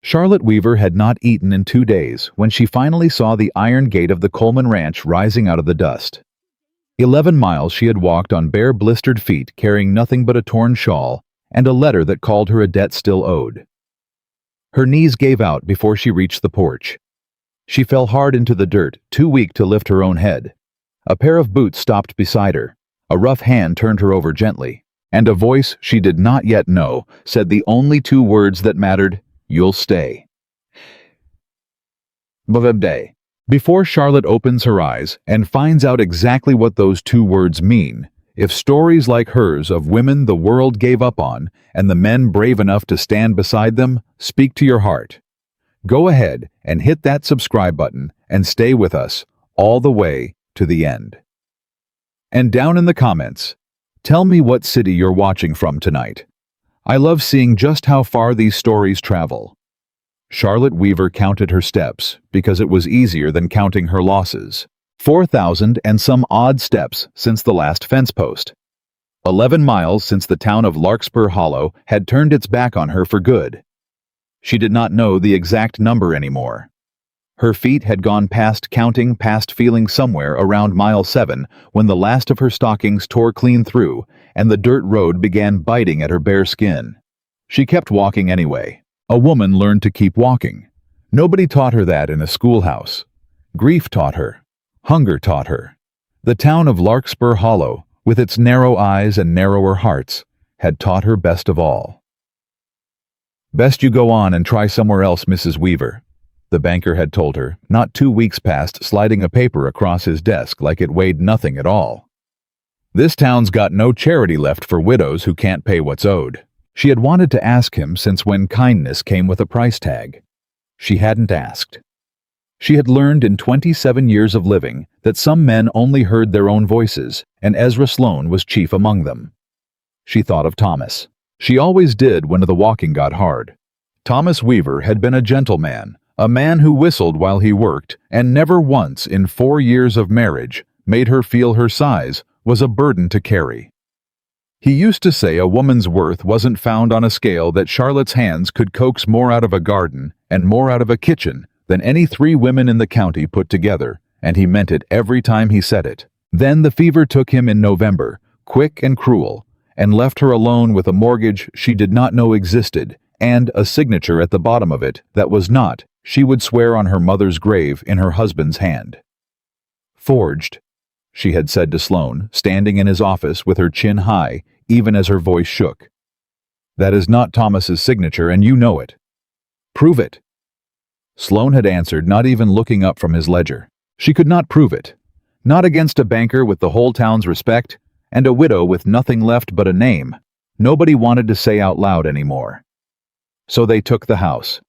Charlotte Weaver had not eaten in 2 days when she finally saw the iron gate of the Coleman Ranch rising out of the dust. 11 miles she had walked on bare blistered feet, carrying nothing but a torn shawl and a letter that called her a debt still owed. Her knees gave out before she reached the porch. She fell hard into the dirt, too weak to lift her own head. A pair of boots stopped beside her. A rough hand turned her over gently, and a voice she did not yet know said the only 2 words that mattered: "You'll stay." Day. Before Charlotte opens her eyes and finds out exactly what those 2 words mean, if stories like hers of women the world gave up on and the men brave enough to stand beside them speak to your heart, go ahead and hit that subscribe button and stay with us all the way to the end. And down in the comments, tell me what city you're watching from tonight. I love seeing just how far these stories travel. Charlotte Weaver counted her steps because it was easier than counting her losses. 4,000 and some odd steps since the last fence post. 11 miles since the town of Larkspur Hollow had turned its back on her for good. She did not know the exact number anymore. Her feet had gone past counting, past feeling somewhere around mile 7 when the last of her stockings tore clean through and the dirt road began biting at her bare skin. She kept walking anyway. A woman learned to keep walking. Nobody taught her that in a schoolhouse. Grief taught her. Hunger taught her. The town of Larkspur Hollow, with its narrow eyes and narrower hearts, had taught her best of all. "Best you go on and try somewhere else, Mrs. Weaver," the banker had told her, not 2 weeks past, sliding a paper across his desk like it weighed nothing at all. "This town's got no charity left for widows who can't pay what's owed." She had wanted to ask him since when kindness came with a price tag. She hadn't asked. She had learned in 27 years of living that some men only heard their own voices, and Ezra Sloan was chief among them. She thought of Thomas. She always did when the walking got hard. Thomas Weaver had been a gentleman, a man who whistled while he worked, and never once in 4 years of marriage made her feel her size was a burden to carry. He used to say a woman's worth wasn't found on a scale that Charlotte's hands could coax more out of a garden and more out of a kitchen than any 3 women in the county put together, and he meant it every time he said it. Then the fever took him in November, quick and cruel, and left her alone with a mortgage she did not know existed and a signature at the bottom of it that was not, she would swear on her mother's grave, in her husband's hand. "Forged," she had said to Sloan, standing in his office with her chin high, even as her voice shook. "That is not Thomas's signature, and you know it. Prove it." Sloan had answered, not even looking up from his ledger. She could not prove it. Not against a banker with the whole town's respect, and a widow with nothing left but a name nobody wanted to say out loud anymore. So they took the house.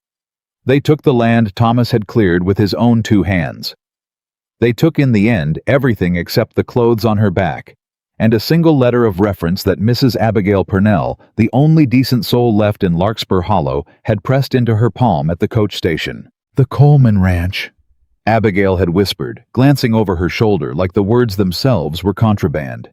They took the land Thomas had cleared with his own 2 hands. They took in the end everything except the clothes on her back, and a single letter of reference that Mrs. Abigail Purnell, the only decent soul left in Larkspur Hollow, had pressed into her palm at the coach station. "The Coleman Ranch," Abigail had whispered, glancing over her shoulder like the words themselves were contraband.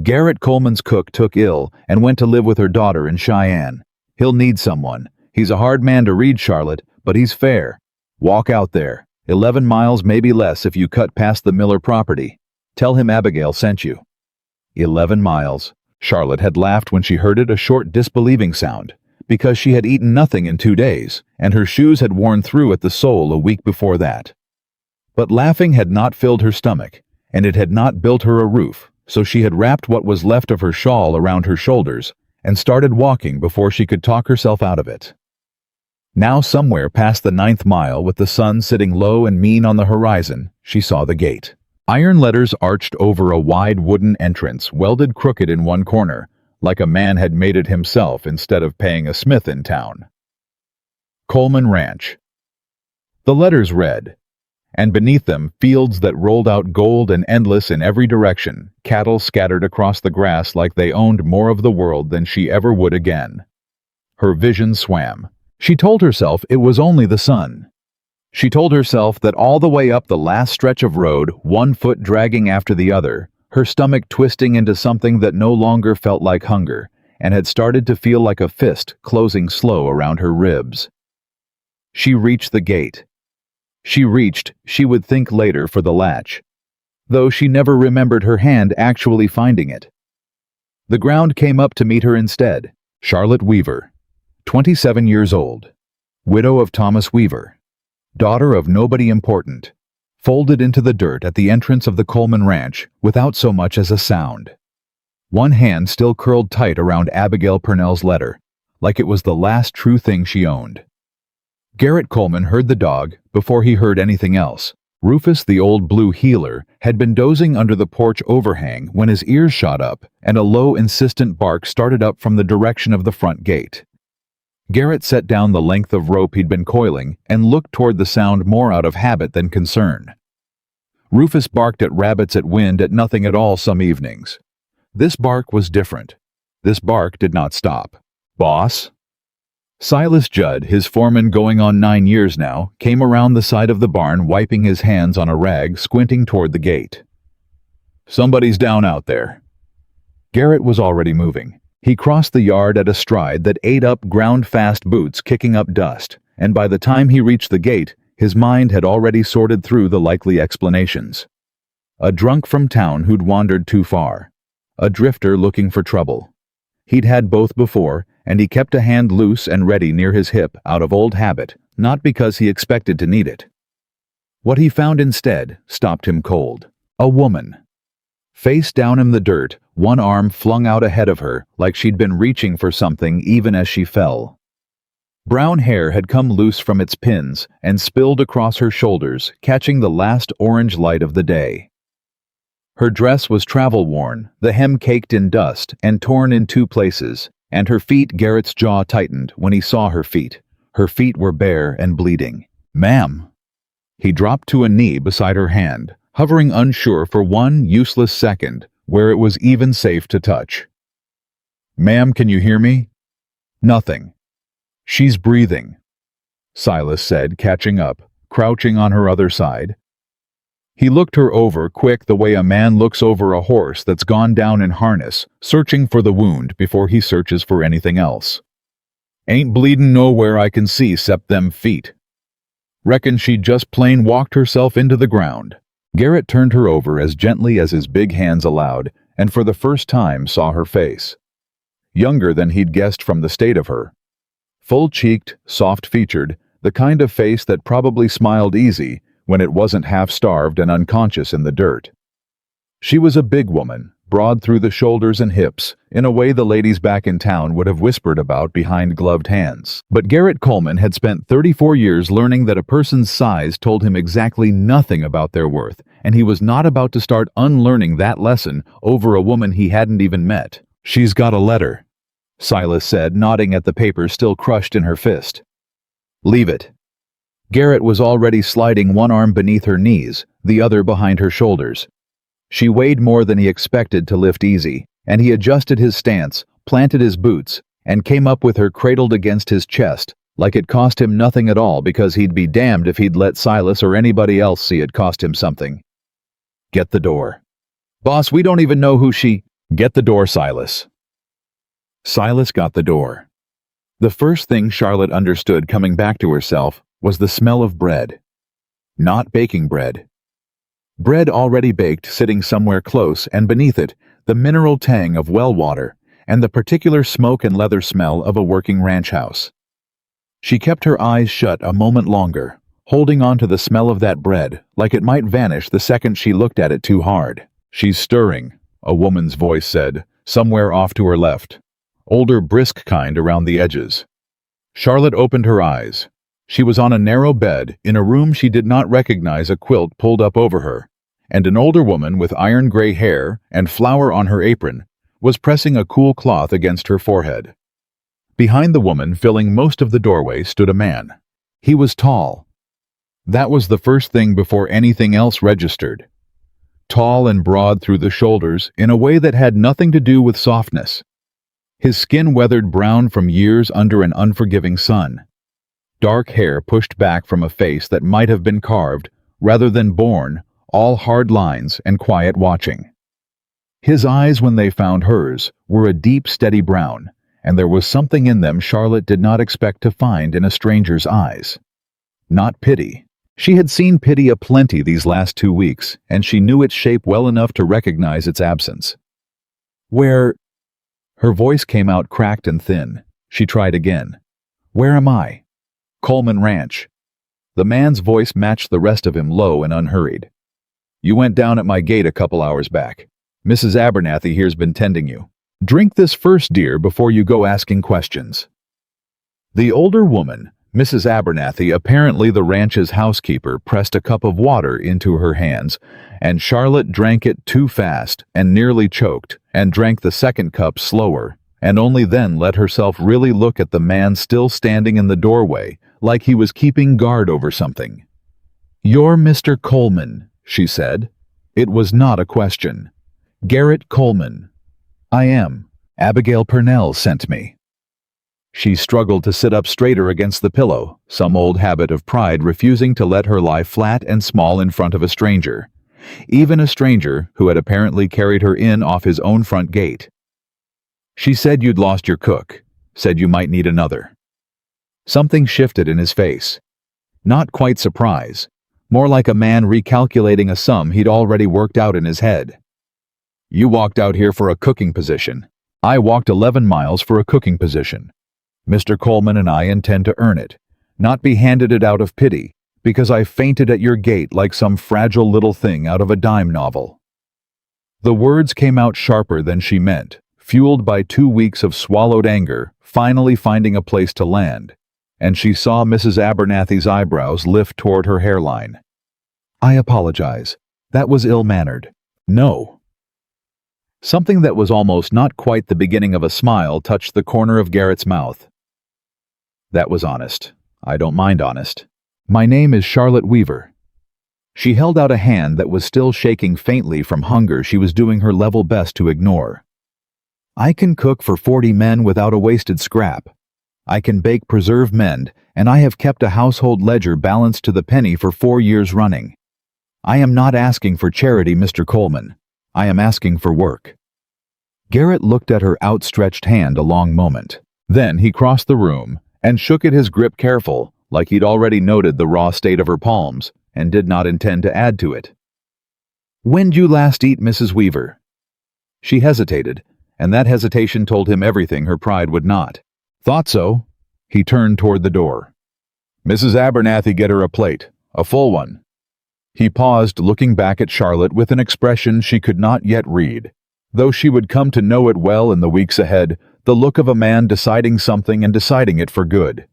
"Garrett Coleman's cook took ill and went to live with her daughter in Cheyenne. He'll need someone. He's a hard man to read, Charlotte, but he's fair. Walk out there. 11 miles, maybe less if you cut past the Miller property. Tell him Abigail sent you." 11 miles. Charlotte had laughed when she heard it, a short disbelieving sound, because she had eaten nothing in 2 days, and her shoes had worn through at the sole a week before that. But laughing had not filled her stomach, and it had not built her a roof, so she had wrapped what was left of her shawl around her shoulders and started walking before she could talk herself out of it. Now somewhere past the 9th mile, with the sun sitting low and mean on the horizon, she saw the gate. Iron letters arched over a wide wooden entrance, welded crooked in one corner, like a man had made it himself instead of paying a smith in town. Coleman Ranch. The letters read, and beneath them fields that rolled out gold and endless in every direction, cattle scattered across the grass like they owned more of the world than she ever would again. Her vision swam. She told herself it was only the sun. She told herself that all the way up the last stretch of road, one foot dragging after the other, her stomach twisting into something that no longer felt like hunger, and had started to feel like a fist closing slow around her ribs. She reached the gate. She would think later for the latch, though she never remembered her hand actually finding it. The ground came up to meet her instead. Charlotte Weaver, 27 years old, widow of Thomas Weaver, daughter of nobody important, folded into the dirt at the entrance of the Coleman Ranch without so much as a sound. One hand still curled tight around Abigail Purnell's letter, like it was the last true thing she owned. Garrett Coleman heard the dog before he heard anything else. Rufus, the old blue heeler, had been dozing under the porch overhang when his ears shot up and a low, insistent bark started up from the direction of the front gate. Garrett set down the length of rope he'd been coiling and looked toward the sound more out of habit than concern. Rufus barked at rabbits at wind at nothing at all some evenings. This bark was different. This bark did not stop. "Boss?" Silas Judd, his foreman going on 9 years now, came around the side of the barn wiping his hands on a rag, squinting toward the gate. "Somebody's down out there." Garrett was already moving. He crossed the yard at a stride that ate up ground-fast boots kicking up dust, and by the time he reached the gate, his mind had already sorted through the likely explanations. A drunk from town who'd wandered too far. A drifter looking for trouble. He'd had both before, and he kept a hand loose and ready near his hip out of old habit, not because he expected to need it. What he found instead stopped him cold. A woman. Face down in the dirt, one arm flung out ahead of her like she'd been reaching for something even as she fell. Brown hair had come loose from its pins and spilled across her shoulders, catching the last orange light of the day. Her dress was travel-worn, the hem caked in dust and torn in 2 places, and her feet. Garrett's jaw tightened when he saw her feet. Her feet were bare and bleeding. "Ma'am." He dropped to a knee beside her hand, hovering unsure for one useless second where it was even safe to touch. "Ma'am, can you hear me?" "Nothing." "She's breathing," Silas said, catching up, crouching on her other side. He looked her over quick, the way a man looks over a horse that's gone down in harness, searching for the wound before he searches for anything else. "Ain't bleedin' nowhere I can see 'cept them feet. Reckon she just plain walked herself into the ground." Garrett turned her over as gently as his big hands allowed, and for the first time saw her face. Younger than he'd guessed from the state of her. Full-cheeked, soft-featured, the kind of face that probably smiled easy when it wasn't half-starved and unconscious in the dirt. She was a big woman, broad through the shoulders and hips, in a way the ladies back in town would have whispered about behind gloved hands. But Garrett Coleman had spent 34 years learning that a person's size told him exactly nothing about their worth, and he was not about to start unlearning that lesson over a woman he hadn't even met. "She's got a letter," Silas said, nodding at the paper still crushed in her fist. "Leave it." Garrett was already sliding one arm beneath her knees, the other behind her shoulders. She weighed more than he expected to lift easy, and he adjusted his stance, planted his boots, and came up with her cradled against his chest, like it cost him nothing at all because he'd be damned if he'd let Silas or anybody else see it cost him something. "Get the door." "Boss, we don't even know who she—" "Get the door, Silas." Silas got the door. The first thing Charlotte understood coming back to herself was the smell of bread. Not baking bread. Bread already baked sitting somewhere close, and beneath it, the mineral tang of well water and the particular smoke and leather smell of a working ranch house. She kept her eyes shut a moment longer, holding on to the smell of that bread like it might vanish the second she looked at it too hard. "She's stirring," a woman's voice said, somewhere off to her left. Older, brisk kind around the edges. Charlotte opened her eyes. She was on a narrow bed in a room she did not recognize, a quilt pulled up over her, and an older woman with iron-gray hair and flour on her apron was pressing a cool cloth against her forehead. Behind the woman, filling most of the doorway, stood a man. He was tall. That was the first thing before anything else registered. Tall and broad through the shoulders in a way that had nothing to do with softness. His skin weathered brown from years under an unforgiving sun. Dark hair pushed back from a face that might have been carved, rather than born, all hard lines and quiet watching. His eyes, when they found hers, were a deep, steady brown, and there was something in them Charlotte did not expect to find in a stranger's eyes. not pity. She had seen pity aplenty these last 2 weeks, and she knew its shape well enough to recognize its absence. Where? Her voice came out cracked and thin. She tried again. Where am I? Coleman Ranch. The man's voice matched the rest of him, low and unhurried. You went down at my gate a couple hours back. Mrs. Abernathy here's been tending you. Drink this first, dear, before you go asking questions. The older woman, Mrs. Abernathy, apparently the ranch's housekeeper, pressed a cup of water into her hands, and Charlotte drank it too fast and nearly choked, and drank the second cup slower, and only then let herself really look at the man still standing in the doorway, like he was keeping guard over something. You're Mr. Coleman, she said. It was not a question. Garrett Coleman. I am. Abigail Purnell sent me. She struggled to sit up straighter against the pillow, some old habit of pride refusing to let her lie flat and small in front of a stranger, even a stranger who had apparently carried her in off his own front gate. She said you'd lost your cook, said you might need another. Something shifted in his face. Not quite surprise, more like a man recalculating a sum he'd already worked out in his head. You walked out here for a cooking position. I walked 11 miles for a cooking position. Mr. Coleman and I intend to earn it, not be handed it out of pity, because I fainted at your gate like some fragile little thing out of a dime novel. The words came out sharper than she meant, fueled by 2 weeks of swallowed anger finally finding a place to land, and she saw Mrs. Abernathy's eyebrows lift toward her hairline. I apologize. That was ill-mannered. No. Something that was almost not quite the beginning of a smile touched the corner of Garrett's mouth. That was honest. I don't mind honest. My name is Charlotte Weaver. She held out a hand that was still shaking faintly from hunger she was doing her level best to ignore. I can cook for 40 men without a wasted scrap. I can bake preserve mend, and I have kept a household ledger balanced to the penny for 4 years running. I am not asking for charity, Mr. Coleman. I am asking for work. Garrett looked at her outstretched hand a long moment. Then he crossed the room and shook at his grip careful, like he'd already noted the raw state of her palms and did not intend to add to it. When'd you last eat, Mrs. Weaver? She hesitated, and that hesitation told him everything her pride would not. Thought so. He turned toward the door. Mrs. Abernathy, get her a plate, a full one. He paused, looking back at Charlotte with an expression she could not yet read, though she would come to know it well in the weeks ahead, the look of a man deciding something and deciding it for good.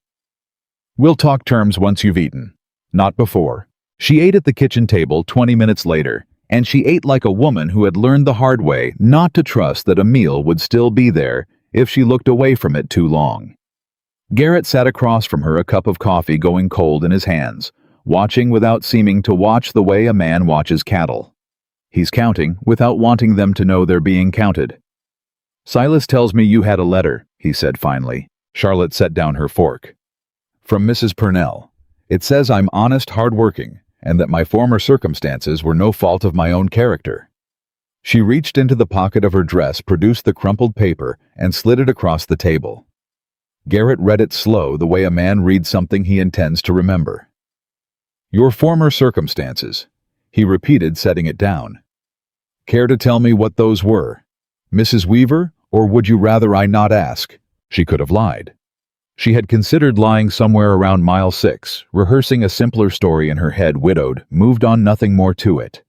We'll talk terms once you've eaten, not before. She ate at the kitchen table 20 minutes later, and she ate like a woman who had learned the hard way not to trust that a meal would still be there if she looked away from it too long. Garrett sat across from her, a cup of coffee going cold in his hands, watching without seeming to watch the way a man watches cattle. He's counting without wanting them to know they're being counted. Silas tells me you had a letter, he said finally. Charlotte set down her fork. From Mrs. Purnell. It says I'm honest, hard-working, and that my former circumstances were no fault of my own character. She reached into the pocket of her dress, produced the crumpled paper, and slid it across the table. Garrett read it slow, the way a man reads something he intends to remember. Your former circumstances, he repeated, setting it down. Care to tell me what those were, Mrs. Weaver, or would you rather I not ask? She could have lied. She had considered lying somewhere around mile 6, rehearsing a simpler story in her head, widowed, moved on, nothing more to it.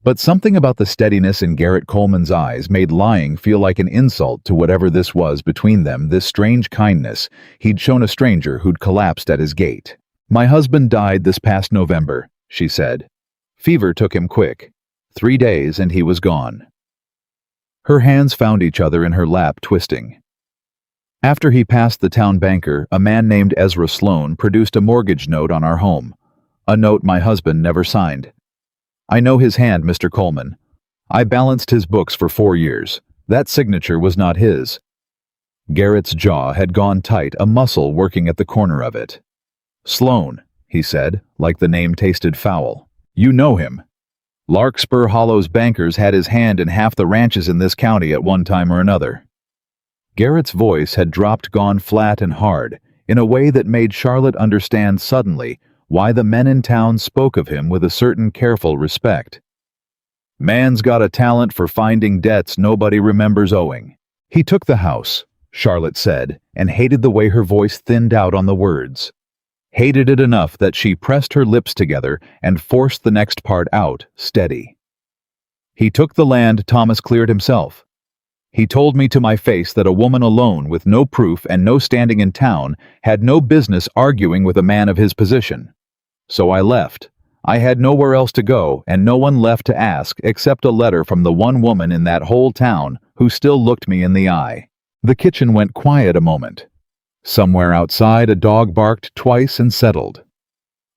But something about the steadiness in Garrett Coleman's eyes made lying feel like an insult to whatever this was between them, this strange kindness he'd shown a stranger who'd collapsed at his gate. My husband died this past November, she said. Fever took him quick. 3 days and he was gone. Her hands found each other in her lap, twisting. After he passed the town banker, a man named Ezra Sloan produced a mortgage note on our home, a note my husband never signed. I know his hand, Mr. Coleman. I balanced his books for 4 years. That signature was not his. Garrett's jaw had gone tight, a muscle working at the corner of it. Sloan, he said, like the name tasted foul. You know him. Larkspur Hollow's bankers had his hand in half the ranches in this county at one time or another. Garrett's voice had dropped, gone flat and hard, in a way that made Charlotte understand suddenly why the men in town spoke of him with a certain careful respect. "Man's got a talent for finding debts nobody remembers owing." "He took the house," Charlotte said, and hated the way her voice thinned out on the words. Hated it enough that she pressed her lips together and forced the next part out, steady. "He took the land Thomas cleared himself. He told me to my face that a woman alone with no proof and no standing in town had no business arguing with a man of his position. So I left. I had nowhere else to go and no one left to ask except a letter from the one woman in that whole town who still looked me in the eye." The kitchen went quiet a moment. Somewhere outside, a dog barked twice and settled.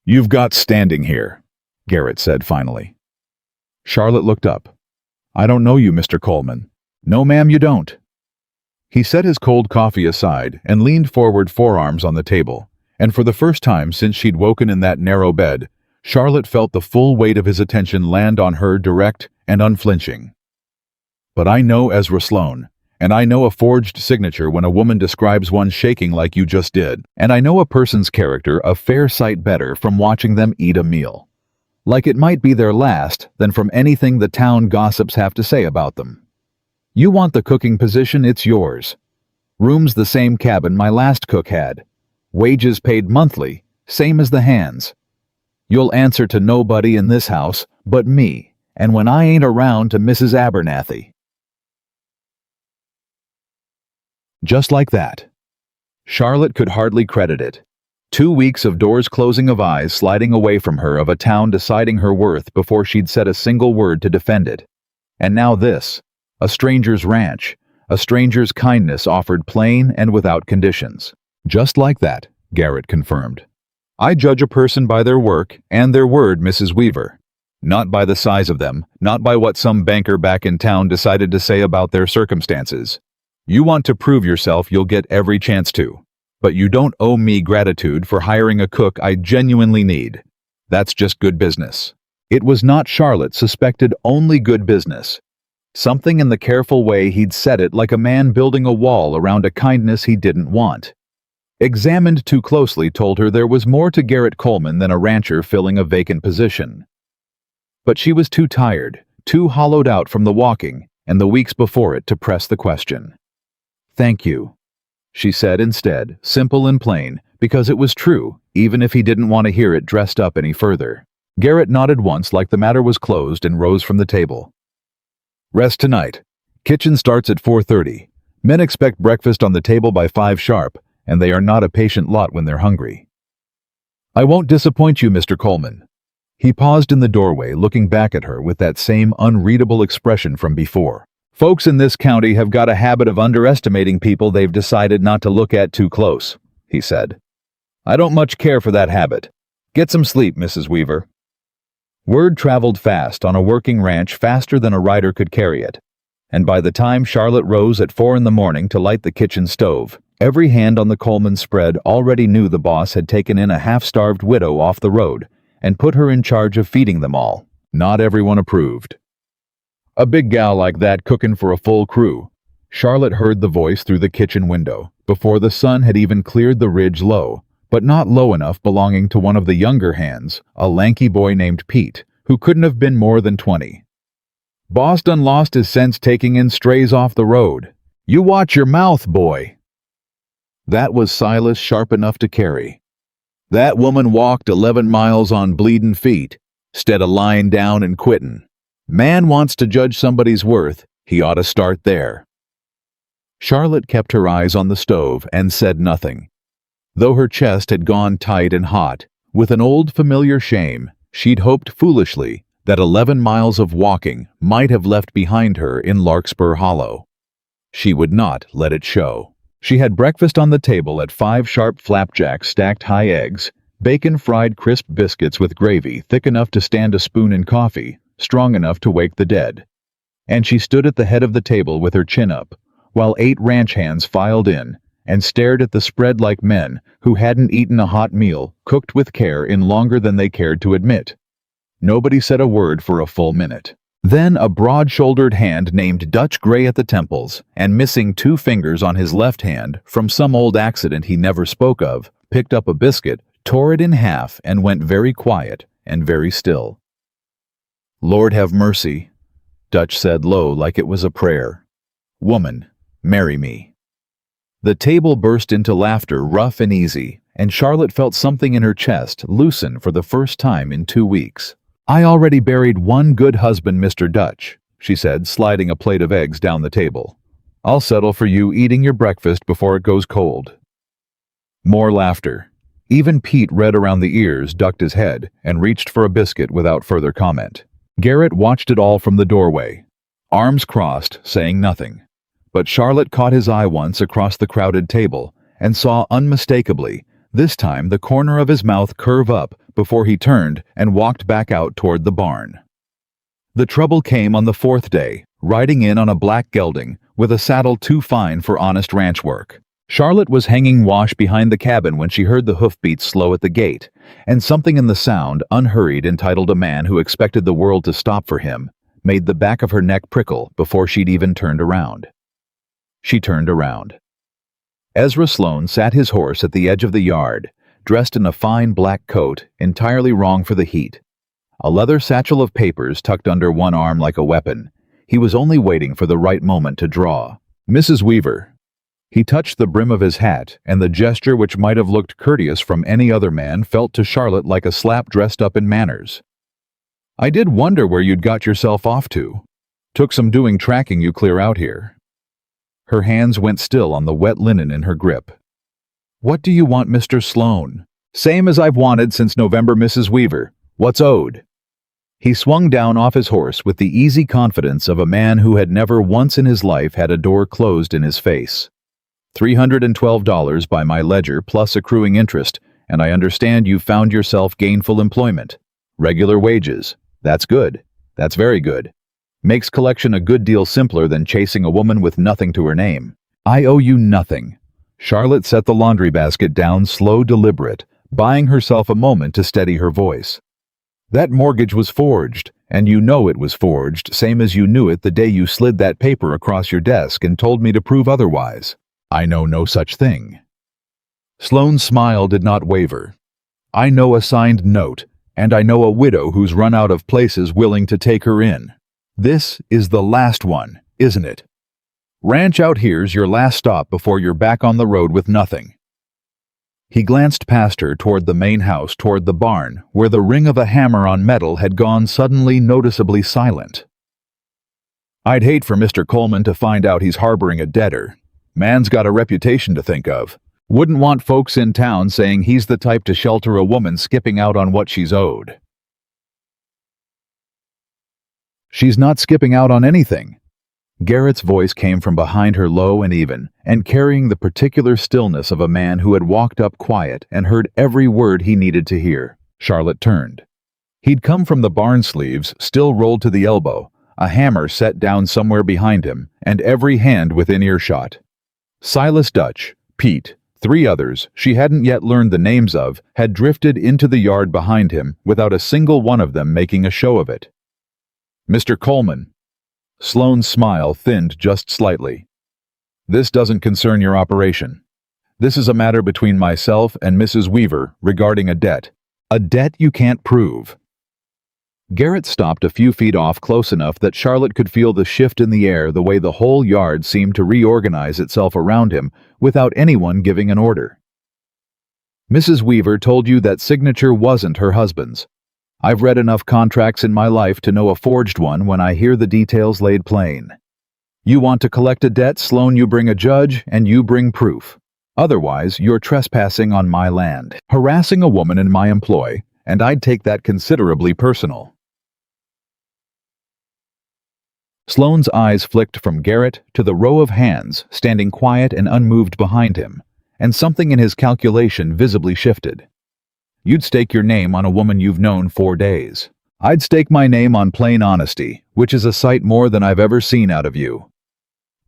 "You've got standing here," Garrett said finally. Charlotte looked up. "I don't know you, Mr. Coleman." "No, ma'am, you don't." He set his cold coffee aside and leaned forward, forearms on the table, and for the first time since she'd woken in that narrow bed, Charlotte felt the full weight of his attention land on her, direct and unflinching. "But I know Ezra Sloan, and I know a forged signature when a woman describes one shaking like you just did, and I know a person's character a fair sight better from watching them eat a meal. Like it might be their last than from anything the town gossips have to say about them. You want the cooking position, it's yours. Room's the same cabin my last cook had. Wages paid monthly, same as the hands. You'll answer to nobody in this house but me, and when I ain't around to Mrs. Abernathy." Just like that. Charlotte could hardly credit it. 2 weeks of doors closing, of eyes sliding away from her, of a town deciding her worth before she'd said a single word to defend it. And now this. A stranger's ranch, a stranger's kindness offered plain and without conditions. "Just like that," Garrett confirmed. "I judge a person by their work and their word, Mrs. Weaver. Not by the size of them, not by what some banker back in town decided to say about their circumstances. You want to prove yourself, you'll get every chance to. But you don't owe me gratitude for hiring a cook I genuinely need. That's just good business." It was not, Charlotte suspected, only good business. Something in the careful way he'd said it, like a man building a wall around a kindness he didn't want. Examined too closely told her there was more to Garrett Coleman than a rancher filling a vacant position. But she was too tired, too hollowed out from the walking and the weeks before it to press the question. "Thank you," she said instead, simple and plain, because it was true, even if he didn't want to hear it dressed up any further. Garrett nodded once like the matter was closed and rose from the table. "Rest tonight. Kitchen starts at 4:30. Men expect breakfast on the table by 5 sharp, and they are not a patient lot when they're hungry." "I won't disappoint you, Mr. Coleman." He paused in the doorway, looking back at her with that same unreadable expression from before. "Folks in this county have got a habit of underestimating people they've decided not to look at too close," he said. "I don't much care for that habit. Get some sleep, Mrs. Weaver." Word traveled fast on a working ranch, faster than a rider could carry it. And by the time Charlotte rose at 4 in the morning to light the kitchen stove, every hand on the Coleman spread already knew the boss had taken in a half-starved widow off the road and put her in charge of feeding them all. Not everyone approved. "A big gal like that cooking for a full crew." Charlotte heard the voice through the kitchen window, before the sun had even cleared the ridge low, but not low enough, belonging to one of the younger hands, a lanky boy named Pete, who couldn't have been more than 20. "Boss done lost his sense taking in strays off the road. You watch your mouth, boy." That was Silas, sharp enough to carry. "That woman walked 11 miles on bleedin' feet, 'stead of lying down and quittin'. Man wants to judge somebody's worth, he ought to start there." Charlotte kept her eyes on the stove and said nothing. Though her chest had gone tight and hot, with an old familiar shame, she'd hoped foolishly that 11 miles of walking might have left behind her in Larkspur Hollow. She would not let it show. She had breakfast on the table at 5 sharp, flapjacks, stacked high eggs, bacon, fried crisp biscuits with gravy thick enough to stand a spoon in coffee, strong enough to wake the dead. And she stood at the head of the table with her chin up, while 8 ranch hands filed in and stared at the spread like men who hadn't eaten a hot meal cooked with care in longer than they cared to admit. Nobody said a word for a full minute. Then a broad-shouldered hand named Dutch Gray at the temples, and missing 2 fingers on his left hand from some old accident he never spoke of, picked up a biscuit, tore it in half, and went very quiet and very still. "Lord have mercy," Dutch said low like it was a prayer. "Woman, marry me." The table burst into laughter, rough and easy, and Charlotte felt something in her chest loosen for the first time in 2 weeks. "I already buried one good husband, Mr. Dutch," she said, sliding a plate of eggs down the table. "I'll settle for you eating your breakfast before it goes cold." More laughter. Even Pete, red around the ears, ducked his head and reached for a biscuit without further comment. Garrett watched it all from the doorway, arms crossed, saying nothing. But Charlotte caught his eye once across the crowded table and saw unmistakably, this time the corner of his mouth curve up before he turned and walked back out toward the barn. The trouble came on the 4th day, riding in on a black gelding with a saddle too fine for honest ranch work. Charlotte was hanging wash behind the cabin when she heard the hoofbeats slow at the gate, and something in the sound, unhurried, entitled a man who expected the world to stop for him, made the back of her neck prickle before she'd even turned around. She turned around. Ezra Sloan sat his horse at the edge of the yard, dressed in a fine black coat, entirely wrong for the heat. A leather satchel of papers tucked under one arm like a weapon. He was only waiting for the right moment to draw. "Mrs. Weaver." He touched the brim of his hat, and the gesture, which might have looked courteous from any other man, felt to Charlotte like a slap dressed up in manners. "I did wonder where you'd got yourself off to. Took some doing tracking you clear out here." Her hands went still on the wet linen in her grip. "What do you want, Mr. Sloan?" "Same as I've wanted since November, Mrs. Weaver. What's owed?" He swung down off his horse with the easy confidence of a man who had never once in his life had a door closed in his face. $312 by my ledger plus accruing interest, and I understand you've found yourself gainful employment. Regular wages. That's good. That's very good. Makes collection a good deal simpler than chasing a woman with nothing to her name. I owe you nothing." Charlotte set the laundry basket down, slow, deliberate, buying herself a moment to steady her voice. "That mortgage was forged, and you know it was forged, same as you knew it the day you slid that paper across your desk and told me to prove otherwise. I know no such thing." Sloane's smile did not waver. "I know a signed note, and I know a widow who's run out of places willing to take her in. This is the last one, isn't it? Ranch out here's your last stop before you're back on the road with nothing." He glanced past her toward the main house, toward the barn, where the ring of a hammer on metal had gone suddenly noticeably silent. "I'd hate for Mr. Coleman to find out he's harboring a debtor. Man's got a reputation to think of. Wouldn't want folks in town saying he's the type to shelter a woman skipping out on what she's owed." "She's not skipping out on anything." Garrett's voice came from behind her, low and even, and carrying the particular stillness of a man who had walked up quiet and heard every word he needed to hear. Charlotte turned. He'd come from the barn, sleeves still rolled to the elbow, a hammer set down somewhere behind him, and every hand within earshot. Silas Dutch, Pete, 3 others she hadn't yet learned the names of, had drifted into the yard behind him without a single one of them making a show of it. "Mr. Coleman." Sloane's smile thinned just slightly. "This doesn't concern your operation. This is a matter between myself and Mrs. Weaver regarding a debt. A debt you can't prove." Garrett stopped a few feet off, close enough that Charlotte could feel the shift in the air, the way the whole yard seemed to reorganize itself around him without anyone giving an order. "Mrs. Weaver told you that signature wasn't her husband's. I've read enough contracts in my life to know a forged one when I hear the details laid plain. You want to collect a debt, Sloan, you bring a judge, and you bring proof. Otherwise, you're trespassing on my land, harassing a woman in my employ, and I'd take that considerably personal." Sloane's eyes flicked from Garrett to the row of hands standing quiet and unmoved behind him, and something in his calculation visibly shifted. "You'd stake your name on a woman you've known 4 days. I'd stake my name on plain honesty, which is a sight more than I've ever seen out of you."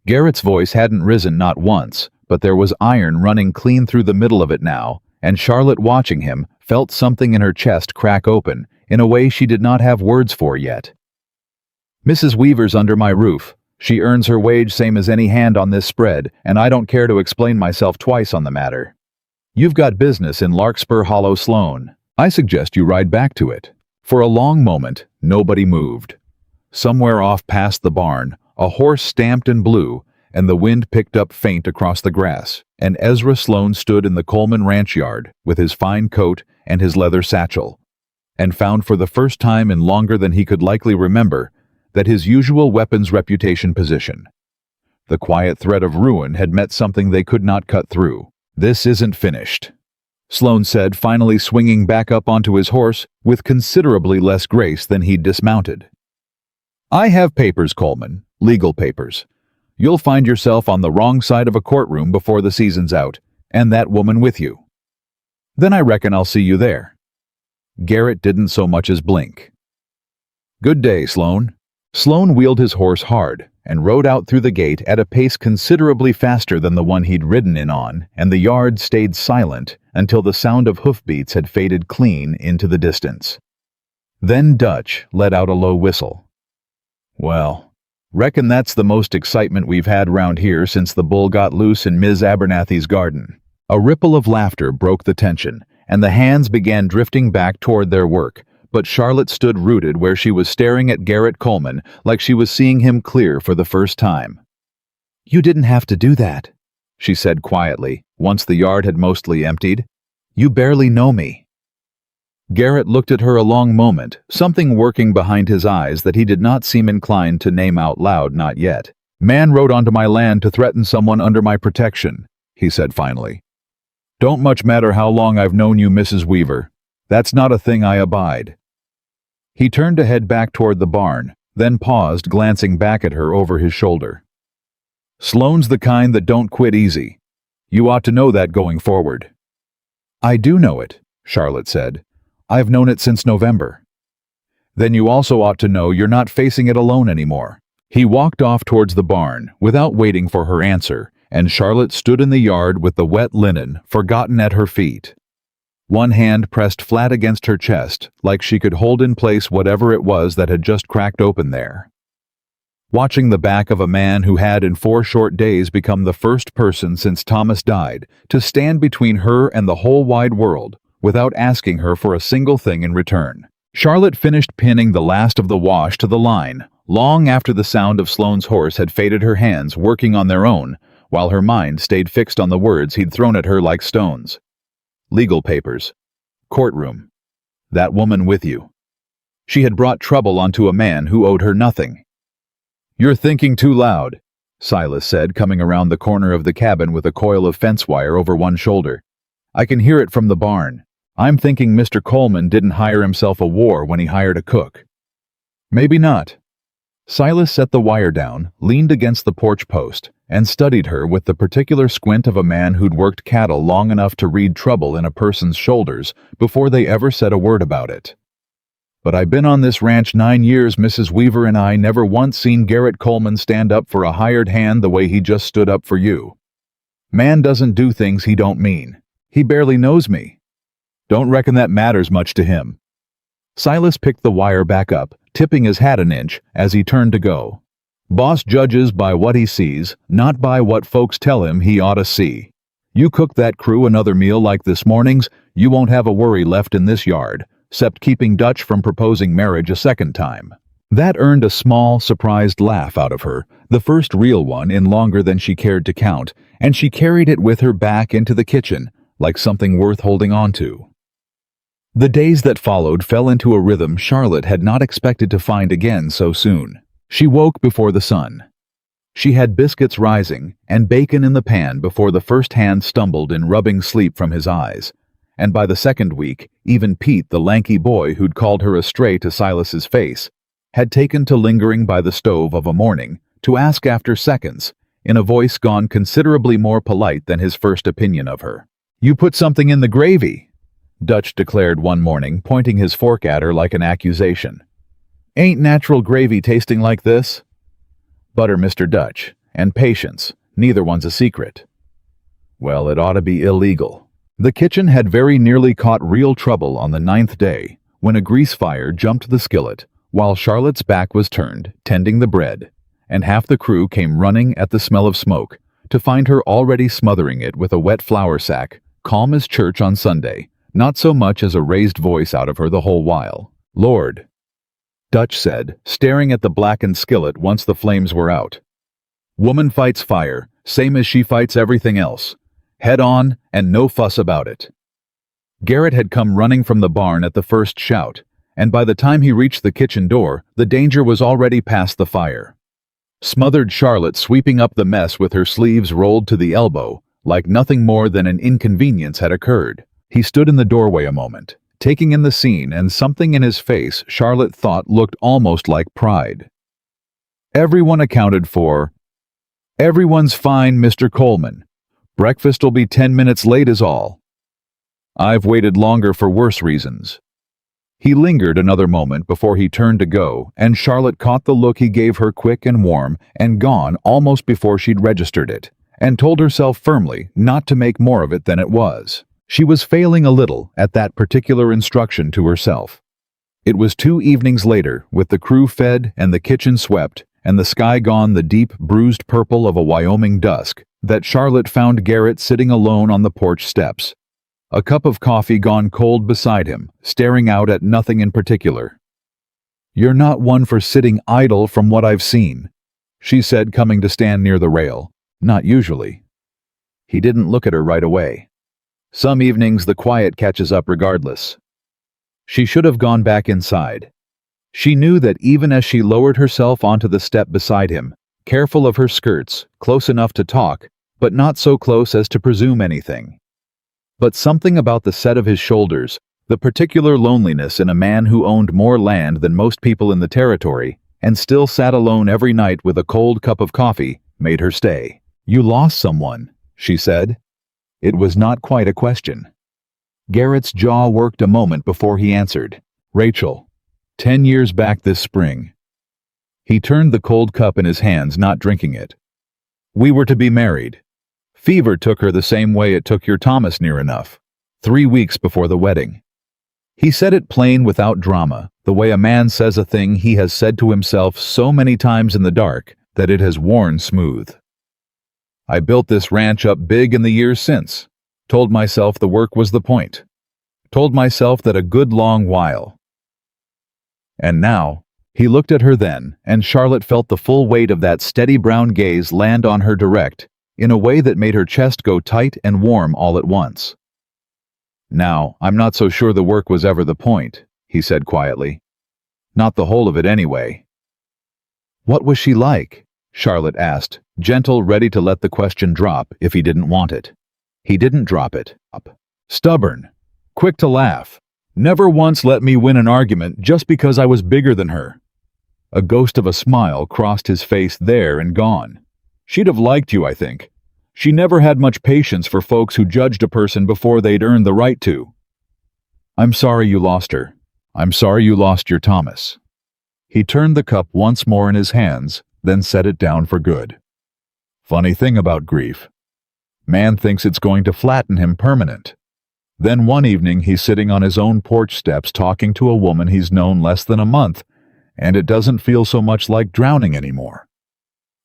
Garrett's voice hadn't risen not once, but there was iron running clean through the middle of it now, and Charlotte, watching him, felt something in her chest crack open in a way she did not have words for yet. "Mrs. Weaver's under my roof. She earns her wage same as any hand on this spread, and I don't care to explain myself twice on the matter. You've got business in Larkspur Hollow, Sloan. I suggest you ride back to it." For a long moment, nobody moved. Somewhere off past the barn, a horse stamped and blew, and the wind picked up faint across the grass, and Ezra Sloan stood in the Coleman Ranch yard with his fine coat and his leather satchel, and found for the first time in longer than he could likely remember that his usual weapons reputation position. The quiet threat of ruin had met something they could not cut through. "This isn't finished," Sloan said, finally swinging back up onto his horse with considerably less grace than he'd dismounted. "I have papers, Coleman, legal papers. You'll find yourself on the wrong side of a courtroom before the season's out, and that woman with you. Then I reckon I'll see you there." Garrett didn't so much as blink. "Good day, Sloan." Sloan wheeled his horse hard and rode out through the gate at a pace considerably faster than the one he'd ridden in on, and the yard stayed silent until the sound of hoofbeats had faded clean into the distance. Then Dutch let out a low whistle. "Well, reckon that's the most excitement we've had round here since the bull got loose in Ms. Abernathy's garden." A ripple of laughter broke the tension, and the hands began drifting back toward their work, but Charlotte stood rooted where she was staring at Garrett Coleman like she was seeing him clear for the first time. "You didn't have to do that," she said quietly, once the yard had mostly emptied. "You barely know me." Garrett looked at her a long moment, something working behind his eyes that he did not seem inclined to name out loud, not yet. "Man rode onto my land to threaten someone under my protection," he said finally. "Don't much matter how long I've known you, Mrs. Weaver. That's not a thing I abide." He turned to head back toward the barn, then paused, glancing back at her over his shoulder. "Sloan's the kind that don't quit easy. You ought to know that going forward." "I do know it," Charlotte said. "I've known it since November." "Then you also ought to know you're not facing it alone anymore." He walked off towards the barn without waiting for her answer, and Charlotte stood in the yard with the wet linen forgotten at her feet. One hand pressed flat against her chest, like she could hold in place whatever it was that had just cracked open there. Watching the back of a man who had in 4 short days become the first person since Thomas died to stand between her and the whole wide world without asking her for a single thing in return. Charlotte finished pinning the last of the wash to the line, long after the sound of Sloan's horse had faded, her hands working on their own, while her mind stayed fixed on the words he'd thrown at her like stones. Legal papers. Courtroom. That woman with you. She had brought trouble onto a man who owed her nothing. "You're thinking too loud," Silas said, coming around the corner of the cabin with a coil of fence wire over one shoulder. "I can hear it from the barn. I'm thinking Mr. Coleman didn't hire himself a war when he hired a cook." "Maybe not." Silas set the wire down, leaned against the porch post, and studied her with the particular squint of a man who'd worked cattle long enough to read trouble in a person's shoulders before they ever said a word about it. "But I've been on this ranch 9 years, Mrs. Weaver, and I never once seen Garrett Coleman stand up for a hired hand the way he just stood up for you. Man doesn't do things he don't mean. He barely knows me. Don't reckon that matters much to him." Silas picked the wire back up, tipping his hat an inch as he turned to go. "Boss judges by what he sees, not by what folks tell him he ought to see. You cook that crew another meal like this morning's, you won't have a worry left in this yard, 'cept keeping Dutch from proposing marriage a second time." That earned a small, surprised laugh out of her, the first real one in longer than she cared to count, and she carried it with her back into the kitchen, like something worth holding on to. The days that followed fell into a rhythm Charlotte had not expected to find again so soon. She woke before the sun. She had biscuits rising and bacon in the pan before the first hand stumbled in rubbing sleep from his eyes, and by the second week, even Pete, the lanky boy who'd called her a stray to Silas's face, had taken to lingering by the stove of a morning to ask after seconds, in a voice gone considerably more polite than his first opinion of her. "You put something in the gravy," Dutch declared one morning, pointing his fork at her like an accusation. "Ain't natural gravy tasting like this?" "Butter, Mr. Dutch, and patience. Neither one's a secret." "Well, it ought to be illegal." The kitchen had very nearly caught real trouble on the 9th day, when a grease fire jumped the skillet, while Charlotte's back was turned, tending the bread, and half the crew came running at the smell of smoke, to find her already smothering it with a wet flour sack, calm as church on Sunday, not so much as a raised voice out of her the whole while. "Lord," Dutch said, staring at the blackened skillet once the flames were out. "Woman fights fire, same as she fights everything else. Head on, and no fuss about it." Garrett had come running from the barn at the first shout, and by the time he reached the kitchen door, the danger was already past the fire. Smothered Charlotte sweeping up the mess with her sleeves rolled to the elbow, like nothing more than an inconvenience had occurred. He stood in the doorway a moment, taking in the scene, and something in his face Charlotte thought looked almost like pride. "Everyone accounted for. Everyone's fine, Mr. Coleman. Breakfast'll be 10 minutes late is all. I've waited longer for worse reasons." He lingered another moment before he turned to go, and Charlotte caught the look he gave her, quick and warm, and gone almost before she'd registered it, and told herself firmly not to make more of it than it was. She was failing a little at that particular instruction to herself. It was 2 evenings later, with the crew fed and the kitchen swept, and the sky gone the deep, bruised purple of a Wyoming dusk, that Charlotte found Garrett sitting alone on the porch steps. A cup of coffee gone cold beside him, staring out at nothing in particular. "You're not one for sitting idle from what I've seen," she said, coming to stand near the rail. "Not usually." He didn't look at her right away. Some evenings the quiet catches up regardless. She should have gone back inside. She knew that even as she lowered herself onto the step beside him, careful of her skirts, close enough to talk, but not so close as to presume anything. But something about the set of his shoulders, the particular loneliness in a man who owned more land than most people in the territory, and still sat alone every night with a cold cup of coffee, made her stay. "You lost someone," she said. It was not quite a question. Garrett's jaw worked a moment before he answered. "Rachel. 10 years back this spring." He turned the cold cup in his hands, not drinking it. "We were to be married. Fever took her the same way it took your Thomas near enough. 3 weeks before the wedding." He said it plain, without drama, the way a man says a thing he has said to himself so many times in the dark that it has worn smooth. "I built this ranch up big in the years since. Told myself the work was the point. Told myself that a good long while. And now," he looked at her then, and Charlotte felt the full weight of that steady brown gaze land on her direct, in a way that made her chest go tight and warm all at once. "Now, I'm not so sure the work was ever the point," he said quietly. "Not the whole of it anyway." "What was she like?" Charlotte asked, gentle, ready to let the question drop if he didn't want it. He didn't drop it. "Stubborn. Quick to laugh. Never once let me win an argument just because I was bigger than her." A ghost of a smile crossed his face there and gone. "She'd have liked you, I think. She never had much patience for folks who judged a person before they'd earned the right to." "I'm sorry you lost her. I'm sorry you lost your Thomas." He turned the cup once more in his hands, then set it down for good. Funny thing about grief. Man thinks it's going to flatten him permanent. Then one evening he's sitting on his own porch steps talking to a woman he's known less than a month, and it doesn't feel so much like drowning anymore.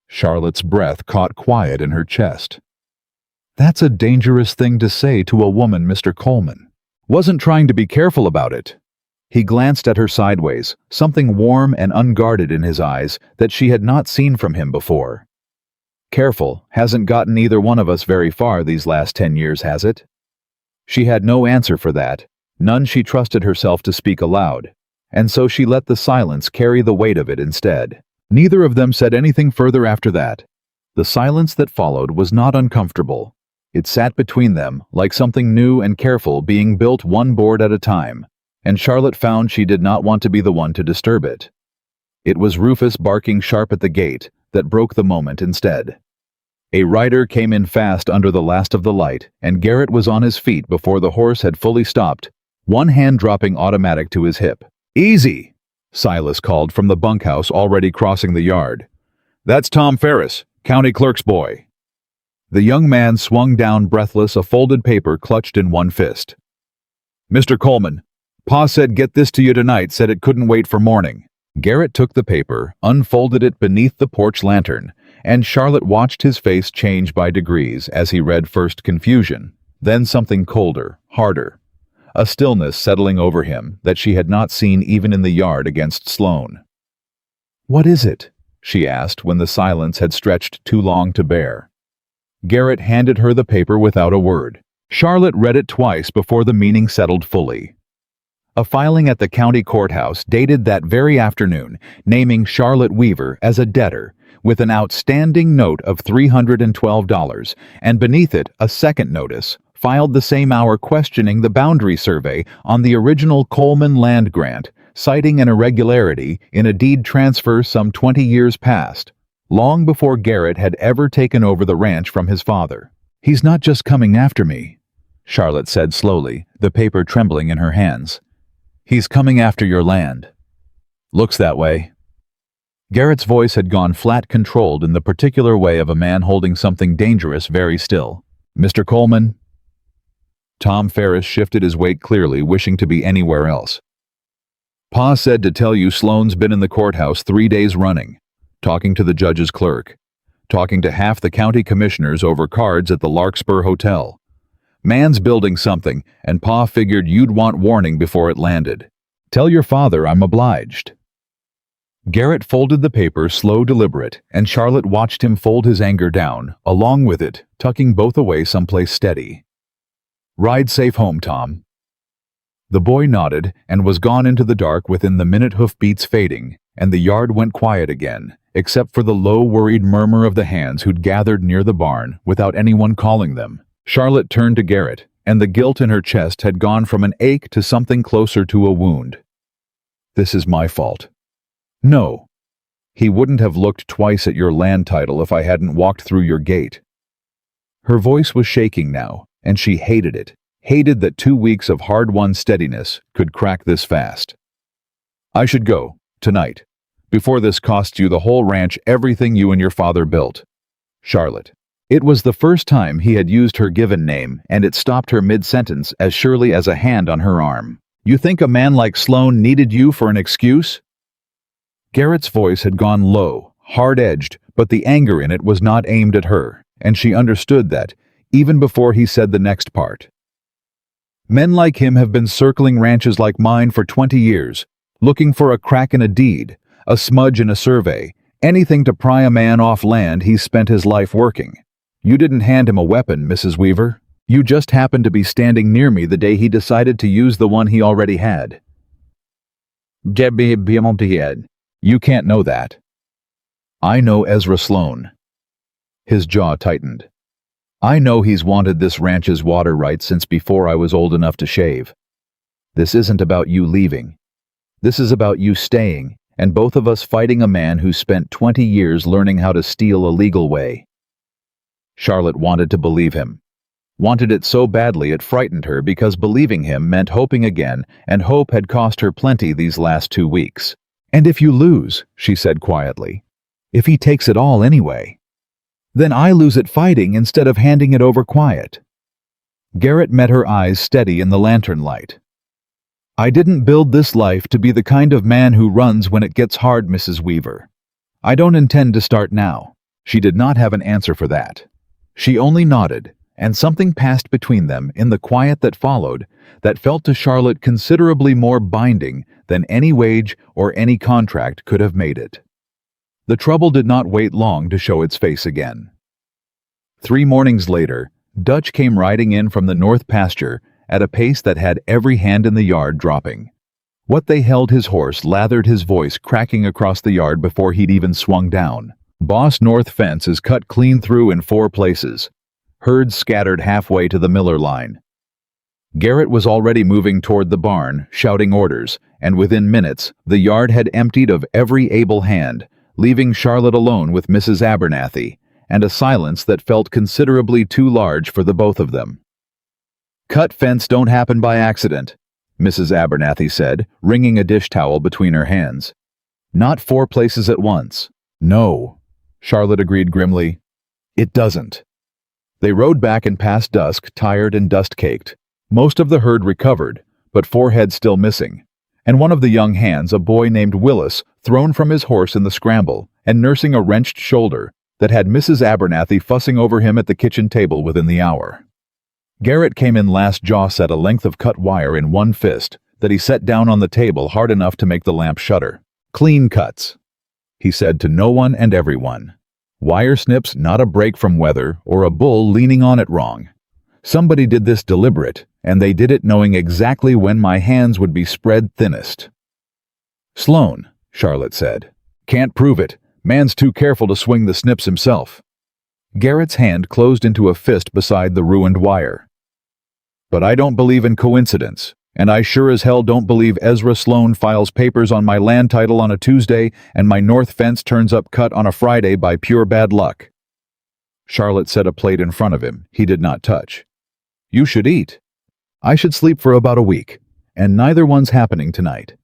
Charlotte's breath caught quiet in her chest. "That's a dangerous thing to say to a woman, Mr. Coleman." Wasn't trying to be careful about it. He glanced at her sideways, something warm and unguarded in his eyes that she had not seen from him before. "Careful hasn't gotten either one of us very far these last 10 years, has it?" She had no answer for that, none she trusted herself to speak aloud, and so she let the silence carry the weight of it instead. Neither of them said anything further after that. The silence that followed was not uncomfortable. It sat between them like something new and careful being built one board at a time, and Charlotte found she did not want to be the one to disturb it. It was Rufus barking sharp at the gate that broke the moment instead. A rider came in fast under the last of the light, and Garrett was on his feet before the horse had fully stopped, one hand dropping automatic to his hip. "Easy," Silas called from the bunkhouse already crossing the yard. "That's Tom Ferris, county clerk's boy." The young man swung down breathless, a folded paper clutched in one fist. "Mr. Coleman, Pa said get this to you tonight, said it couldn't wait for morning." Garrett took the paper, unfolded it beneath the porch lantern, and Charlotte watched his face change by degrees as he read first confusion, Then something colder, harder. A stillness settling over him that she had not seen even in the yard against Sloan. "What is it?" she asked when the silence had stretched too long to bear. Garrett handed her the paper without a word. Charlotte read it twice before the meaning settled fully. A filing at the county courthouse dated that very afternoon, naming Charlotte Weaver as a debtor, with an outstanding note of $312, and beneath it a second notice, filed the same hour questioning the boundary survey on the original Coleman land grant, citing an irregularity in a deed transfer some 20 years past, long before Garrett had ever taken over the ranch from his father. "He's not just coming after me," Charlotte said slowly, the paper trembling in her hands. "He's coming after your land." "Looks that way." Garrett's voice had gone flat, controlled in the particular way of a man holding something dangerous very still. "Mr. Coleman?" Tom Ferris shifted his weight clearly, wishing to be anywhere else. "Pa said to tell you Sloan's been in the courthouse 3 days running, talking to the judge's clerk, talking to half the county commissioners over cards at the Larkspur Hotel. Man's building something, and Pa figured you'd want warning before it landed. Tell your father I'm obliged." Garrett folded the paper, slow, deliberate, and Charlotte watched him fold his anger down, along with it, tucking both away someplace steady. "Ride safe home, Tom." The boy nodded and was gone into the dark within the minute, hoofbeats fading, and the yard went quiet again, except for the low, worried murmur of the hands who'd gathered near the barn without anyone calling them. Charlotte turned to Garrett, and the guilt in her chest had gone from an ache to something closer to a wound. "This is my fault." "No. He wouldn't have looked twice at your land title if I hadn't walked through your gate." Her voice was shaking now, and she hated it, hated that 2 weeks of hard-won steadiness could crack this fast. "I should go, tonight, before this costs you the whole ranch, everything you and your father built." Charlotte. It was the first time he had used her given name, and it stopped her mid-sentence as surely as a hand on her arm. "You think a man like Sloan needed you for an excuse?" Garrett's voice had gone low, hard-edged, but the anger in it was not aimed at her, and she understood that, even before he said the next part. "Men like him have been circling ranches like mine for 20 years, looking for a crack in a deed, a smudge in a survey, anything to pry a man off land he's spent his life working. You didn't hand him a weapon, Mrs. Weaver. You just happened to be standing near me the day he decided to use the one he already had." "You can't know that." "I know Ezra Sloan." His jaw tightened. "I know he's wanted this ranch's water rights since before I was old enough to shave. This isn't about you leaving. This is about you staying, and both of us fighting a man who spent 20 years learning how to steal a legal way." Charlotte wanted to believe him. Wanted it so badly it frightened her, because believing him meant hoping again, and hope had cost her plenty these last 2 weeks. "And if you lose," she said quietly, "if he takes it all anyway, then I lose it fighting instead of handing it over quiet." Garrett met her eyes steady in the lantern light. "I didn't build this life to be the kind of man who runs when it gets hard, Mrs. Weaver. I don't intend to start now." She did not have an answer for that. She only nodded, and something passed between them in the quiet that followed that felt to Charlotte considerably more binding than any wage or any contract could have made it. The trouble did not wait long to show its face again. 3 mornings later, Dutch came riding in from the north pasture at a pace that had every hand in the yard dropping. What they held his horse lathered, his voice cracking across the yard before he'd even swung down. Boss North fence is cut clean through in 4 places. Herds scattered halfway to the Miller line. Garrett was already moving toward the barn, shouting orders, and within minutes, the yard had emptied of every able hand, leaving Charlotte alone with Mrs. Abernathy, and a silence that felt considerably too large for the both of them. "Cut fence don't happen by accident," Mrs. Abernathy said, wringing a dish towel between her hands. "Not 4 places at once." "No," Charlotte agreed grimly. "It doesn't." They rode back and past dusk, tired and dust-caked. Most of the herd recovered, but 4 heads still missing, and one of the young hands, a boy named Willis, thrown from his horse in the scramble and nursing a wrenched shoulder that had Mrs. Abernathy fussing over him at the kitchen table within the hour. Garrett came in last, jaw set a length of cut wire in one fist that he set down on the table hard enough to make the lamp shudder. "Clean cuts," he said to no one and everyone. "Wire snips, not a break from weather or a bull leaning on it wrong. Somebody did this deliberate, and they did it knowing exactly when my hands would be spread thinnest." "Sloan," Charlotte said. "Can't prove it. Man's too careful to swing the snips himself." Garrett's hand closed into a fist beside the ruined wire. "But I don't believe in coincidence, and I sure as hell don't believe Ezra Sloan files papers on my land title on a Tuesday and my north fence turns up cut on a Friday by pure bad luck." Charlotte set a plate in front of him he did not touch. "You should eat. I should sleep for about a week, and neither one's happening tonight."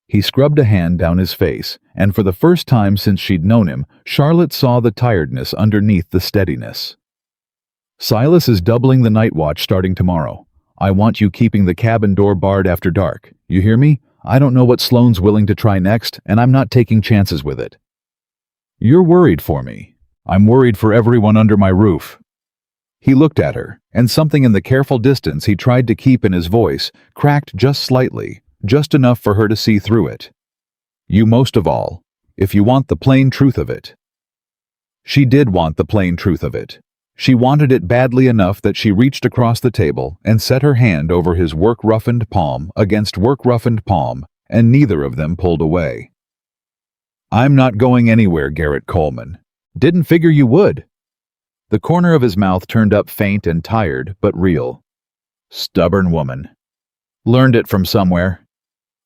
He scrubbed a hand down his face, and for the first time since she'd known him, Charlotte saw the tiredness underneath the steadiness. "Silas is doubling the night watch starting tomorrow. I want you keeping the cabin door barred after dark. You hear me? I don't know what Sloan's willing to try next, and I'm not taking chances with it." "You're worried for me. I'm worried for everyone under my roof." He looked at her, and something in the careful distance he tried to keep in his voice cracked just slightly, just enough for her to see through it. "You most of all, if you want the plain truth of it." She did want the plain truth of it. She wanted it badly enough that she reached across the table and set her hand over his work-roughened palm against work-roughened palm, and neither of them pulled away. "I'm not going anywhere, Garrett Coleman. Didn't figure you would." The corner of his mouth turned up faint and tired, but real. "Stubborn woman. Learned it from somewhere."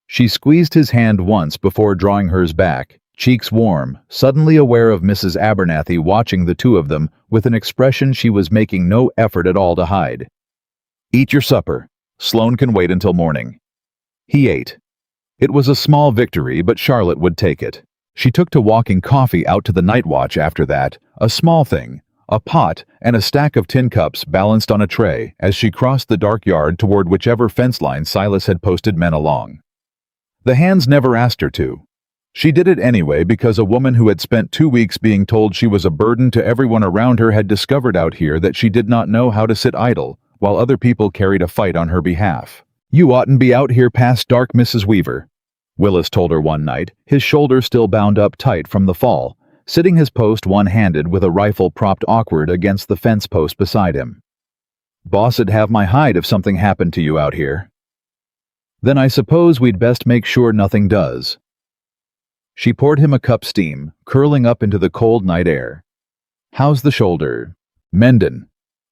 She squeezed his hand once before drawing hers back, cheeks warm, suddenly aware of Mrs. Abernathy watching the two of them with an expression she was making no effort at all to hide. "Eat your supper. Sloan can wait until morning." He ate. It was a small victory, but Charlotte would take it. She took to walking coffee out to the night watch after that, a small thing, a pot and a stack of tin cups balanced on a tray as she crossed the dark yard toward whichever fence line Silas had posted men along. The hands never asked her to. She did it anyway because a woman who had spent 2 weeks being told she was a burden to everyone around her had discovered out here that she did not know how to sit idle while other people carried a fight on her behalf. "You oughtn't be out here past dark, Mrs. Weaver," Willis told her one night, his shoulder still bound up tight from the fall, sitting his post one-handed with a rifle propped awkward against the fence post beside him. "Boss'd have my hide if something happened to you out here." "Then I suppose we'd best make sure nothing does." She poured him a cup steam, curling up into the cold night air. "How's the shoulder?" "Mendin'.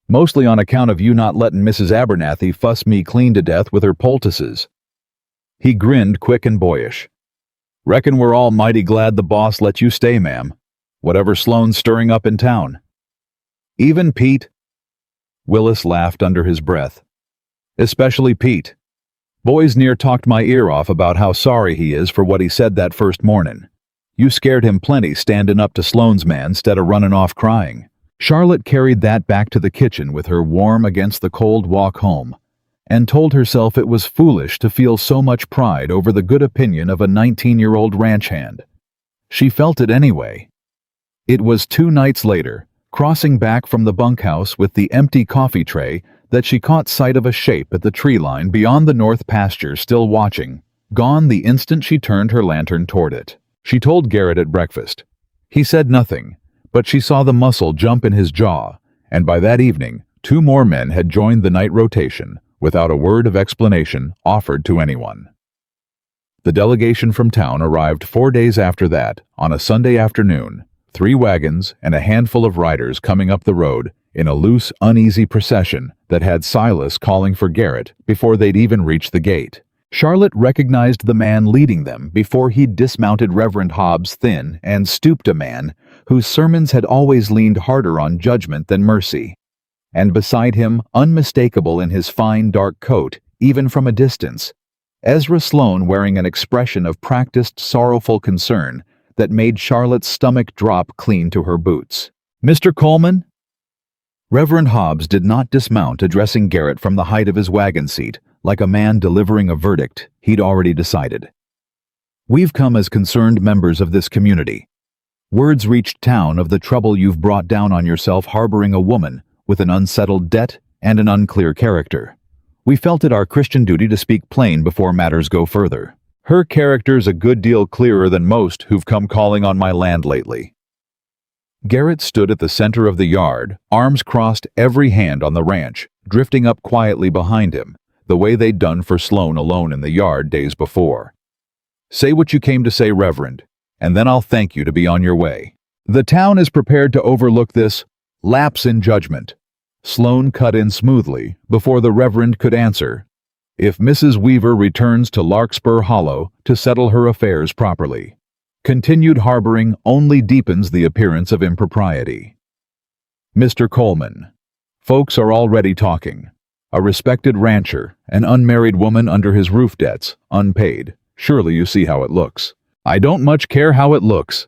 Mostly on account of you not letting Mrs. Abernathy fuss me clean to death with her poultices." He grinned quick and boyish. "Reckon we're all mighty glad the boss let you stay, ma'am. Whatever Sloan's stirring up in town." "Even Pete?" Willis laughed under his breath. "Especially Pete. Boy's near talked my ear off about how sorry he is for what he said that first mornin'. You scared him plenty standing up to Sloan's man instead of running off crying." Charlotte carried that back to the kitchen with her warm against the cold walk home, and told herself it was foolish to feel so much pride over the good opinion of a 19-year-old ranch hand. She felt it anyway. It was 2 nights later, crossing back from the bunkhouse with the empty coffee tray, that she caught sight of a shape at the tree line beyond the north pasture still watching, gone the instant she turned her lantern toward it. She told Garrett at breakfast. He said nothing, but she saw the muscle jump in his jaw, and by that evening, 2 more men had joined the night rotation, without a word of explanation offered to anyone. The delegation from town arrived 4 days after that, on a Sunday afternoon, 3 wagons and a handful of riders coming up the road in a loose, uneasy procession that had Silas calling for Garrett before they'd even reached the gate. Charlotte recognized the man leading them before he'd dismounted Reverend Hobbs' thin and stooped a man whose sermons had always leaned harder on judgment than mercy. And beside him, unmistakable in his fine dark coat, even from a distance, Ezra Sloan wearing an expression of practiced sorrowful concern that made Charlotte's stomach drop clean to her boots. "Mr. Coleman?" Reverend Hobbs did not dismount, addressing Garrett from the height of his wagon seat, like a man delivering a verdict he'd already decided. "We've come as concerned members of this community. Words reached town of the trouble you've brought down on yourself harboring a woman with an unsettled debt and an unclear character. We felt it our Christian duty to speak plain before matters go further. Her character's a good deal clearer than most who've come calling on my land lately." Garrett stood at the center of the yard, arms crossed, every hand on the ranch, drifting up quietly behind him, the way they'd done for Sloan alone in the yard days before. "Say what you came to say, Reverend, and then I'll thank you to be on your way. The town is prepared to overlook this lapse in judgment." Sloan cut in smoothly before the Reverend could answer. "If Mrs. Weaver returns to Larkspur Hollow to settle her affairs properly. Continued harboring only deepens the appearance of impropriety." "Mr. Coleman, folks are already talking. A respected rancher, an unmarried woman under his roof debts, unpaid. Surely you see how it looks." "I don't much care how it looks."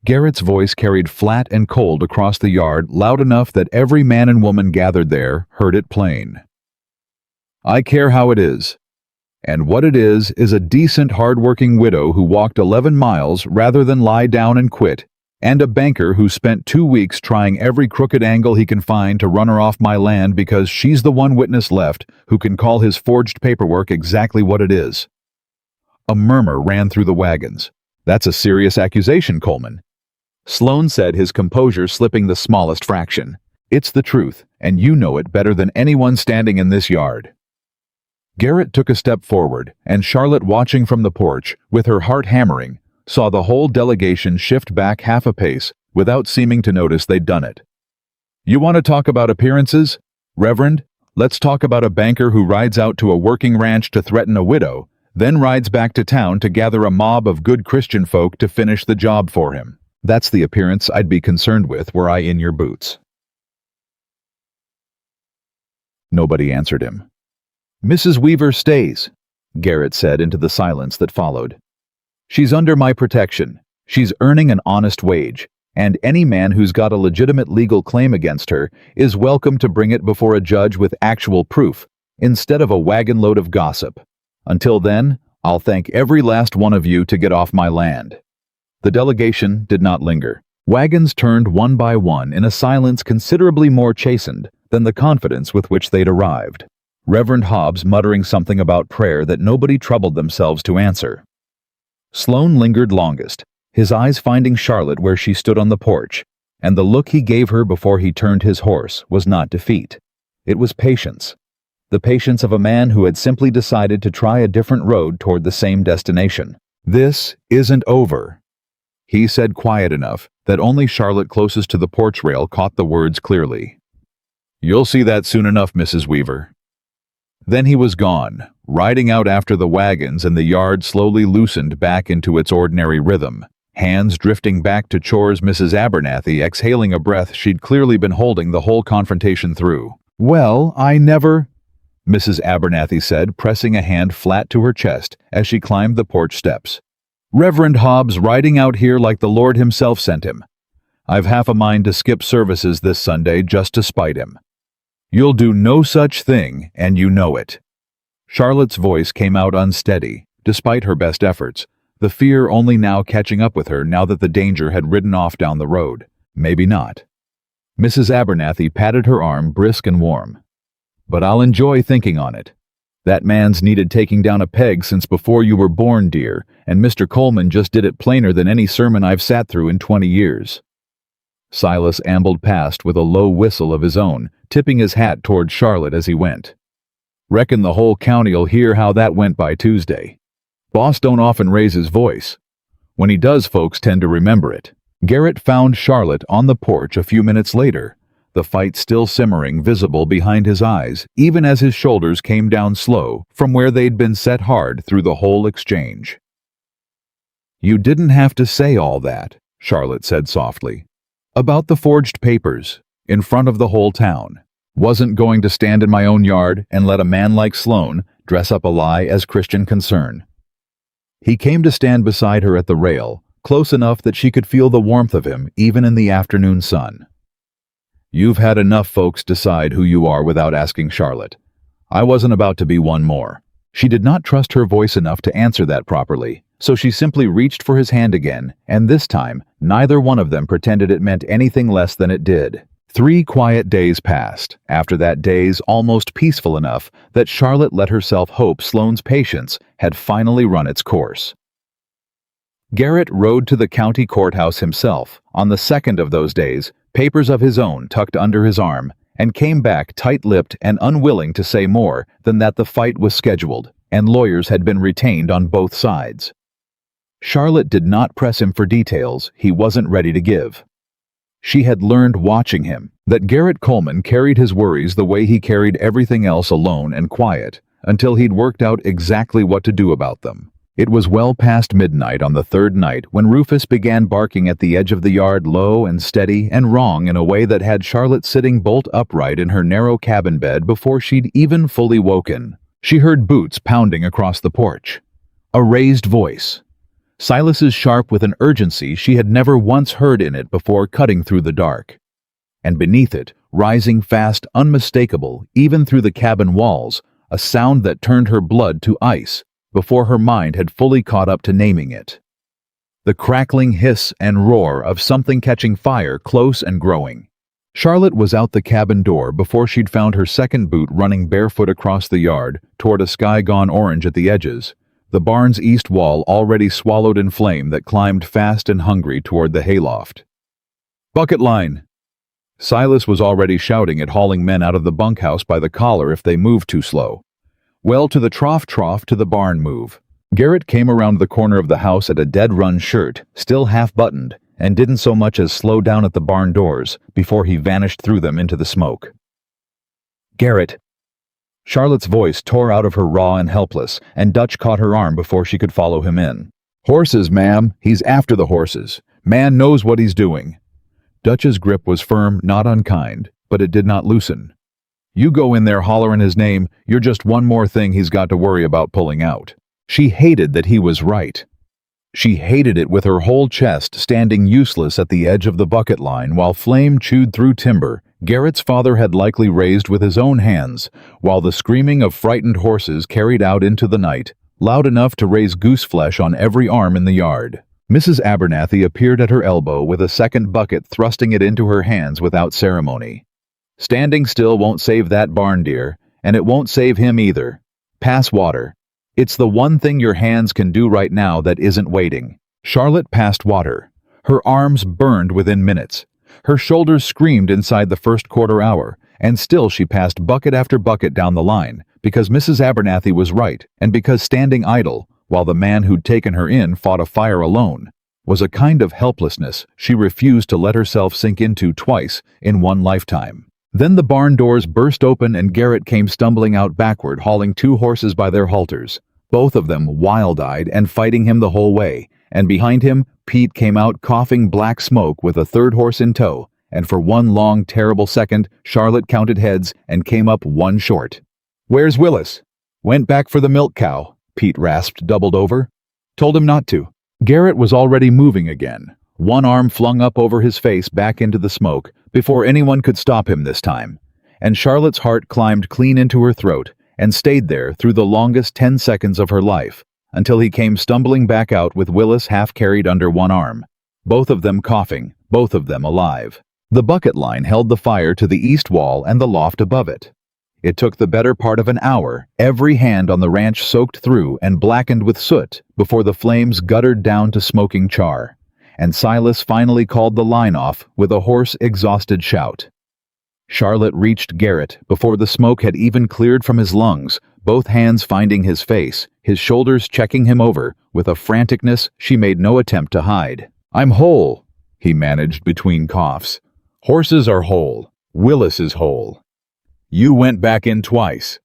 Garrett's voice carried flat and cold across the yard, loud enough that every man and woman gathered there heard it plain. "I care how it is. And what it is a decent, hard-working widow who walked 11 miles rather than lie down and quit, and a banker who spent 2 weeks trying every crooked angle he can find to run her off my land because she's the one witness left who can call his forged paperwork exactly what it is." A murmur ran through the wagons. "That's a serious accusation, Coleman." Sloan said, his composure slipping the smallest fraction. "It's the truth, and you know it better than anyone standing in this yard." Garrett took a step forward, and Charlotte, watching from the porch, with her heart hammering, saw the whole delegation shift back half a pace without seeming to notice they'd done it. "You want to talk about appearances? Reverend, let's talk about a banker who rides out to a working ranch to threaten a widow, then rides back to town to gather a mob of good Christian folk to finish the job for him. That's the appearance I'd be concerned with were I in your boots." Nobody answered him. "Mrs. Weaver stays," Garrett said into the silence that followed. "She's under my protection. She's earning an honest wage, and any man who's got a legitimate legal claim against her is welcome to bring it before a judge with actual proof, instead of a wagon load of gossip. Until then, I'll thank every last one of you to get off my land." The delegation did not linger. Wagons turned one by one in a silence considerably more chastened than the confidence with which they'd arrived. Reverend Hobbs muttering something about prayer that nobody troubled themselves to answer. Sloan lingered longest, his eyes finding Charlotte where she stood on the porch, and the look he gave her before he turned his horse was not defeat. It was patience. The patience of a man who had simply decided to try a different road toward the same destination. "This isn't over," he said, quiet enough that only Charlotte closest to the porch rail caught the words clearly. "You'll see that soon enough, Mrs. Weaver." Then he was gone, riding out after the wagons, and the yard slowly loosened back into its ordinary rhythm, hands drifting back to chores, Mrs. Abernathy exhaling a breath she'd clearly been holding the whole confrontation through. "Well, I never—" Mrs. Abernathy said, pressing a hand flat to her chest as she climbed the porch steps. "Reverend Hobbs riding out here like the Lord himself sent him. I've half a mind to skip services this Sunday just to spite him. You'll do no such thing, and you know it." Charlotte's voice came out unsteady, despite her best efforts, the fear only now catching up with her now that the danger had ridden off down the road. "Maybe not." Mrs. Abernathy patted her arm, brisk and warm. "But I'll enjoy thinking on it. That man's needed taking down a peg since before you were born, dear, and Mr. Coleman just did it plainer than any sermon I've sat through in 20 years. Silas ambled past with a low whistle of his own, tipping his hat toward Charlotte as he went. "Reckon the whole county'll hear how that went by Tuesday. Boss don't often raise his voice. When he does, folks tend to remember it." Garrett found Charlotte on the porch a few minutes later, the fight still simmering visible behind his eyes, even as his shoulders came down slow from where they'd been set hard through the whole exchange. "You didn't have to say all that," Charlotte said softly. "About the forged papers, in front of the whole town. Wasn't going to stand in my own yard and let a man like Sloan dress up a lie as Christian concern." He came to stand beside her at the rail, close enough that she could feel the warmth of him even in the afternoon sun. "You've had enough folks decide who you are without asking Charlotte. I wasn't about to be one more." She did not trust her voice enough to answer that properly, so she simply reached for his hand again, and this time, neither one of them pretended it meant anything less than it did. 3 quiet days passed, after that days almost peaceful enough that Charlotte let herself hope Sloan's patience had finally run its course. Garrett rode to the county courthouse himself on the second of those days, papers of his own tucked under his arm, and came back tight-lipped and unwilling to say more than that the fight was scheduled and lawyers had been retained on both sides. Charlotte did not press him for details he wasn't ready to give. She had learned watching him that Garrett Coleman carried his worries the way he carried everything else, alone and quiet, until he'd worked out exactly what to do about them. It was well past midnight on the third night when Rufus began barking at the edge of the yard, low and steady and wrong in a way that had Charlotte sitting bolt upright in her narrow cabin bed before she'd even fully woken. She heard boots pounding across the porch. A raised voice. Silas's sharp with an urgency she had never once heard in it before, cutting through the dark. And beneath it, rising fast, unmistakable, even through the cabin walls, a sound that turned her blood to ice before her mind had fully caught up to naming it. The crackling hiss and roar of something catching fire, close and growing. Charlotte was out the cabin door before she'd found her second boot running barefoot across the yard toward a sky gone orange at the edges, the barn's east wall already swallowed in flame that climbed fast and hungry toward the hayloft. "Bucket line!" Silas was already shouting at hauling men out of the bunkhouse by the collar if they moved too slow. Well, to the trough to the barn move. Garrett came around the corner of the house at a dead-run shirt, still half-buttoned, and didn't so much as slow down at the barn doors before he vanished through them into the smoke. "Garrett!" Charlotte's voice tore out of her raw and helpless, and Dutch caught her arm before she could follow him in. "Horses, ma'am. He's after the horses. Man knows what he's doing." Dutch's grip was firm, not unkind, but it did not loosen. "You go in there hollering his name. You're just one more thing he's got to worry about pulling out." She hated that he was right. She hated it with her whole chest, standing useless at the edge of the bucket line while flame chewed through timber Garrett's father had likely raised with his own hands, while the screaming of frightened horses carried out into the night, loud enough to raise goose flesh on every arm in the yard. Mrs. Abernathy appeared at her elbow with a second bucket, thrusting it into her hands without ceremony. "Standing still won't save that barn, dear, and it won't save him either. Pass water. It's the one thing your hands can do right now that isn't waiting." Charlotte passed water. Her arms burned within minutes. Her shoulders screamed inside the first quarter hour, and still she passed bucket after bucket down the line, because Mrs. Abernathy was right, and because standing idle, while the man who'd taken her in fought a fire alone, was a kind of helplessness she refused to let herself sink into twice in one lifetime. Then the barn doors burst open and Garrett came stumbling out backward, hauling 2 horses by their halters, both of them wild-eyed and fighting him the whole way, and behind him, Pete came out coughing black smoke with a 3rd horse in tow, and for one long, terrible second, Charlotte counted heads and came up 1 short. "Where's Willis?" "Went back for the milk cow," Pete rasped, doubled over. "Told him not to." Garrett was already moving again, one arm flung up over his face back into the smoke, before anyone could stop him this time, and Charlotte's heart climbed clean into her throat and stayed there through the longest 10 seconds of her life, until he came stumbling back out with Willis half carried under one arm, both of them coughing, both of them alive. The bucket line held the fire to the east wall and the loft above it. It took the better part of an hour, every hand on the ranch soaked through and blackened with soot, before the flames guttered down to smoking char, and Silas finally called the line off with a hoarse, exhausted shout. Charlotte reached Garrett before the smoke had even cleared from his lungs, both hands finding his face, his shoulders checking him over, with a franticness she made no attempt to hide. "I'm whole," he managed between coughs. "Horses are whole. Willis is whole. You went back in twice.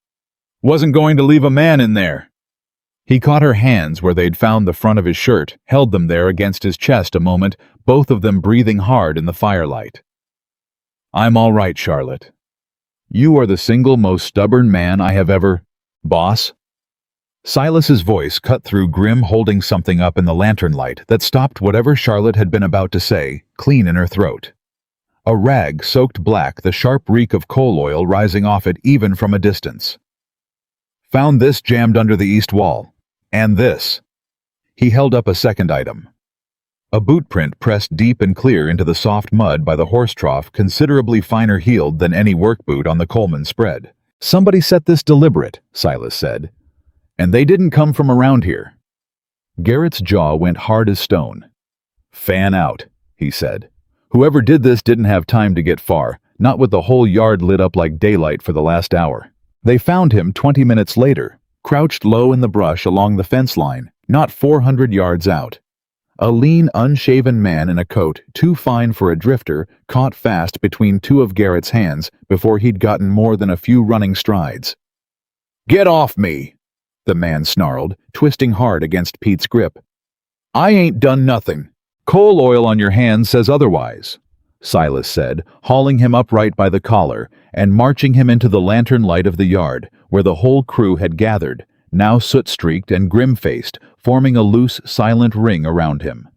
Wasn't going to leave a man in there." He caught her hands where they'd found the front of his shirt, held them there against his chest a moment, both of them breathing hard in the firelight. "I'm all right, Charlotte. You are the single most stubborn man I have ever—" "Boss?" Silas's voice cut through grim, holding something up in the lantern light that stopped whatever Charlotte had been about to say, clean in her throat. A rag soaked black, the sharp reek of coal oil rising off it even from a distance. "Found this jammed under the east wall. And this." He held up a second item. A boot print pressed deep and clear into the soft mud by the horse trough, considerably finer heeled than any work boot on the Coleman spread. "Somebody set this deliberate," Silas said. "And they didn't come from around here." Garrett's jaw went hard as stone. "Fan out," he said. "Whoever did this didn't have time to get far, not with the whole yard lit up like daylight for the last hour." They found him 20 minutes later, crouched low in the brush along the fence line, not 400 yards out. A lean, unshaven man in a coat too fine for a drifter caught fast between two of Garrett's hands before he'd gotten more than a few running strides. "Get off me!" the man snarled, twisting hard against Pete's grip. "I ain't done nothing." "Coal oil on your hands says otherwise," Silas said, hauling him upright by the collar and marching him into the lantern light of the yard, where the whole crew had gathered, now soot-streaked and grim-faced, forming a loose, silent ring around him.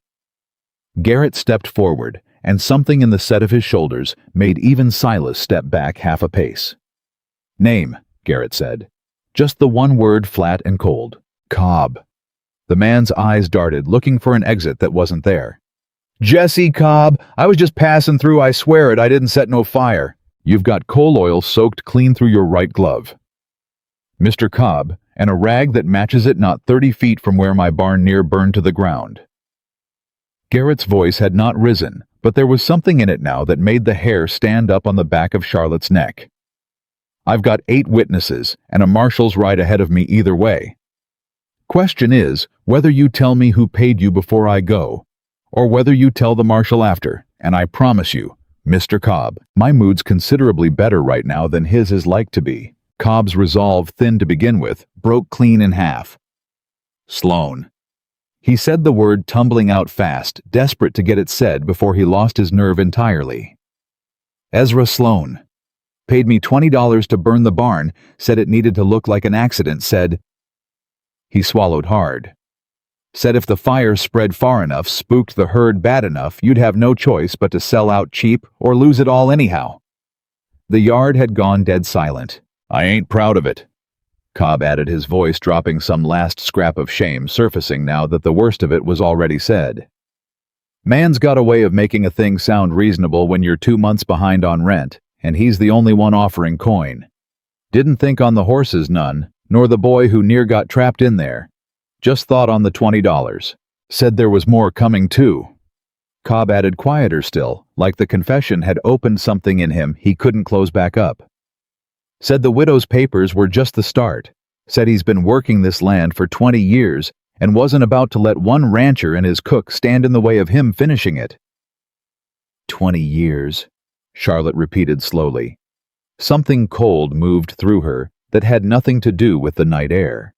Garrett stepped forward, and something in the set of his shoulders made even Silas step back half a pace. "Name," Garrett said. Just the one word, flat and cold. "Cobb." The man's eyes darted, looking for an exit that wasn't there. "Jesse Cobb, I was just passing through, I swear it, I didn't set no fire." "You've got coal oil soaked clean through your right glove, Mr. Cobb, and a rag that matches it not 30 feet from where my barn near burned to the ground." Garrett's voice had not risen, but there was something in it now that made the hair stand up on the back of Charlotte's neck. "I've got 8 witnesses, and a marshal's right ahead of me either way. Question is, whether you tell me who paid you before I go, or whether you tell the marshal after, and I promise you, Mr. Cobb, my mood's considerably better right now than his is like to be." Cobb's resolve, thin to begin with, broke clean in half. "Sloan." He said the word tumbling out fast, desperate to get it said before he lost his nerve entirely. "Ezra Sloan. Paid me $20 to burn the barn, said it needed to look like an accident, said—" He swallowed hard. "Said if the fire spread far enough, spooked the herd bad enough, you'd have no choice but to sell out cheap or lose it all anyhow." The yard had gone dead silent. "I ain't proud of it," Cobb added, his voice dropping, some last scrap of shame surfacing now that the worst of it was already said. "Man's got a way of making a thing sound reasonable when you're 2 months behind on rent, and he's the only one offering coin. Didn't think on the horses none, nor the boy who near got trapped in there. Just thought on the $20. Said there was more coming too." Cobb added, quieter still, like the confession had opened something in him he couldn't close back up. "Said the widow's papers were just the start. Said he's been working this land for 20 years and wasn't about to let one rancher and his cook stand in the way of him finishing it." 20 years, Charlotte repeated slowly. Something cold moved through her that had nothing to do with the night air.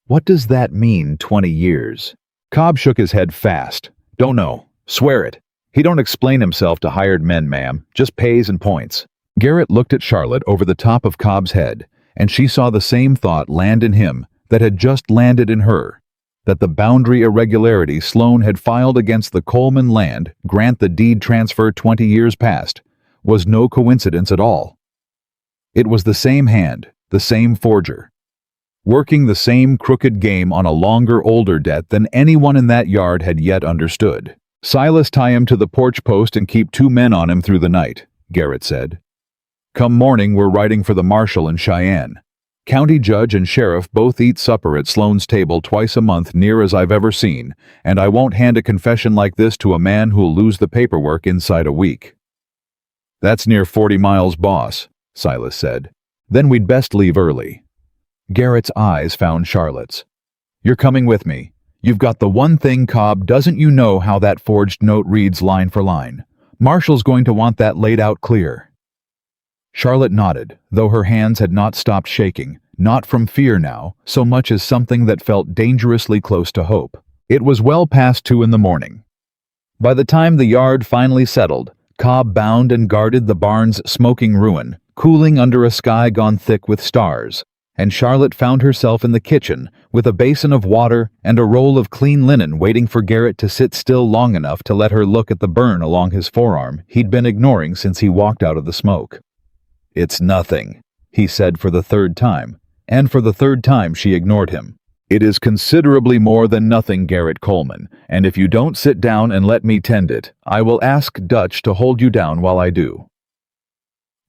"What does that mean, 20 years? Cobb shook his head fast. "Don't know. Swear it. He don't explain himself to hired men, ma'am. Just pays and points." Garrett looked at Charlotte over the top of Cobb's head, and she saw the same thought land in him that had just landed in her, that the boundary irregularity Sloan had filed against the Coleman land, grant the deed transfer 20 years past, was no coincidence at all. It was the same hand, the same forger, working the same crooked game on a longer, older debt than anyone in that yard had yet understood. "Silas, tie him to the porch post and keep 2 men on him through the night," Garrett said. "Come morning, we're riding for the marshal in Cheyenne. County judge and sheriff both eat supper at Sloan's table twice a month, near as I've ever seen, and I won't hand a confession like this to a man who'll lose the paperwork inside a week." "That's near 40 miles, boss," Silas said. "Then we'd best leave early." Garrett's eyes found Charlotte's. "You're coming with me. You've got the one thing, Cobb, doesn't you know how that forged note reads line for line? Marshall's going to want that laid out clear." Charlotte nodded, though her hands had not stopped shaking, not from fear now, so much as something that felt dangerously close to hope. It was well past 2 in the morning. By the time the yard finally settled, Cobb bound and guarded the barn's smoking ruin, cooling under a sky gone thick with stars, and Charlotte found herself in the kitchen with a basin of water and a roll of clean linen waiting for Garrett to sit still long enough to let her look at the burn along his forearm he'd been ignoring since he walked out of the smoke. "It's nothing," he said for the 3rd time, and for the 3rd time she ignored him. It is considerably more than nothing, Garrett Coleman, and if you don't sit down and let me tend it, I will ask Dutch to hold you down while I do."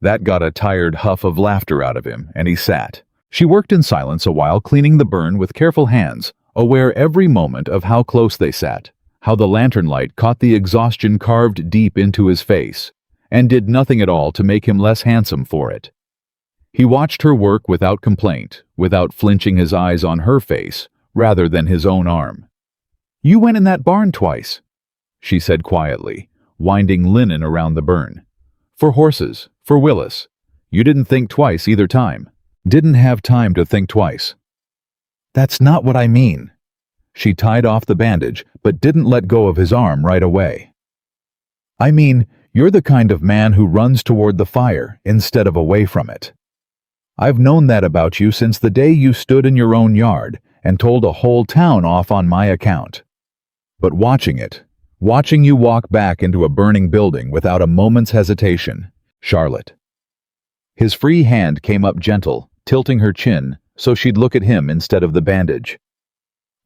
That got a tired huff of laughter out of him, and he sat. She worked in silence a while, cleaning the burn with careful hands, aware every moment of how close they sat, how the lantern light caught the exhaustion carved deep into his face, and did nothing at all to make him less handsome for it. He watched her work without complaint, without flinching his eyes on her face, rather than his own arm. "You went in that barn twice," she said quietly, winding linen around the burn. "For horses, for Willis. You didn't think twice either time. Didn't have time to think twice." "That's not what I mean." She tied off the bandage, but didn't let go of his arm right away. "I mean, you're the kind of man who runs toward the fire instead of away from it. I've known that about you since the day you stood in your own yard and told a whole town off on my account. But watching you walk back into a burning building without a moment's hesitation, Charlotte." His free hand came up gentle, tilting her chin so she'd look at him instead of the bandage.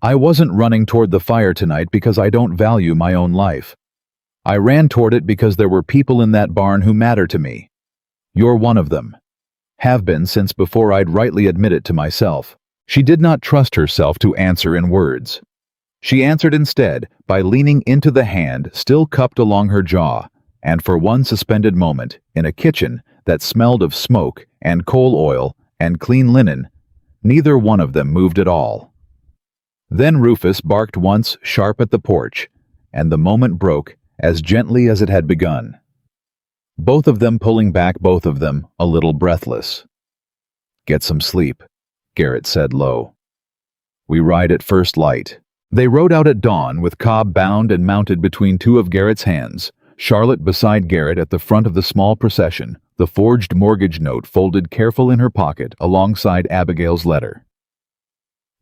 "I wasn't running toward the fire tonight because I don't value my own life. I ran toward it because there were people in that barn who matter to me. You're one of them. Have been since before I'd rightly admit it to myself." She did not trust herself to answer in words. She answered instead by leaning into the hand still cupped along her jaw, and for one suspended moment, in a kitchen that smelled of smoke and coal oil and clean linen, neither one of them moved at all. Then Rufus barked once sharp at the porch, and the moment broke as gently as it had begun. Both of them pulling back, both of them a little breathless. "Get some sleep," Garrett said low. "We ride at first light." They rode out at dawn with Cobb bound and mounted between two of Garrett's hands, Charlotte beside Garrett at the front of the small procession, the forged mortgage note folded careful in her pocket alongside Abigail's letter.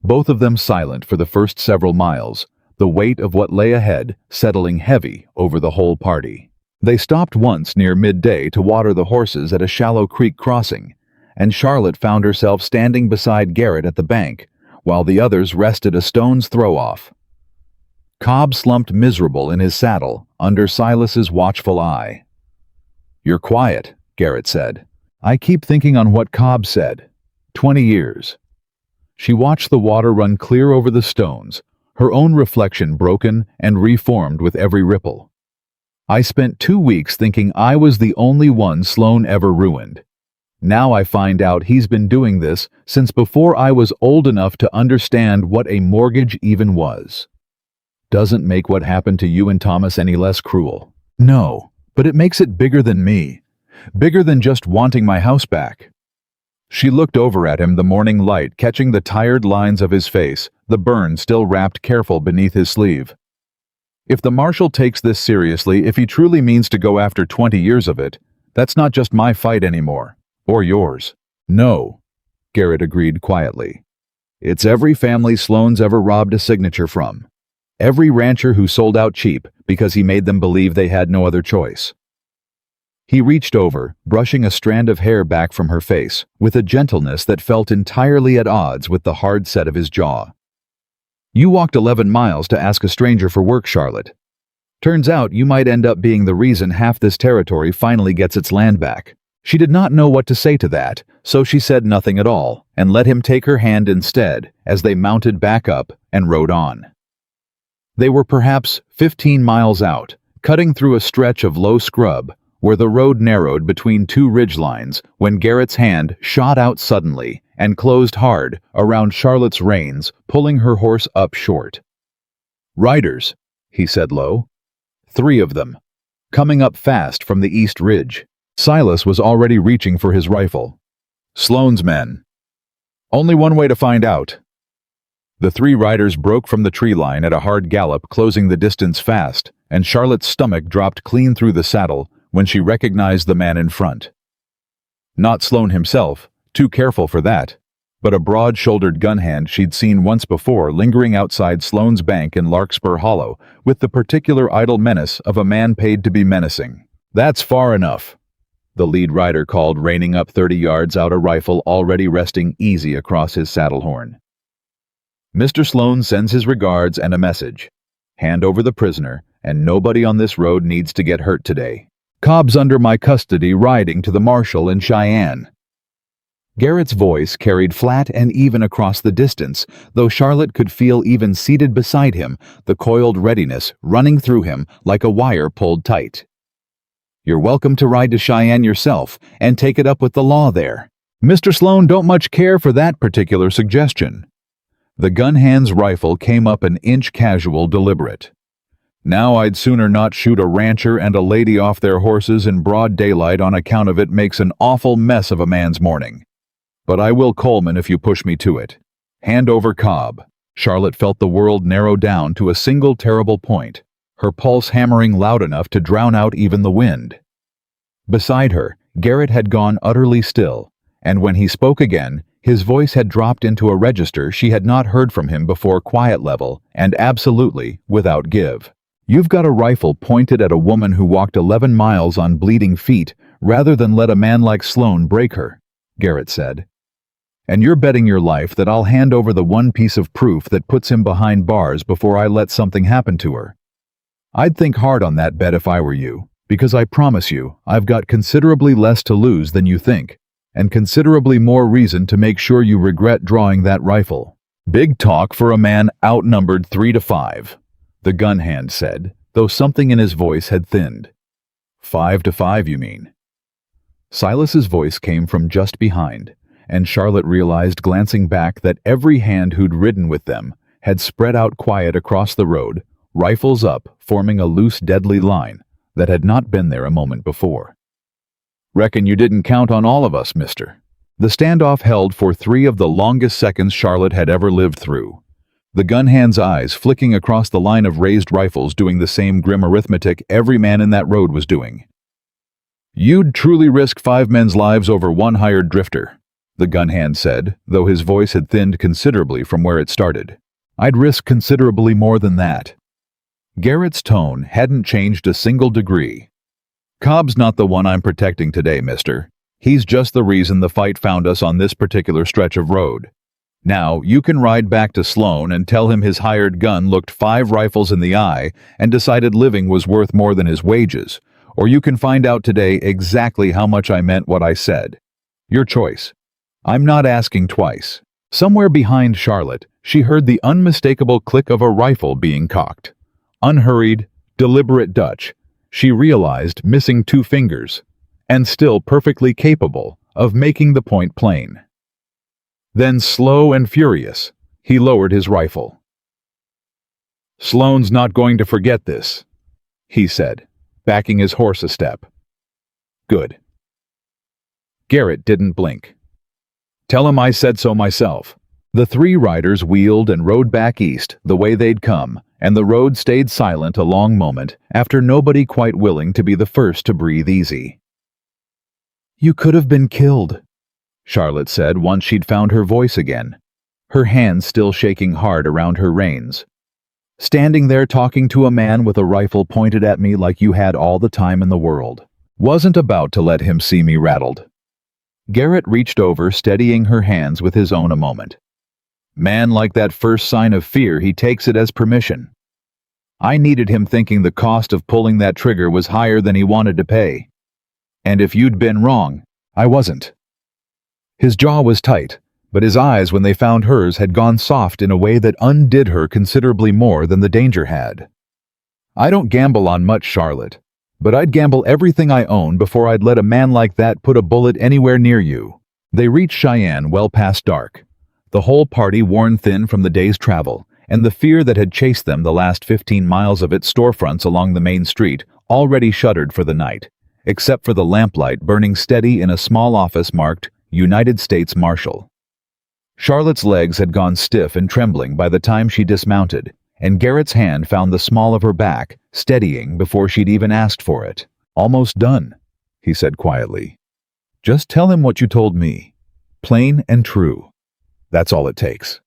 Both of them silent for the first several miles, the weight of what lay ahead settling heavy over the whole party. They stopped once near midday to water the horses at a shallow creek crossing, and Charlotte found herself standing beside Garrett at the bank, while the others rested a stone's throw off. Cobb slumped miserable in his saddle under Silas's watchful eye. "You're quiet," Garrett said. "I keep thinking on what Cobb said. 20 years. She watched the water run clear over the stones, her own reflection broken and reformed with every ripple. "I spent 2 weeks thinking I was the only one Sloan ever ruined. Now I find out he's been doing this since before I was old enough to understand what a mortgage even was. Doesn't make what happened to you and Thomas any less cruel. No, but it makes it bigger than me. Bigger than just wanting my house back." She looked over at him, the morning light catching the tired lines of his face, the burn still wrapped careful beneath his sleeve. "If the marshal takes this seriously, if he truly means to go after 20 years of it, that's not just my fight anymore. Or yours." "No," Garrett agreed quietly. "It's every family Sloan's ever robbed a signature from. Every rancher who sold out cheap because he made them believe they had no other choice." He reached over, brushing a strand of hair back from her face, with a gentleness that felt entirely at odds with the hard set of his jaw. "You walked 11 miles to ask a stranger for work, Charlotte. Turns out you might end up being the reason half this territory finally gets its land back." She did not know what to say to that, so she said nothing at all, and let him take her hand instead as they mounted back up and rode on. They were perhaps 15 miles out, cutting through a stretch of low scrub, where the road narrowed between two ridgelines when Garrett's hand shot out suddenly and closed hard around Charlotte's reins, pulling her horse up short. "Riders," he said low. 3 of them, coming up fast from the east ridge. Silas was already reaching for his rifle. "Sloan's men." "Only one way to find out." The 3 riders broke from the tree line at a hard gallop, closing the distance fast, and Charlotte's stomach dropped clean through the saddle when she recognized the man in front. Not Sloan himself, too careful for that, but a broad-shouldered gun hand she'd seen once before lingering outside Sloan's bank in Larkspur Hollow with the particular idle menace of a man paid to be menacing. "That's far enough," the lead rider called, reining up 30 yards out, a rifle already resting easy across his saddle horn. Mr. Sloan sends his regards and a message. Hand over the prisoner, and nobody on this road needs to get hurt today. Cobb's under my custody riding to the marshal in Cheyenne." Garrett's voice carried flat and even across the distance, though Charlotte could feel even seated beside him, the coiled readiness running through him like a wire pulled tight. "You're welcome to ride to Cheyenne yourself and take it up with the law there." Mr. Sloan don't much care for that particular suggestion. The gun hand's rifle came up an inch casual deliberate. "Now I'd sooner not shoot a rancher and a lady off their horses in broad daylight on account of it makes an awful mess of a man's morning. But I will Coleman if you push me to it. Hand over Cobb." Charlotte felt the world narrow down to a single terrible point, her pulse hammering loud enough to drown out even the wind. Beside her, Garrett had gone utterly still, and when he spoke again, his voice had dropped into a register she had not heard from him before, quiet level and absolutely without give. "You've got a rifle pointed at a woman who walked 11 miles on bleeding feet rather than let a man like Sloan break her," Garrett said. "And you're betting your life that I'll hand over the one piece of proof that puts him behind bars before I let something happen to her. I'd think hard on that bet if I were you, because I promise you, I've got considerably less to lose than you think, and considerably more reason to make sure you regret drawing that rifle." "Big talk for a man outnumbered 3-5, the gun hand said, though something in his voice had thinned. 5-5, you mean?" Silas's voice came from just behind, and Charlotte realized, glancing back, that every hand who'd ridden with them had spread out quiet across the road, rifles up, forming a loose, deadly line that had not been there a moment before. "Reckon you didn't count on all of us, mister." The standoff held for 3 of the longest seconds Charlotte had ever lived through, the gun hand's eyes flicking across the line of raised rifles, doing the same grim arithmetic every man in that road was doing. "You'd truly risk 5 men's lives over one hired drifter," the gun hand said, though his voice had thinned considerably from where it started. "I'd risk considerably more than that." Garrett's tone hadn't changed a single degree. "Cobb's not the one I'm protecting today, mister. He's just the reason the fight found us on this particular stretch of road. Now, you can ride back to Sloan and tell him his hired gun looked 5 rifles in the eye and decided living was worth more than his wages, or you can find out today exactly how much I meant what I said. Your choice. I'm not asking twice." Somewhere behind Charlotte, she heard the unmistakable click of a rifle being cocked. Unhurried, deliberate Dutch, she realized, missing 2 fingers, and still perfectly capable of making the point plain. Then, slow and furious, he lowered his rifle. "Sloan's not going to forget this," he said, backing his horse a step. "Good." Garrett didn't blink. "Tell him I said so myself." The 3 riders wheeled and rode back east the way they'd come, and the road stayed silent a long moment after, nobody quite willing to be the first to breathe easy. "You could have been killed," Charlotte said once she'd found her voice again, her hands still shaking hard around her reins. "Standing there talking to a man with a rifle pointed at me like you had all the time in the world. Wasn't about to let him see me rattled." Garrett reached over, steadying her hands with his own a moment. "Man like that first sign of fear, he takes it as permission. I needed him thinking the cost of pulling that trigger was higher than he wanted to pay. And if you'd been wrong, I wasn't." His jaw was tight, but his eyes, when they found hers, had gone soft in a way that undid her considerably more than the danger had. "I don't gamble on much, Charlotte, but I'd gamble everything I own before I'd let a man like that put a bullet anywhere near you." They reached Cheyenne well past dark, the whole party worn thin from the day's travel, and the fear that had chased them the last 15 miles of its storefronts along the main street already shuddered for the night, except for the lamplight burning steady in a small office marked United States Marshal. Charlotte's legs had gone stiff and trembling by the time she dismounted, and Garrett's hand found the small of her back, steadying before she'd even asked for it. "Almost done," he said quietly. "Just tell him what you told me. Plain and true. That's all it takes."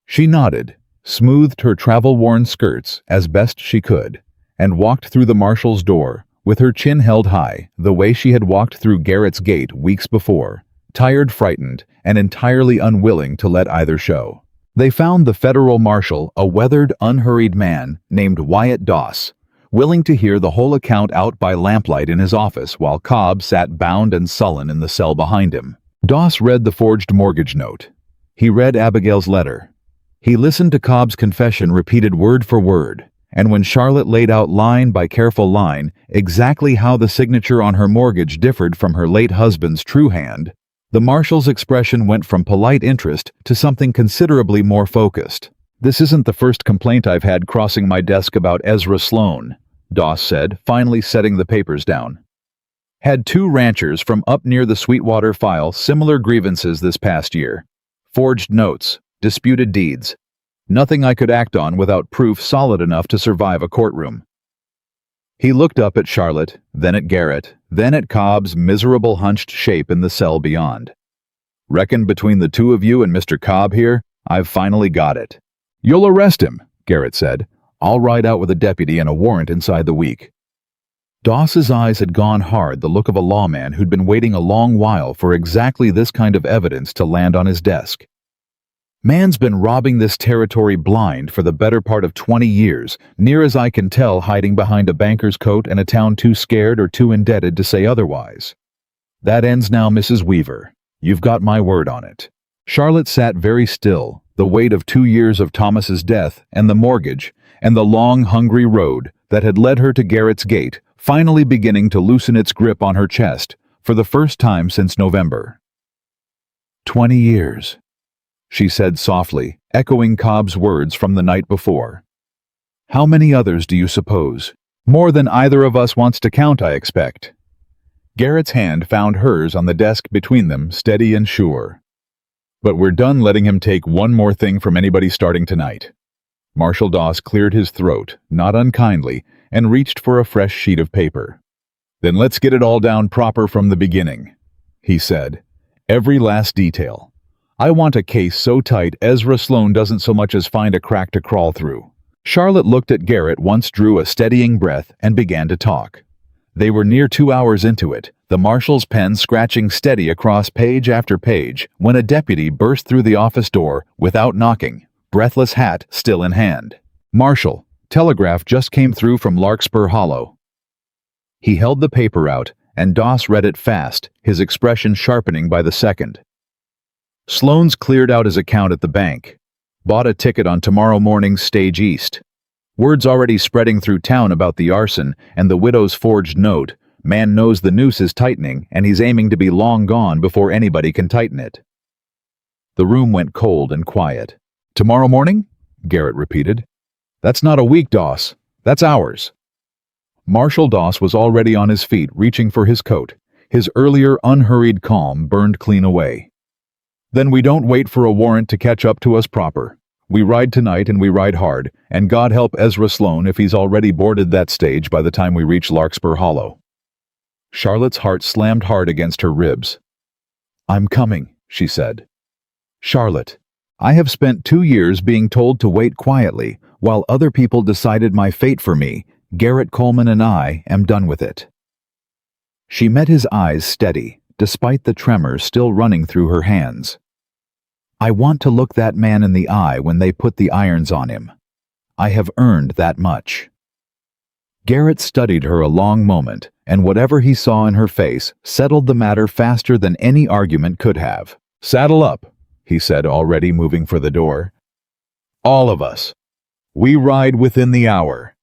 She nodded, smoothed her travel-worn skirts as best she could, and walked through the marshal's door, with her chin held high, the way she had walked through Garrett's gate weeks before, tired, frightened, and entirely unwilling to let either show. They found the federal marshal, a weathered, unhurried man named Wyatt Doss, willing to hear the whole account out by lamplight in his office while Cobb sat bound and sullen in the cell behind him. Doss read the forged mortgage note. He read Abigail's letter. He listened to Cobb's confession repeated word for word, and when Charlotte laid out line by careful line exactly how the signature on her mortgage differed from her late husband's true hand, the marshal's expression went from polite interest to something considerably more focused. "This isn't the first complaint I've had crossing my desk about Ezra Sloan," Doss said, finally setting the papers down. "Had 2 ranchers from up near the Sweetwater file similar grievances this past year. Forged notes, disputed deeds. Nothing I could act on without proof solid enough to survive a courtroom." He looked up at Charlotte, then at Garrett, then at Cobb's miserable hunched shape in the cell beyond. "Reckon between the 2 of you and Mr. Cobb here, I've finally got it." "You'll arrest him," Garrett said. "I'll ride out with a deputy and a warrant inside the week." Doss's eyes had gone hard, the look of a lawman who'd been waiting a long while for exactly this kind of evidence to land on his desk. "Man's been robbing this territory blind for the better part of 20 years, near as I can tell, hiding behind a banker's coat and a town too scared or too indebted to say otherwise. That ends now, Mrs. Weaver. You've got my word on it." Charlotte sat very still, the weight of 2 years of Thomas's death and the mortgage and the long, hungry road that had led her to Garrett's gate finally beginning to loosen its grip on her chest for the first time since November. 20 years. She said softly, echoing Cobb's words from the night before. "How many others do you suppose? More than either of us wants to count, I expect." Garrett's hand found hers on the desk between them, steady and sure. "But we're done letting him take one more thing from anybody starting tonight." Marshal Doss cleared his throat, not unkindly, and reached for a fresh sheet of paper. "Then let's get it all down proper from the beginning," he said. "Every last detail. I want a case so tight Ezra Sloan doesn't so much as find a crack to crawl through." Charlotte looked at Garrett, once drew a steadying breath, and began to talk. They were near 2 hours into it, the marshal's pen scratching steady across page after page, when a deputy burst through the office door without knocking, breathless hat still in hand. "Marshal, telegraph just came through from Larkspur Hollow." He held the paper out, and Doss read it fast, his expression sharpening by the second. "Sloan's cleared out his account at the bank. Bought a ticket on tomorrow morning's stage east. Word's already spreading through town about the arson and the widow's forged note. Man knows the noose is tightening, and he's aiming to be long gone before anybody can tighten it." The room went cold and quiet. "Tomorrow morning?" Garrett repeated. "That's not a week, Doss. That's hours." Marshal Doss was already on his feet, reaching for his coat. His earlier unhurried calm burned clean away. "Then we don't wait for a warrant to catch up to us proper. We ride tonight and we ride hard, and God help Ezra Sloan if he's already boarded that stage by the time we reach Larkspur Hollow." Charlotte's heart slammed hard against her ribs. "I'm coming," she said. "Charlotte, I have spent 2 years being told to wait quietly while other people decided my fate for me. Garrett Coleman and I am done with it." She met his eyes steady, despite the tremors still running through her hands. "I want to look that man in the eye when they put the irons on him. I have earned that much." Garrett studied her a long moment, and whatever he saw in her face settled the matter faster than any argument could have. "Saddle up," he said, already moving for the door. "All of us. We ride within the hour."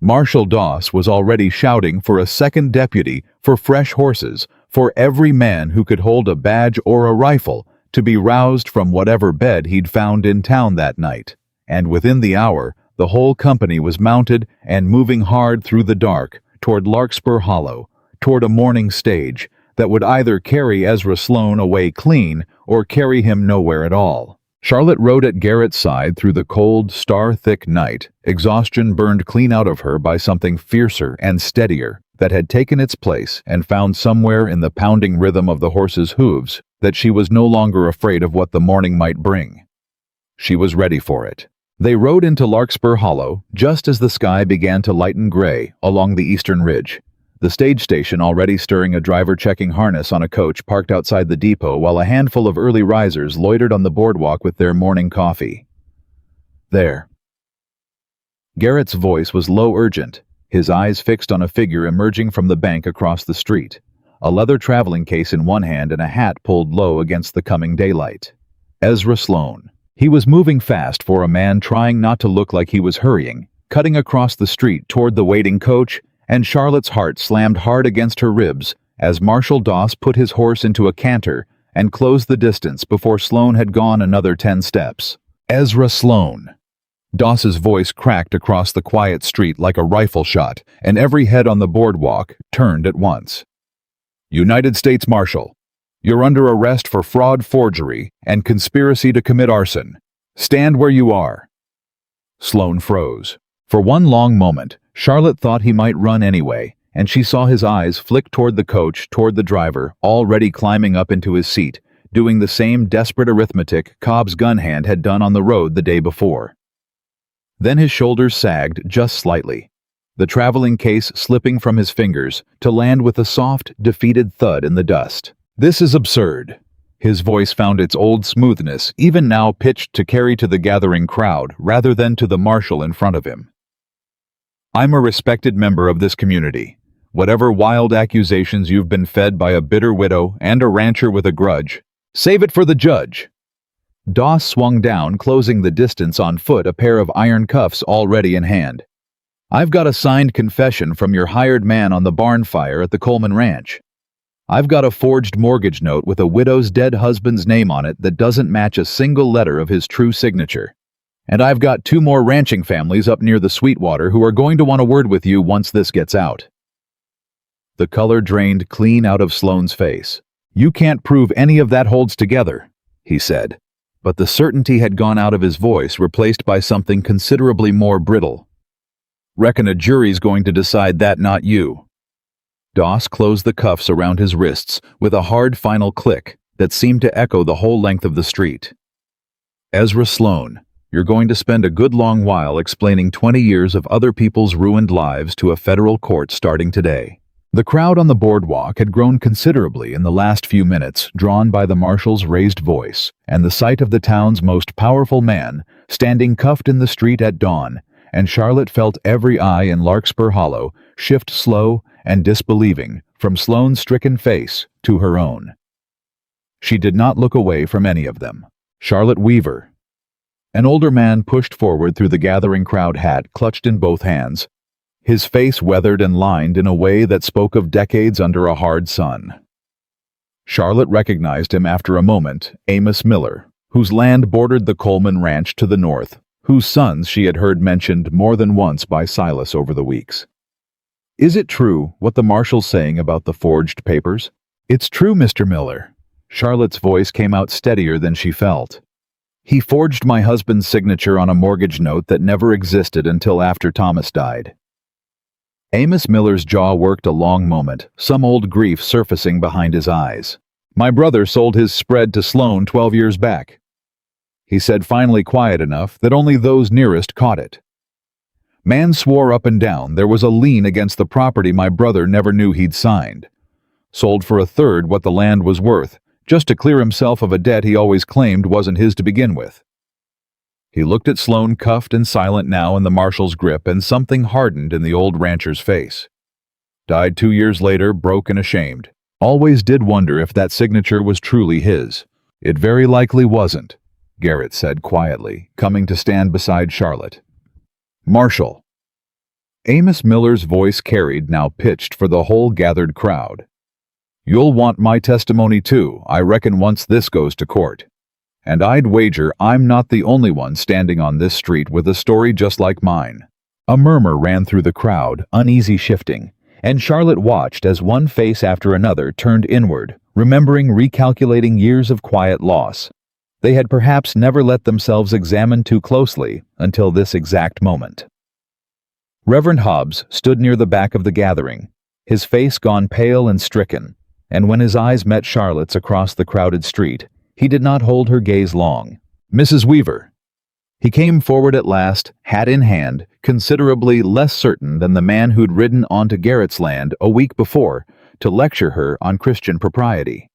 Marshal Doss was already shouting for a second deputy, for fresh horses, for every man who could hold a badge or a rifle to be roused from whatever bed he'd found in town that night. And within the hour, the whole company was mounted and moving hard through the dark toward Larkspur Hollow, toward a morning stage that would either carry Ezra Sloan away clean or carry him nowhere at all. Charlotte rode at Garrett's side through the cold, star-thick night, exhaustion burned clean out of her by something fiercer and steadier that had taken its place and found somewhere in the pounding rhythm of the horse's hooves that she was no longer afraid of what the morning might bring. She was ready for it. They rode into Larkspur Hollow just as the sky began to lighten gray along the eastern ridge. the stage station already stirring a driver checking harness on a coach parked outside the depot while a handful of early risers loitered on the boardwalk with their morning coffee. There. Garrett's voice was low urgent, his eyes fixed on a figure emerging from the bank across the street, a leather traveling case in one hand and a hat pulled low against the coming daylight. Ezra Sloan. He was moving fast for a man trying not to look like he was hurrying, cutting across the street toward the waiting coach, and Charlotte's heart slammed hard against her ribs as Marshal Doss put his horse into a canter and closed the distance before Sloan had gone another 10 steps. Ezra Sloan. Doss's voice cracked across the quiet street like a rifle shot, and every head on the boardwalk turned at once. United States Marshal, you're under arrest for fraud, forgery, and conspiracy to commit arson. Stand where you are. Sloan froze. For one long moment, Charlotte thought he might run anyway, and she saw his eyes flick toward the coach, toward the driver, already climbing up into his seat, doing the same desperate arithmetic Cobb's gun hand had done on the road the day before. Then his shoulders sagged just slightly, the traveling case slipping from his fingers to land with a soft, defeated thud in the dust. This is absurd. His voice found its old smoothness, even now pitched to carry to the gathering crowd rather than to the marshal in front of him. I'm a respected member of this community. Whatever wild accusations you've been fed by a bitter widow and a rancher with a grudge, save it for the judge. Doss swung down, closing the distance on foot, a pair of iron cuffs already in hand. I've got a signed confession from your hired man on the barn fire at the Coleman Ranch. I've got a forged mortgage note with a widow's dead husband's name on it that doesn't match a single letter of his true signature. And I've got 2 more ranching families up near the Sweetwater who are going to want a word with you once this gets out. The color drained clean out of Sloan's face. You can't prove any of that holds together, he said. But the certainty had gone out of his voice, replaced by something considerably more brittle. Reckon a jury's going to decide that, not you. Doss closed the cuffs around his wrists with a hard final click that seemed to echo the whole length of the street. Ezra Sloan, you're going to spend a good long while explaining 20 years of other people's ruined lives to a federal court starting today. The crowd on the boardwalk had grown considerably in the last few minutes, drawn by the marshal's raised voice and the sight of the town's most powerful man standing cuffed in the street at dawn, and Charlotte felt every eye in Larkspur Hollow shift slow and disbelieving from Sloan's stricken face to her own. She did not look away from any of them. Charlotte Weaver. An older man pushed forward through the gathering crowd, hat clutched in both hands, his face weathered and lined in a way that spoke of decades under a hard sun. Charlotte recognized him after a moment, Amos Miller, whose land bordered the Coleman Ranch to the north, whose sons she had heard mentioned more than once by Silas over the weeks. Is it true what the marshal's saying about the forged papers? It's true, Mr. Miller. Charlotte's voice came out steadier than she felt. He forged my husband's signature on a mortgage note that never existed until after Thomas died. Amos Miller's jaw worked a long moment, some old grief surfacing behind his eyes. My brother sold his spread to Sloan 12 years back. He said, finally quiet enough that only those nearest caught it. Man swore up and down there was a lien against the property my brother never knew he'd signed. Sold for a third what the land was worth, just to clear himself of a debt he always claimed wasn't his to begin with. He looked at Sloan, cuffed and silent now in the marshal's grip, and something hardened in the old rancher's face. Died 2 years later, broke and ashamed. Always did wonder if that signature was truly his. It very likely wasn't, Garrett said quietly, coming to stand beside Charlotte. Marshal. Amos Miller's voice carried, now pitched for the whole gathered crowd. You'll want my testimony too, I reckon, once this goes to court. And I'd wager I'm not the only one standing on this street with a story just like mine. A murmur ran through the crowd, uneasy shifting, and Charlotte watched as one face after another turned inward, remembering recalculating years of quiet loss. They had perhaps never let themselves examine too closely until this exact moment. Reverend Hobbs stood near the back of the gathering, his face gone pale and stricken, and when his eyes met Charlotte's across the crowded street, he did not hold her gaze long. Mrs. Weaver. He came forward at last, hat in hand, considerably less certain than the man who'd ridden onto Garrett's land a week before to lecture her on Christian propriety.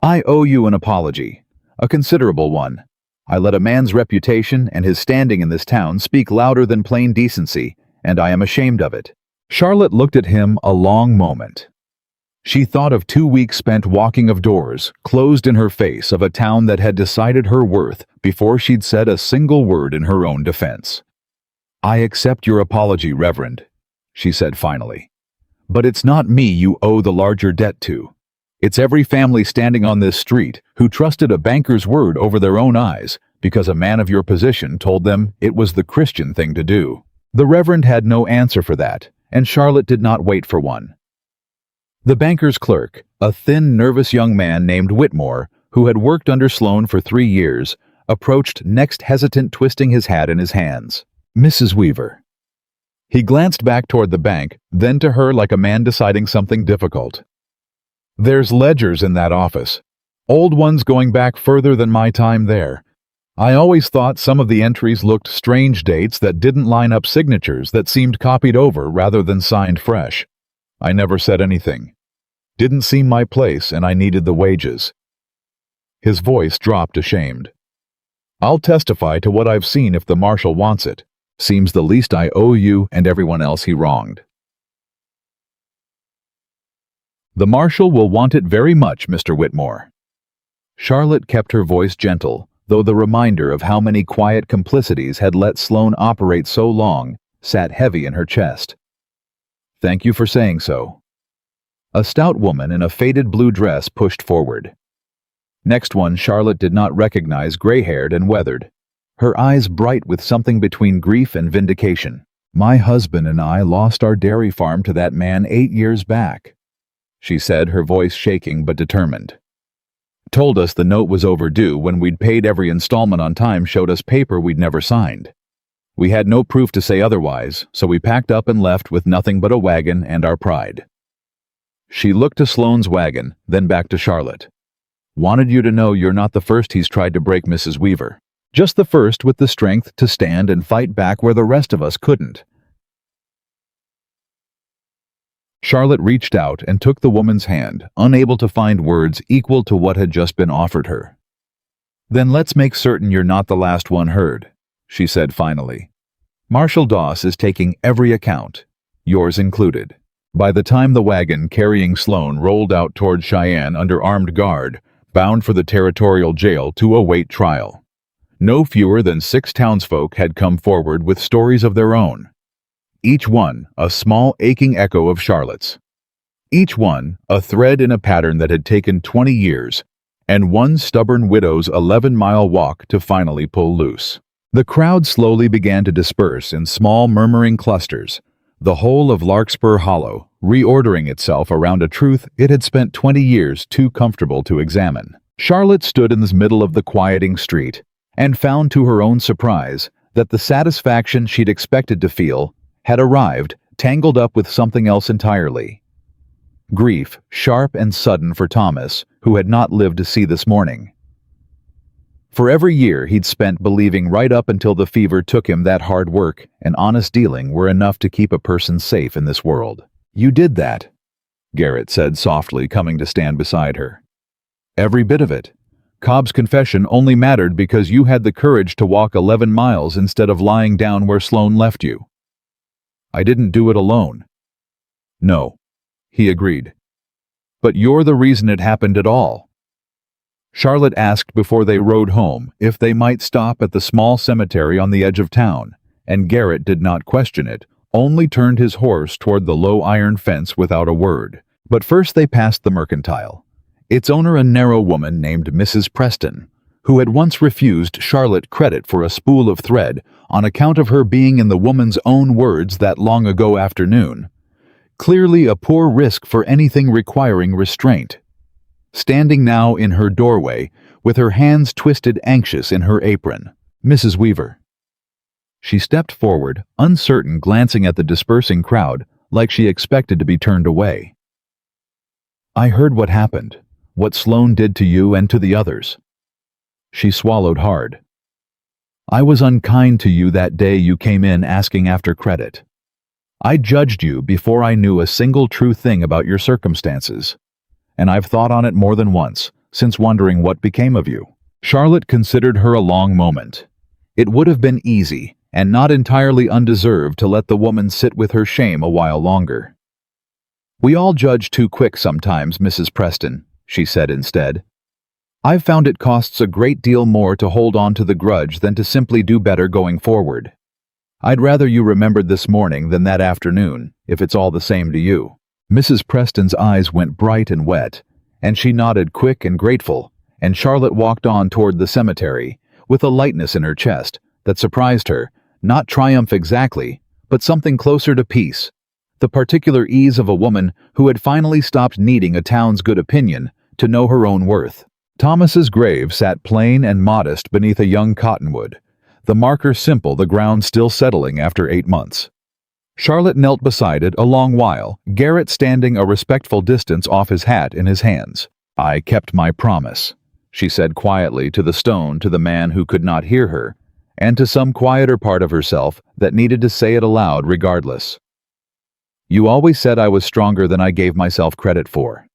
"I owe you an apology, a considerable one. I let a man's reputation and his standing in this town speak louder than plain decency, and I am ashamed of it." Charlotte looked at him a long moment. She thought of 2 weeks spent walking of doors, closed in her face, of a town that had decided her worth before she'd said a single word in her own defense. "I accept your apology, Reverend," she said finally. "But it's not me you owe the larger debt to. It's every family standing on this street who trusted a banker's word over their own eyes because a man of your position told them it was the Christian thing to do." The Reverend had no answer for that, and Charlotte did not wait for one. The banker's clerk, a thin, nervous young man named Whitmore, who had worked under Sloan for 3 years, approached next, hesitant, twisting his hat in his hands. "Mrs. Weaver." He glanced back toward the bank, then to her like a man deciding something difficult. "There's ledgers in that office. Old ones going back further than my time there. I always thought some of the entries looked strange, dates that didn't line up, signatures that seemed copied over rather than signed fresh. I never said anything. Didn't seem my place, and I needed the wages." His voice dropped, ashamed. "I'll testify to what I've seen if the marshal wants it. Seems the least I owe you and everyone else he wronged." "The marshal will want it very much, Mr. Whitmore." Charlotte kept her voice gentle, though the reminder of how many quiet complicities had let Sloan operate so long sat heavy in her chest. "Thank you for saying so." A stout woman in a faded blue dress pushed forward. Next one Charlotte did not recognize, gray-haired and weathered, her eyes bright with something between grief and vindication. "My husband and I lost our dairy farm to that man 8 years back," she said, her voice shaking but determined. "Told us the note was overdue when we'd paid every installment on time, showed us paper we'd never signed. We had no proof to say otherwise, so we packed up and left with nothing but a wagon and our pride." She looked to Sloane's wagon, then back to Charlotte. "Wanted you to know you're not the first he's tried to break, Mrs. Weaver. Just the first with the strength to stand and fight back where the rest of us couldn't." Charlotte reached out and took the woman's hand, unable to find words equal to what had just been offered her. "Then let's make certain you're not the last one heard," she said finally. "Marshal Doss is taking every account, yours included." By the time the wagon carrying Sloan rolled out toward Cheyenne under armed guard, bound for the territorial jail to await trial, no fewer than 6 townsfolk had come forward with stories of their own. Each one a small aching echo of Charlotte's. Each one a thread in a pattern that had taken 20 years, and one stubborn widow's 11-mile walk to finally pull loose. The crowd slowly began to disperse in small murmuring clusters, the whole of Larkspur Hollow reordering itself around a truth it had spent 20 years too comfortable to examine. Charlotte stood in the middle of the quieting street and found to her own surprise that the satisfaction she'd expected to feel had arrived, tangled up with something else entirely. Grief, sharp and sudden for Thomas, who had not lived to see this morning. For every year he'd spent believing right up until the fever took him that hard work and honest dealing were enough to keep a person safe in this world. "You did that," Garrett said softly, coming to stand beside her. "Every bit of it. Cobb's confession only mattered because you had the courage to walk 11 miles instead of lying down where Sloan left you. I didn't do it alone." "No," he agreed. "But you're the reason it happened at all." Charlotte asked before they rode home if they might stop at the small cemetery on the edge of town, and Garrett did not question it, only turned his horse toward the low iron fence without a word. But first they passed the mercantile, its owner a narrow woman named Mrs. Preston, who had once refused Charlotte credit for a spool of thread on account of her being, in the woman's own words that long ago afternoon, clearly a poor risk for anything requiring restraint. Standing now in her doorway, with her hands twisted anxious in her apron. "Mrs. Weaver." She stepped forward, uncertain, glancing at the dispersing crowd like she expected to be turned away. "I heard what happened, what Sloan did to you and to the others." She swallowed hard. I was unkind to you that day you came in asking after credit. I judged you before I knew a single true thing about your circumstances. And I've thought on it more than once, since wondering what became of you." Charlotte considered her a long moment. It would have been easy, and not entirely undeserved, to let the woman sit with her shame a while longer. "We all judge too quick sometimes, Mrs. Preston," she said instead. "I've found it costs a great deal more to hold on to the grudge than to simply do better going forward. I'd rather you remembered this morning than that afternoon, if it's all the same to you." Mrs. Preston's eyes went bright and wet, and she nodded quick and grateful, and Charlotte walked on toward the cemetery, with a lightness in her chest that surprised her, not triumph exactly, but something closer to peace, the particular ease of a woman who had finally stopped needing a town's good opinion to know her own worth. Thomas's grave sat plain and modest beneath a young cottonwood, the marker simple, the ground still settling after 8 months. Charlotte knelt beside it a long while, Garrett standing a respectful distance off, his hat in his hands. "I kept my promise," she said quietly to the stone, to the man who could not hear her, and to some quieter part of herself that needed to say it aloud regardless. "You always said I was stronger than I gave myself credit for.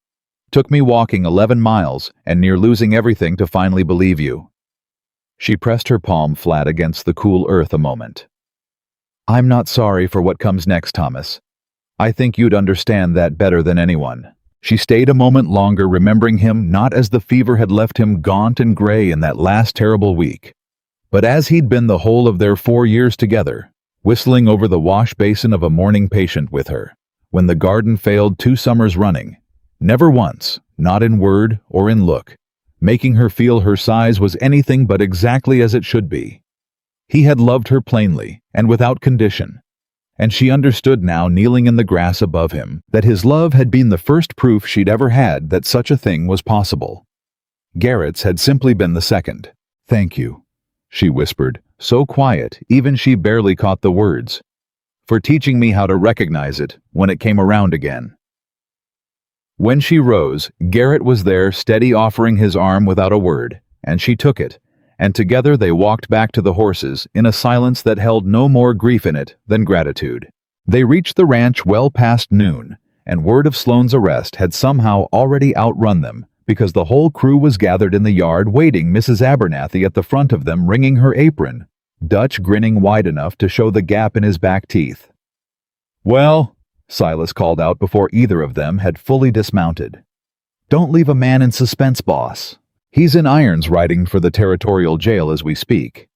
Took me walking 11 miles and near losing everything to finally believe you." She pressed her palm flat against the cool earth a moment. "I'm not sorry for what comes next, Thomas. I think you'd understand that better than anyone." She stayed a moment longer, remembering him not as the fever had left him gaunt and gray in that last terrible week, but as he'd been the whole of their 4 years together, whistling over the wash basin of a morning patient with her, when the garden failed 2 summers running, never once, not in word or in look, making her feel her size was anything but exactly as it should be. He had loved her plainly and without condition, and she understood now, kneeling in the grass above him, that his love had been the first proof she'd ever had that such a thing was possible. Garrett's had simply been the second. "Thank you," she whispered, so quiet even she barely caught the words, "for teaching me how to recognize it when it came around again." When she rose, Garrett was there, steady, offering his arm without a word, and she took it, and together they walked back to the horses in a silence that held no more grief in it than gratitude. They reached the ranch well past noon, and word of Sloan's arrest had somehow already outrun them, because the whole crew was gathered in the yard waiting, Mrs. Abernathy at the front of them wringing her apron, Dutch grinning wide enough to show the gap in his back teeth. "Well," Silas called out before either of them had fully dismounted. "Don't leave a man in suspense, boss. He's in irons riding for the territorial jail as we speak."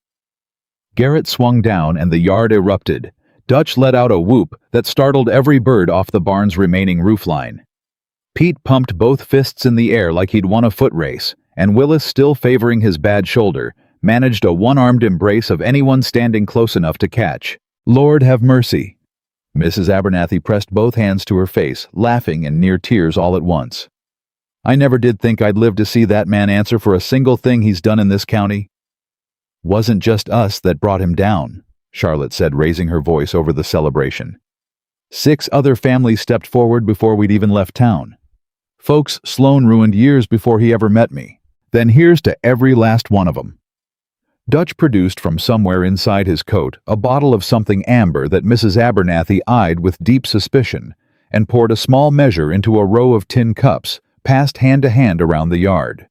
Garrett swung down and the yard erupted. Dutch let out a whoop that startled every bird off the barn's remaining roofline. Pete pumped both fists in the air like he'd won a foot race, and Willis, still favoring his bad shoulder, managed a one-armed embrace of anyone standing close enough to catch. "Lord have mercy." Mrs. Abernathy pressed both hands to her face, laughing in near tears all at once. "I never did think I'd live to see that man answer for a single thing he's done in this county." "Wasn't just us that brought him down," Charlotte said, raising her voice over the celebration. 6 other families stepped forward before we'd even left town. Folks Sloan ruined years before he ever met me. Then here's to every last one of 'em." Dutch produced from somewhere inside his coat a bottle of something amber that Mrs. Abernathy eyed with deep suspicion, and poured a small measure into a row of tin cups, passed hand to hand around the yard.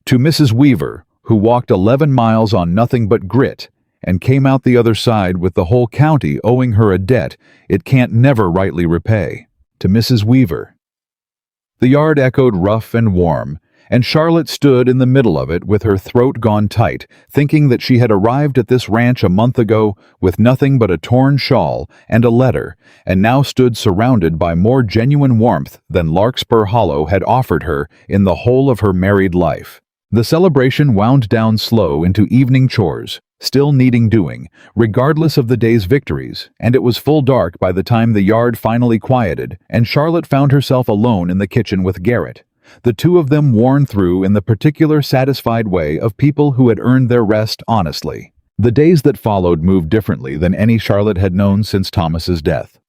"To Mrs. Weaver, who walked 11 miles on nothing but grit, and came out the other side with the whole county owing her a debt it can't never rightly repay. To Mrs. Weaver." The yard echoed rough and warm, and Charlotte stood in the middle of it with her throat gone tight, thinking that she had arrived at this ranch a month ago with nothing but a torn shawl and a letter, and now stood surrounded by more genuine warmth than Larkspur Hollow had offered her in the whole of her married life. The celebration wound down slow into evening chores, still needing doing, regardless of the day's victories, and it was full dark by the time the yard finally quieted, and Charlotte found herself alone in the kitchen with Garrett, the two of them worn through in the particular satisfied way of people who had earned their rest honestly. The days that followed moved differently than any Charlotte had known since Thomas's death.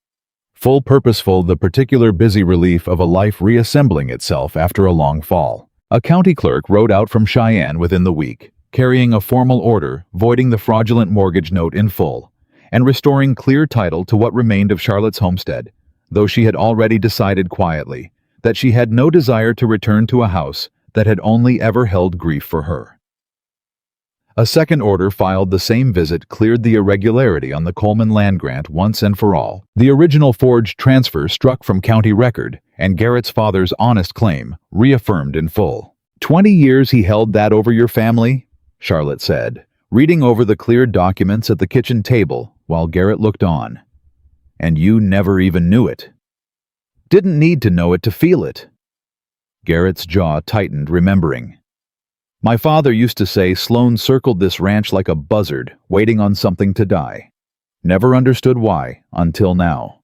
Full purposeful, the particular busy relief of a life reassembling itself after a long fall. A county clerk rode out from Cheyenne within the week, carrying a formal order voiding the fraudulent mortgage note in full, and restoring clear title to what remained of Charlotte's homestead, though she had already decided quietly that she had no desire to return to a house that had only ever held grief for her. A second order filed the same visit cleared the irregularity on the Coleman land grant once and for all. The original forged transfer struck from county record, and Garrett's father's honest claim reaffirmed in full. 20 years he held that over your family? Charlotte said, reading over the cleared documents at the kitchen table while Garrett looked on. And you never even knew it. Didn't need to know it to feel it. Garrett's jaw tightened, remembering. My father used to say Sloan circled this ranch like a buzzard, waiting on something to die. Never understood why, until now.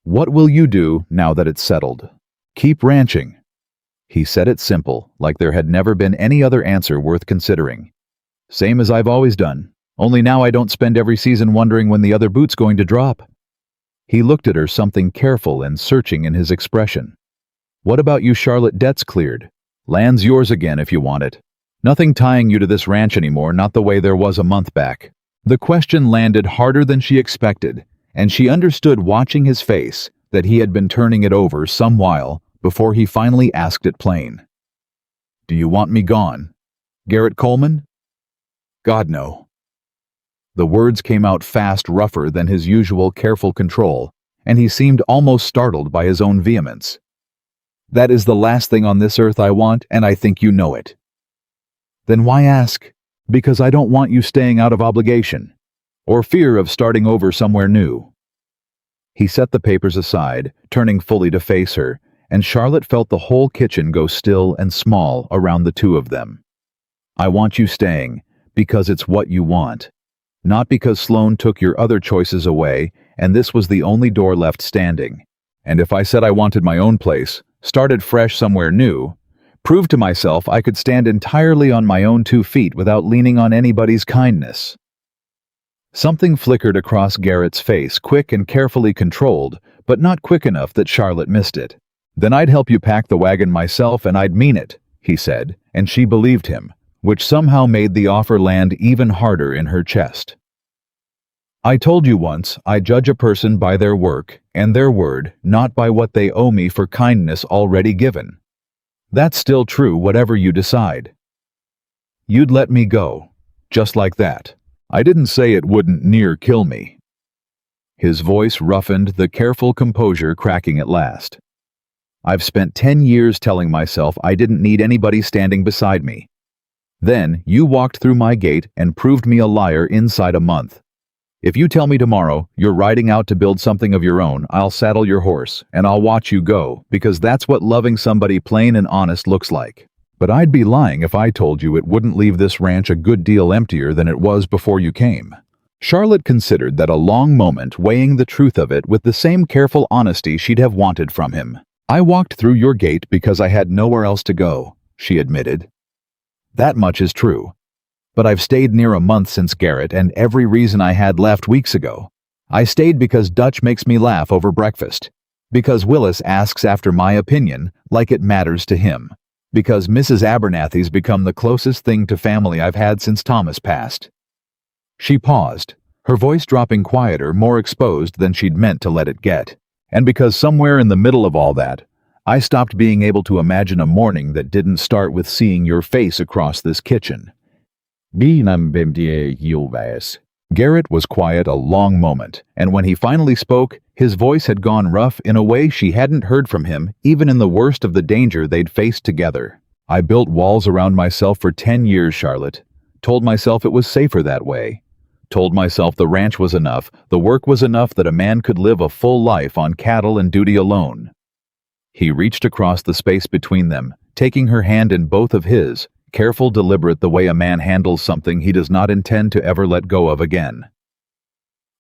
What will you do now that it's settled? Keep ranching. He said it simple, like there had never been any other answer worth considering. Same as I've always done, only now I don't spend every season wondering when the other boot's going to drop. He looked at her, something careful and searching in his expression. What about you, Charlotte? Debt's cleared. Land's yours again if you want it. Nothing tying you to this ranch anymore, not the way there was a month back. The question landed harder than she expected, and she understood watching his face that he had been turning it over some while before he finally asked it plain. Do you want me gone? Garrett Coleman? God, no. The words came out fast, rougher than his usual careful control, and he seemed almost startled by his own vehemence. That is the last thing on this earth I want, and I think you know it. Then why ask? Because I don't want you staying out of obligation, or fear of starting over somewhere new. He set the papers aside, turning fully to face her, and Charlotte felt the whole kitchen go still and small around the two of them. I want you staying, because it's what you want. Not because Sloan took your other choices away, and this was the only door left standing. And if I said I wanted my own place, started fresh somewhere new, proved to myself I could stand entirely on my own 2 feet without leaning on anybody's kindness. Something flickered across Garrett's face, quick and carefully controlled, but not quick enough that Charlotte missed it. Then I'd help you pack the wagon myself, and I'd mean it, he said, and she believed him, which somehow made the offer land even harder in her chest. I told you once I judge a person by their work and their word, not by what they owe me for kindness already given. That's still true whatever you decide. You'd let me go, just like that. I didn't say it wouldn't near kill me. His voice roughened, the careful composure cracking at last. I've spent 10 years telling myself I didn't need anybody standing beside me. Then you walked through my gate and proved me a liar inside a month. If you tell me tomorrow you're riding out to build something of your own, I'll saddle your horse and I'll watch you go, because that's what loving somebody plain and honest looks like. But I'd be lying if I told you it wouldn't leave this ranch a good deal emptier than it was before you came. Charlotte considered that a long moment, weighing the truth of it with the same careful honesty she'd have wanted from him. I walked through your gate because I had nowhere else to go, she admitted. That much is true. But I've stayed near a month since Garrett, and every reason I had left weeks ago. I stayed because Dutch makes me laugh over breakfast. Because Willis asks after my opinion, like it matters to him. Because Mrs. Abernathy's become the closest thing to family I've had since Thomas passed. She paused, her voice dropping quieter, more exposed than she'd meant to let it get. And because somewhere in the middle of all that, I stopped being able to imagine a morning that didn't start with seeing your face across this kitchen. Garrett was quiet a long moment, and when he finally spoke, his voice had gone rough in a way she hadn't heard from him even in the worst of the danger they'd faced together. I built walls around myself for 10 years, Charlotte. Told myself it was safer that way. Told myself the ranch was enough, the work was enough, that a man could live a full life on cattle and duty alone. He reached across the space between them, taking her hand in both of his, careful, deliberate, the way a man handles something he does not intend to ever let go of again.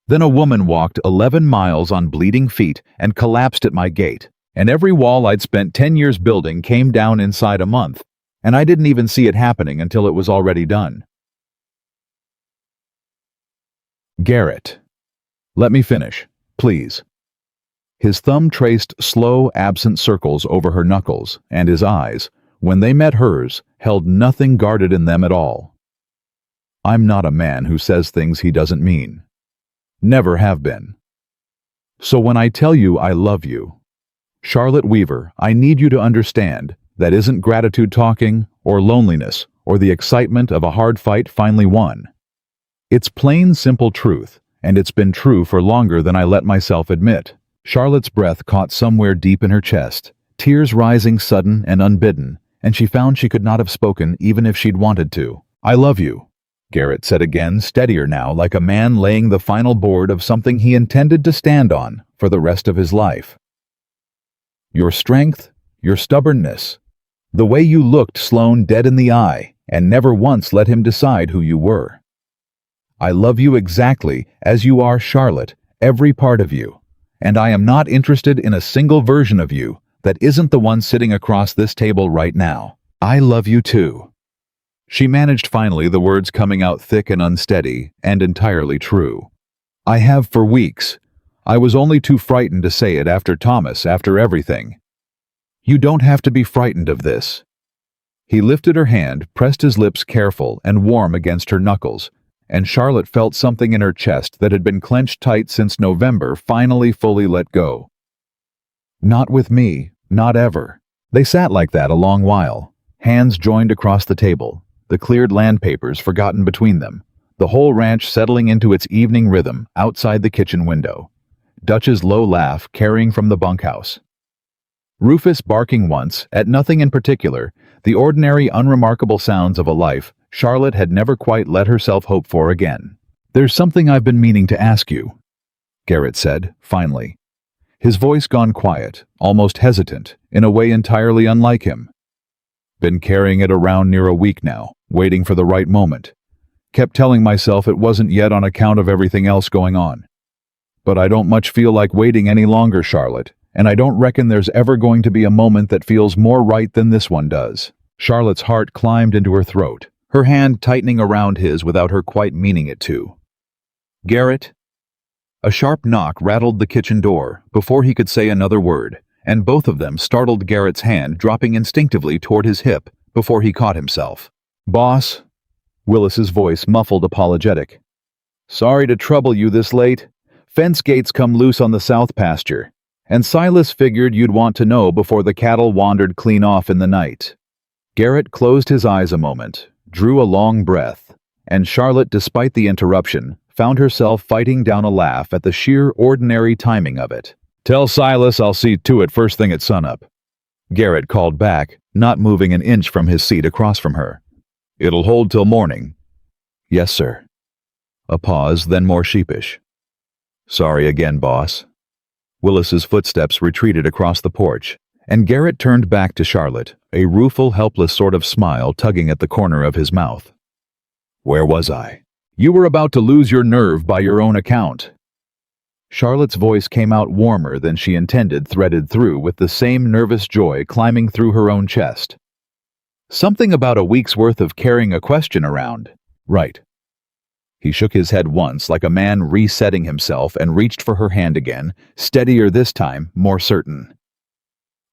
Then a woman walked 11 miles on bleeding feet and collapsed at my gate, and every wall I'd spent 10 years building came down inside a month, and I didn't even see it happening until it was already done. Garrett. Let me finish, please. His thumb traced slow, absent circles over her knuckles, and his eyes, when they met hers, held nothing guarded in them at all. I'm not a man who says things he doesn't mean. Never have been. So when I tell you I love you, Charlotte Weaver, I need you to understand that isn't gratitude talking, or loneliness, or the excitement of a hard fight finally won. It's plain, simple truth, and it's been true for longer than I let myself admit. Charlotte's breath caught somewhere deep in her chest, tears rising sudden and unbidden, and she found she could not have spoken even if she'd wanted to. I love you, Garrett said again, steadier now, like a man laying the final board of something he intended to stand on for the rest of his life. Your strength, your stubbornness, the way you looked Sloan dead in the eye and never once let him decide who you were. I love you exactly as you are, Charlotte, every part of you, and I am not interested in a single version of you that isn't the one sitting across this table right now. I love you too. She managed finally, the words coming out thick and unsteady, and entirely true. I have for weeks. I was only too frightened to say it after Thomas, after everything. You don't have to be frightened of this. He lifted her hand, pressed his lips careful and warm against her knuckles, and Charlotte felt something in her chest that had been clenched tight since November finally fully let go. Not with me, not ever. They sat like that a long while, hands joined across the table, the cleared land papers forgotten between them, the whole ranch settling into its evening rhythm outside the kitchen window. Dutch's low laugh carrying from the bunkhouse. Rufus barking once, at nothing in particular, the ordinary, unremarkable sounds of a life Charlotte had never quite let herself hope for again. There's something I've been meaning to ask you, Garrett said, finally. His voice gone quiet, almost hesitant, in a way entirely unlike him. Been carrying it around near a week now, waiting for the right moment. Kept telling myself it wasn't yet on account of everything else going on. But I don't much feel like waiting any longer, Charlotte, and I don't reckon there's ever going to be a moment that feels more right than this one does. Charlotte's heart climbed into her throat, her hand tightening around his without her quite meaning it to. Garrett? A sharp knock rattled the kitchen door before he could say another word, and both of them startled Garrett's hand dropping instinctively toward his hip before he caught himself. Boss? Willis's voice muffled, apologetic. Sorry to trouble you this late. Fence gates come loose on the south pasture, and Silas figured you'd want to know before the cattle wandered clean off in the night. Garrett closed his eyes a moment, drew a long breath, and Charlotte, despite the interruption, found herself fighting down a laugh at the sheer ordinary timing of it. Tell Silas I'll see to it first thing at sunup, Garrett called back, not moving an inch from his seat across from her. It'll hold till morning. Yes, sir. A pause, then more sheepish. Sorry again, boss. Willis's footsteps retreated across the porch, and Garrett turned back to Charlotte, a rueful, helpless sort of smile tugging at the corner of his mouth. Where was I? You were about to lose your nerve by your own account. Charlotte's voice came out warmer than she intended, threaded through with the same nervous joy climbing through her own chest. Something about a week's worth of carrying a question around. Right. He shook his head once, like a man resetting himself, and reached for her hand again, steadier this time, more certain.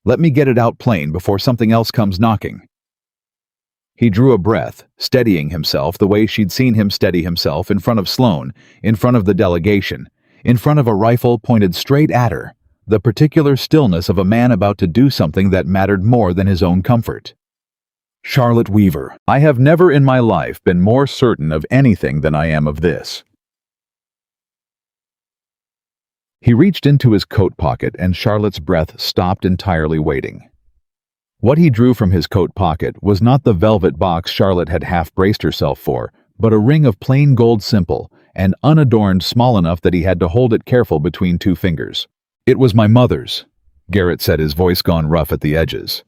Let me get it out plain before something else comes knocking. He drew a breath, steadying himself the way she'd seen him steady himself in front of Sloan, in front of the delegation, in front of a rifle pointed straight at her, the particular stillness of a man about to do something that mattered more than his own comfort. Charlotte Weaver, I have never in my life been more certain of anything than I am of this. He reached into his coat pocket, and Charlotte's breath stopped entirely, waiting. What he drew from his coat pocket was not the velvet box Charlotte had half braced herself for, but a ring of plain gold, simple and unadorned, small enough that he had to hold it careful between two fingers. It was my mother's, Garrett said, his voice gone rough at the edges.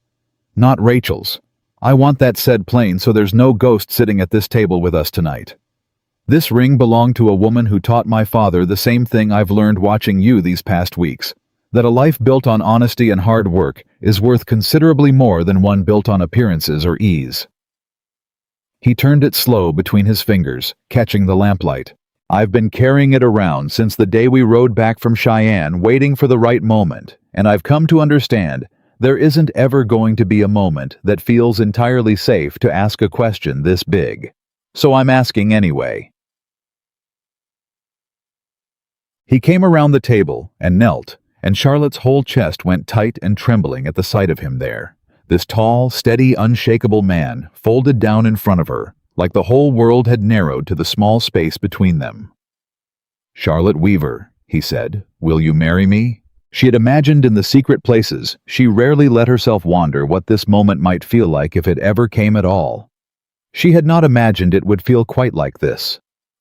Not Rachel's. I want that said plain so there's no ghost sitting at this table with us tonight. This ring belonged to a woman who taught my father the same thing I've learned watching you these past weeks, that a life built on honesty and hard work is worth considerably more than one built on appearances or ease. He turned it slow between his fingers, catching the lamplight. I've been carrying it around since the day we rode back from Cheyenne, waiting for the right moment, and I've come to understand there isn't ever going to be a moment that feels entirely safe to ask a question this big. So I'm asking anyway." He came around the table and knelt, and Charlotte's whole chest went tight and trembling at the sight of him there. This tall, steady, unshakable man, folded down in front of her, like the whole world had narrowed to the small space between them. "Charlotte Weaver," he said, "will you marry me?" She had imagined in the secret places she rarely let herself wander what this moment might feel like if it ever came at all. She had not imagined it would feel quite like this.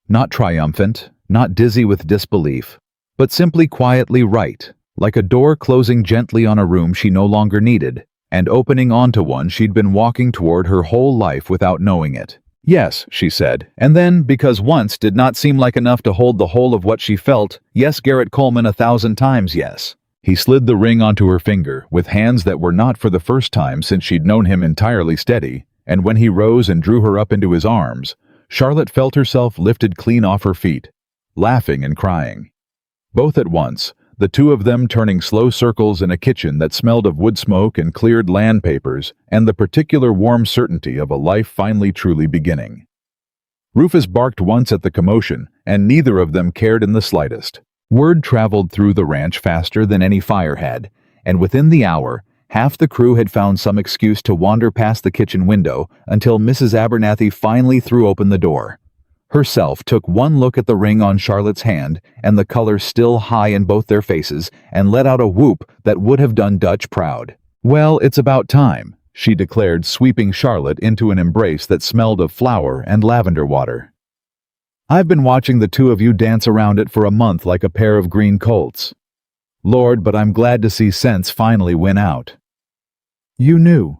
Not triumphant, not dizzy with disbelief, but simply quietly right, like a door closing gently on a room she no longer needed, and opening onto one she'd been walking toward her whole life without knowing it. "Yes," she said, and then, because once did not seem like enough to hold the whole of what she felt, yes, Garrett Coleman 1,000 times yes. He slid the ring onto her finger, with hands that were not for the first time since she'd known him entirely steady, and when he rose and drew her up into his arms, Charlotte felt herself lifted clean off her feet, laughing and crying. Both at once, the two of them turning slow circles in a kitchen that smelled of wood smoke and cleared land papers, and the particular warm certainty of a life finally truly beginning. Rufus barked once at the commotion, and neither of them cared in the slightest. Word traveled through the ranch faster than any fire had, and within the hour, half the crew had found some excuse to wander past the kitchen window until Mrs. Abernathy finally threw open the door. Herself took one look at the ring on Charlotte's hand and the color still high in both their faces and let out a whoop that would have done Dutch proud. "Well, it's about time," she declared, sweeping Charlotte into an embrace that smelled of flower and lavender water. "I've been watching the two of you dance around it for a month like a pair of green colts. Lord, but I'm glad to see sense finally win out." "You knew?"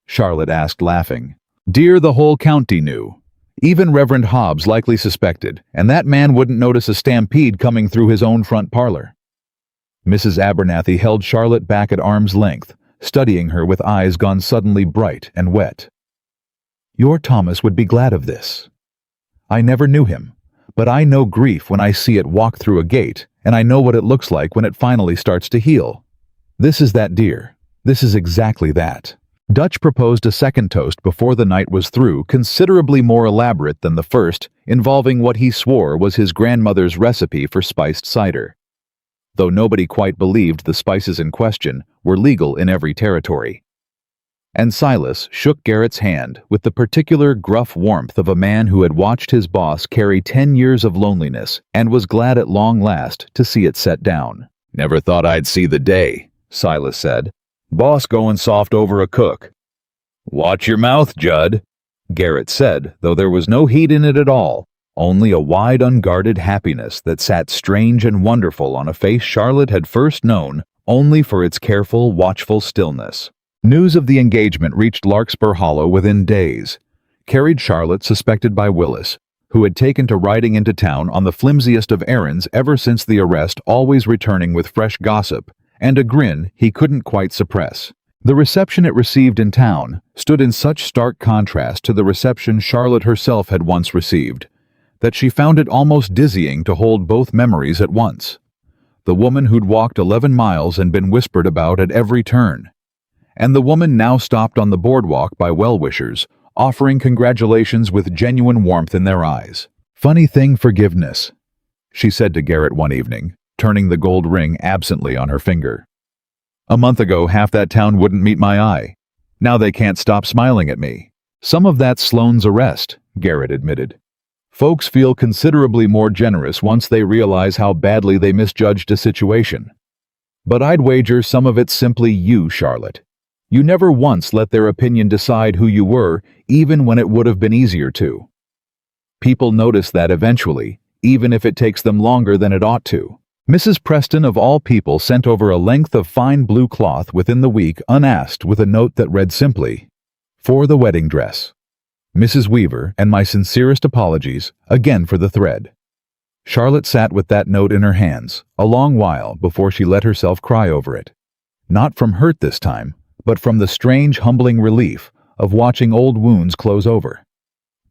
Charlotte asked, laughing. "Dear, the whole county knew. Even Reverend Hobbs likely suspected, and that man wouldn't notice a stampede coming through his own front parlor." Mrs. Abernathy held Charlotte back at arm's length, studying her with eyes gone suddenly bright and wet. "Your Thomas would be glad of this. I never knew him, but I know grief when I see it walk through a gate, and I know what it looks like when it finally starts to heal. This is that, dear. This is exactly that." Dutch proposed a second toast before the night was through, considerably more elaborate than the first, involving what he swore was his grandmother's recipe for spiced cider. Though nobody quite believed the spices in question were legal in every territory. And Silas shook Garrett's hand with the particular gruff warmth of a man who had watched his boss carry 10 years of loneliness and was glad at long last to see it set down. "Never thought I'd see the day," Silas said. "Boss going soft over a cook." "Watch your mouth, Judd," Garrett said, though there was no heat in it at all, only a wide, unguarded happiness that sat strange and wonderful on a face Charlotte had first known only for its careful, watchful stillness. News of the engagement reached Larkspur Hollow within days, carried Charlotte suspected by Willis, who had taken to riding into town on the flimsiest of errands ever since the arrest, always returning with fresh gossip, and a grin he couldn't quite suppress. The reception it received in town stood in such stark contrast to the reception Charlotte herself had once received, that she found it almost dizzying to hold both memories at once. The woman who'd walked 11 miles and been whispered about at every turn, and the woman now stopped on the boardwalk by well-wishers, offering congratulations with genuine warmth in their eyes. "Funny thing, forgiveness," she said to Garrett one evening, turning the gold ring absently on her finger. "A month ago, half that town wouldn't meet my eye. Now they can't stop smiling at me." "Some of that's Sloan's arrest," Garrett admitted. "Folks feel considerably more generous once they realize how badly they misjudged a situation. But I'd wager some of it's simply you, Charlotte. You never once let their opinion decide who you were, even when it would have been easier to. People notice that eventually, even if it takes them longer than it ought to." Mrs. Preston of all people sent over a length of fine blue cloth within the week unasked, with a note that read simply, "For the wedding dress. Mrs. Weaver, and my sincerest apologies, again for the thread." Charlotte sat with that note in her hands a long while before she let herself cry over it. Not from hurt this time, but from the strange, humbling relief of watching old wounds close over.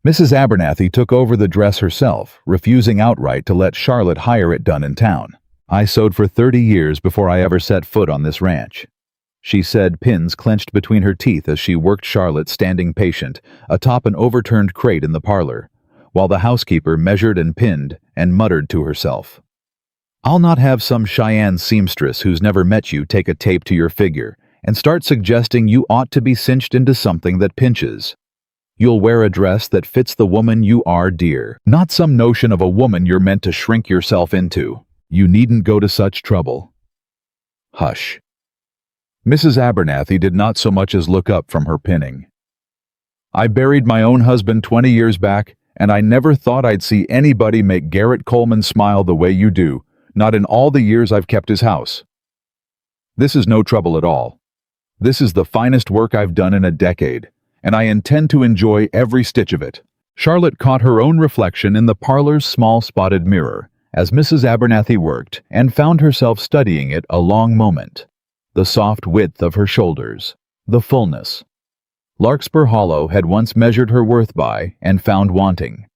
Mrs. Abernathy took over the dress herself, refusing outright to let Charlotte hire it done in town. "I sewed for 30 years before I ever set foot on this ranch," she said, pins clenched between her teeth as she worked Charlotte standing patient atop an overturned crate in the parlor, while the housekeeper measured and pinned and muttered to herself. I'll not have some Cheyenne seamstress who's never met you take a tape to your figure and start suggesting you ought to be cinched into something that pinches. You'll wear a dress that fits the woman you are, dear, not some notion of a woman you're meant to shrink yourself into. You needn't go to such trouble. Hush. Mrs. Abernathy did not so much as look up from her pinning. I buried my own husband 20 years back, and I never thought I'd see anybody make Garrett Coleman smile the way you do, not in all the years I've kept his house. This is no trouble at all. This is the finest work I've done in a decade, and I intend to enjoy every stitch of it. Charlotte caught her own reflection in the parlor's small spotted mirror as Mrs. Abernathy worked and found herself studying it a long moment. The soft width of her shoulders, the fullness. Larkspur Hollow had once measured her worth by and found wanting.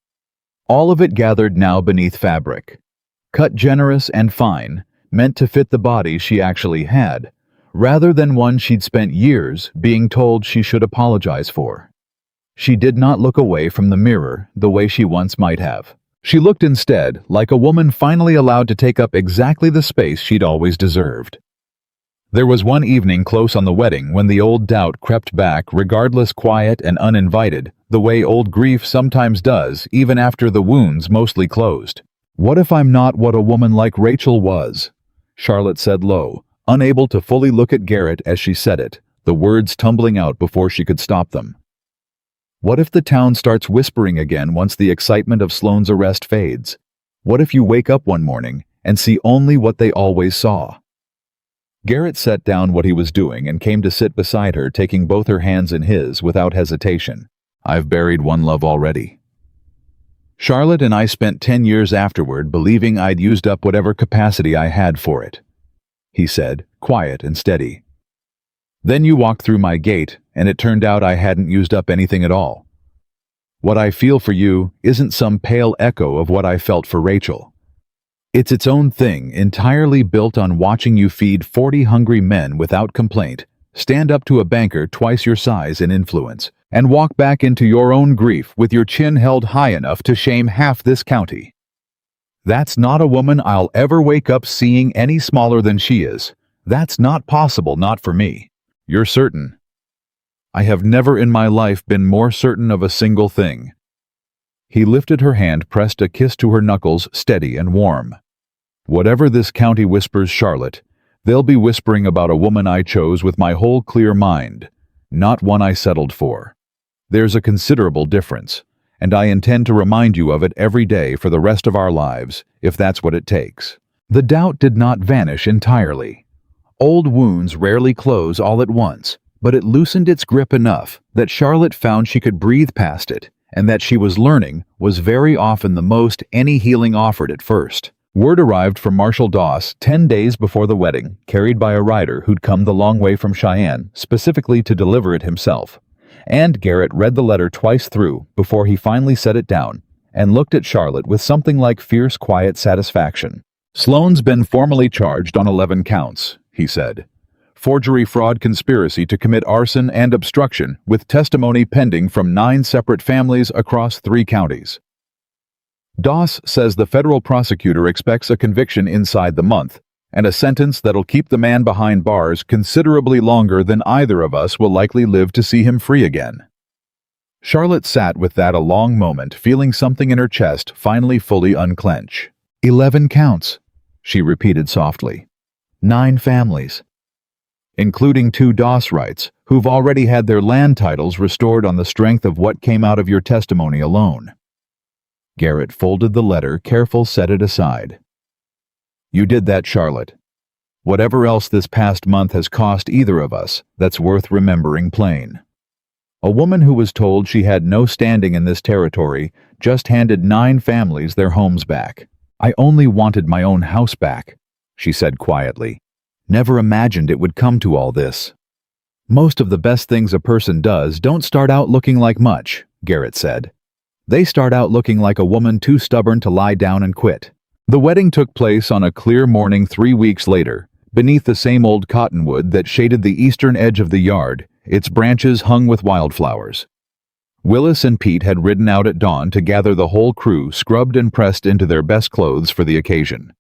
All of it gathered now beneath fabric. Cut generous and fine, meant to fit the body she actually had, rather than one she'd spent years being told she should apologize for. She did not look away from the mirror the way she once might have. She looked instead like a woman finally allowed to take up exactly the space she'd always deserved. There was one evening close on the wedding when the old doubt crept back, regardless, quiet and uninvited, the way old grief sometimes does even after the wound's mostly closed. What if I'm not what a woman like Rachel was? Charlotte said low, unable to fully look at Garrett as she said it, the words tumbling out before she could stop them. What if the town starts whispering again once the excitement of Sloan's arrest fades? What if you wake up one morning and see only what they always saw? Garrett set down what he was doing and came to sit beside her, taking both her hands in his without hesitation. I've buried one love already. Charlotte and I spent 10 years afterward believing I'd used up whatever capacity I had for it, he said, quiet and steady. Then you walked through my gate, and it turned out I hadn't used up anything at all. What I feel for you isn't some pale echo of what I felt for Rachel. It's its own thing, entirely built on watching you feed 40 hungry men without complaint, stand up to a banker twice your size in influence, and walk back into your own grief with your chin held high enough to shame half this county. That's not a woman I'll ever wake up seeing any smaller than she is. That's not possible, not for me. You're certain. I have never in my life been more certain of a single thing. He lifted her hand, pressed a kiss to her knuckles, steady and warm. Whatever this county whispers, Charlotte, they'll be whispering about a woman I chose with my whole clear mind, not one I settled for. There's a considerable difference, and I intend to remind you of it every day for the rest of our lives, if that's what it takes. The doubt did not vanish entirely. Old wounds rarely close all at once, but it loosened its grip enough that Charlotte found she could breathe past it, and that she was learning was very often the most any healing offered at first. Word arrived from Marshal Doss 10 days before the wedding, carried by a rider who'd come the long way from Cheyenne, specifically to deliver it himself. And Garrett read the letter twice through before he finally set it down, and looked at Charlotte with something like fierce, quiet satisfaction. Sloan's been formally charged on 11 counts, he said. Forgery, fraud, conspiracy to commit arson and obstruction, with testimony pending from 9 separate families across 3 counties. Doss says the federal prosecutor expects a conviction inside the month, and a sentence that'll keep the man behind bars considerably longer than either of us will likely live to see him free again. Charlotte sat with that a long moment, feeling something in her chest finally fully unclench. 11 counts, she repeated softly. 9 families. Including 2 Doss rights, who've already had their land titles restored on the strength of what came out of your testimony alone. Garrett folded the letter, careful, set it aside. You did that, Charlotte. Whatever else this past month has cost either of us, that's worth remembering plain. A woman who was told she had no standing in this territory just handed 9 families their homes back. I only wanted my own house back, she said quietly. Never imagined it would come to all this. Most of the best things a person does don't start out looking like much, Garrett said. They start out looking like a woman too stubborn to lie down and quit. The wedding took place on a clear morning 3 weeks later, beneath the same old cottonwood that shaded the eastern edge of the yard, its branches hung with wildflowers. Willis and Pete had ridden out at dawn to gather the whole crew scrubbed and pressed into their best clothes for the occasion.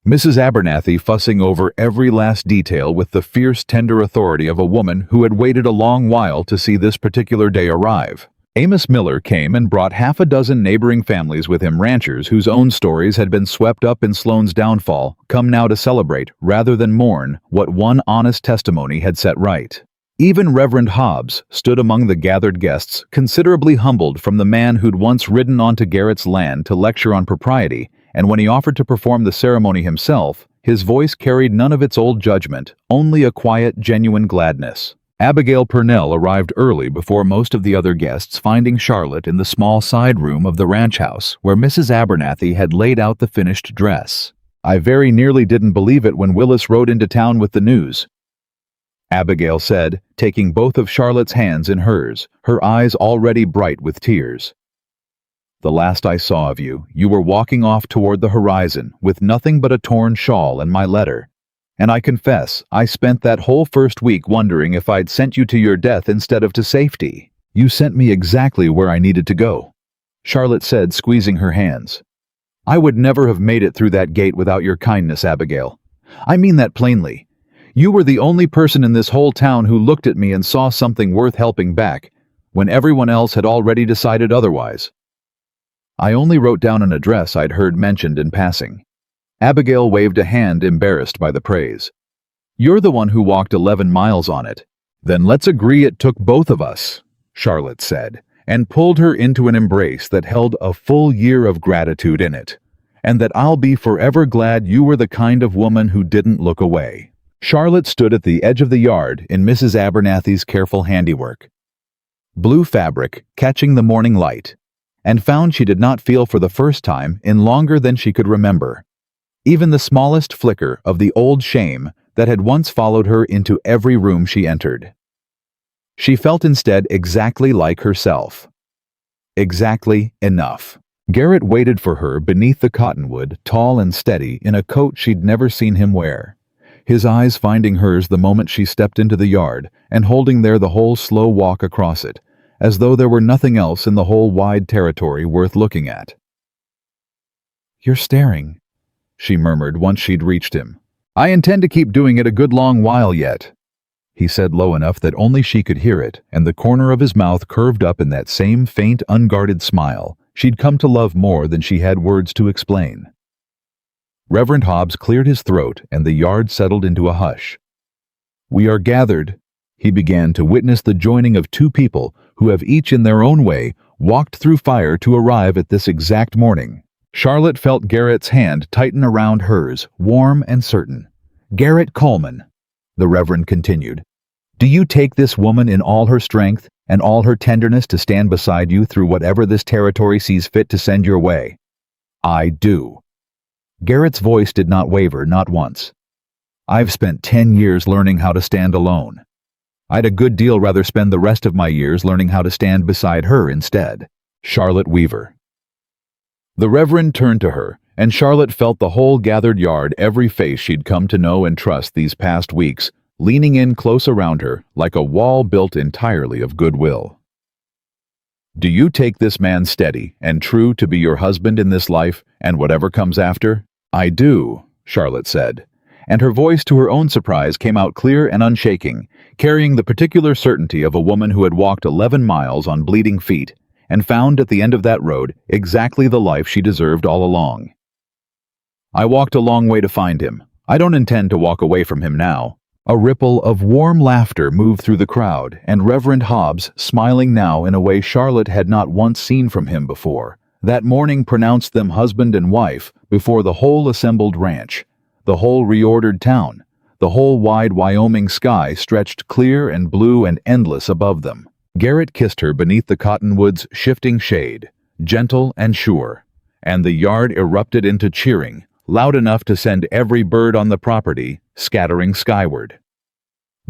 Mrs. Abernathy fussing over every last detail with the fierce, tender authority of a woman who had waited a long while to see this particular day arrive. Amos Miller came and brought half a dozen neighboring families with him, ranchers whose own stories had been swept up in Sloan's downfall, come now to celebrate, rather than mourn, what one honest testimony had set right. Even Reverend Hobbs stood among the gathered guests, considerably humbled from the man who'd once ridden onto Garrett's land to lecture on propriety, and when he offered to perform the ceremony himself, his voice carried none of its old judgment, only a quiet, genuine gladness. Abigail Purnell arrived early before most of the other guests, finding Charlotte in the small side room of the ranch house where Mrs. Abernathy had laid out the finished dress. "I very nearly didn't believe it when Willis rode into town with the news," Abigail said, taking both of Charlotte's hands in hers, her eyes already bright with tears. "The last I saw of you, you were walking off toward the horizon with nothing but a torn shawl and my letter. And I confess, I spent that whole first week wondering if I'd sent you to your death instead of to safety. You sent me exactly where I needed to go," Charlotte said, squeezing her hands. "I would never have made it through that gate without your kindness, Abigail. I mean that plainly. You were the only person in this whole town who looked at me and saw something worth helping back, when everyone else had already decided otherwise." "I only wrote down an address I'd heard mentioned in passing." Abigail waved a hand, embarrassed by the praise. "You're the one who walked 11 miles on it." "Then let's agree it took both of us," Charlotte said, and pulled her into an embrace that held a full year of gratitude in it, "and that I'll be forever glad you were the kind of woman who didn't look away." Charlotte stood at the edge of the yard in Mrs. Abernathy's careful handiwork. Blue fabric catching the morning light, and found she did not feel for the first time in longer than she could remember even the smallest flicker of the old shame that had once followed her into every room she entered. She felt instead exactly like herself. Exactly enough. Garrett waited for her beneath the cottonwood, tall and steady, in a coat she'd never seen him wear, his eyes finding hers the moment she stepped into the yard and holding there the whole slow walk across it, as though there were nothing else in the whole wide territory worth looking at. "You're staring," she murmured once she'd reached him. "I intend to keep doing it a good long while yet," he said low enough that only she could hear it, and the corner of his mouth curved up in that same faint, unguarded smile she'd come to love more than she had words to explain. Reverend Hobbs cleared his throat, and the yard settled into a hush. "We are gathered," he began, "to witness the joining of two people who have each in their own way walked through fire to arrive at this exact morning." Charlotte felt Garrett's hand tighten around hers, warm and certain. "Garrett Coleman," the Reverend continued, "do you take this woman in all her strength and all her tenderness to stand beside you through whatever this territory sees fit to send your way?" "I do." Garrett's voice did not waver, not once. "I've spent 10 years learning how to stand alone. I'd a good deal rather spend the rest of my years learning how to stand beside her instead." Charlotte Weaver. The Reverend turned to her, and Charlotte felt the whole gathered yard, every face she'd come to know and trust these past weeks, leaning in close around her like a wall built entirely of goodwill. "Do you take this man steady and true to be your husband in this life and whatever comes after?" "I do," Charlotte said, and her voice, to her own surprise, came out clear and unshaking, carrying the particular certainty of a woman who had walked 11 miles on bleeding feet and found at the end of that road exactly the life she deserved all along. "I walked a long way to find him. I don't intend to walk away from him now." A ripple of warm laughter moved through the crowd, and Reverend Hobbs, smiling now in a way Charlotte had not once seen from him before, that morning pronounced them husband and wife before the whole assembled ranch, the whole reordered town, the whole wide Wyoming sky stretched clear and blue and endless above them. Garrett kissed her beneath the cottonwood's shifting shade, gentle and sure, and the yard erupted into cheering, loud enough to send every bird on the property scattering skyward.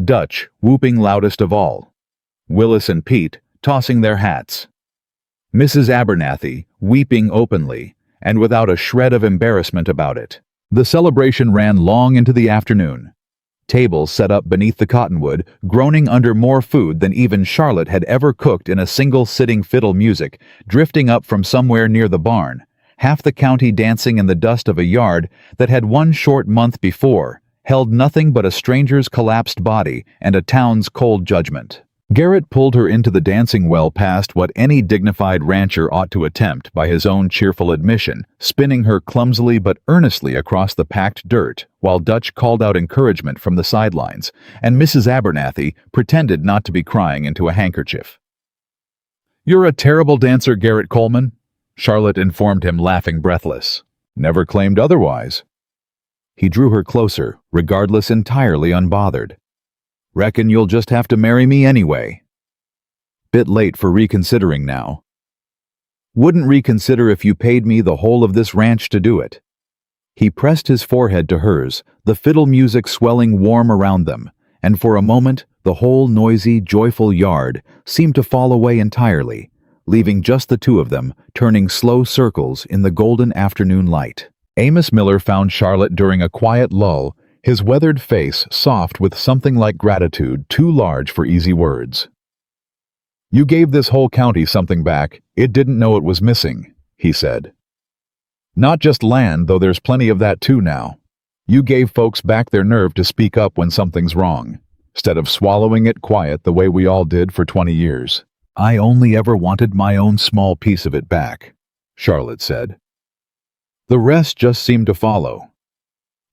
Dutch whooping loudest of all, Willis and Pete tossing their hats, Mrs. Abernathy weeping openly and without a shred of embarrassment about it. The celebration ran long into the afternoon. Tables set up beneath the cottonwood, groaning under more food than even Charlotte had ever cooked in a single sitting, fiddle music, drifting up from somewhere near the barn, half the county dancing in the dust of a yard that had one short month before held nothing but a stranger's collapsed body and a town's cold judgment. Garrett pulled her into the dancing well past what any dignified rancher ought to attempt by his own cheerful admission, spinning her clumsily but earnestly across the packed dirt, while Dutch called out encouragement from the sidelines, and Mrs. Abernathy pretended not to be crying into a handkerchief. "You're a terrible dancer, Garrett Coleman," Charlotte informed him, laughing breathless. "Never claimed otherwise." He drew her closer, regardless, entirely unbothered. "Reckon you'll just have to marry me anyway." Bit late for reconsidering now. "Wouldn't reconsider if you paid me the whole of this ranch to do it." He pressed his forehead to hers, the fiddle music swelling warm around them, and for a moment the whole noisy, joyful yard seemed to fall away entirely, leaving just the two of them, turning slow circles in the golden afternoon light. Amos Miller found Charlotte during a quiet lull, his weathered face soft with something like gratitude too large for easy words. "You gave this whole county something back it didn't know it was missing," he said. "Not just land, though there's plenty of that too now. You gave folks back their nerve to speak up when something's wrong, instead of swallowing it quiet the way we all did for 20 years. I only ever wanted my own small piece of it back," Charlotte said. "The rest just seemed to follow.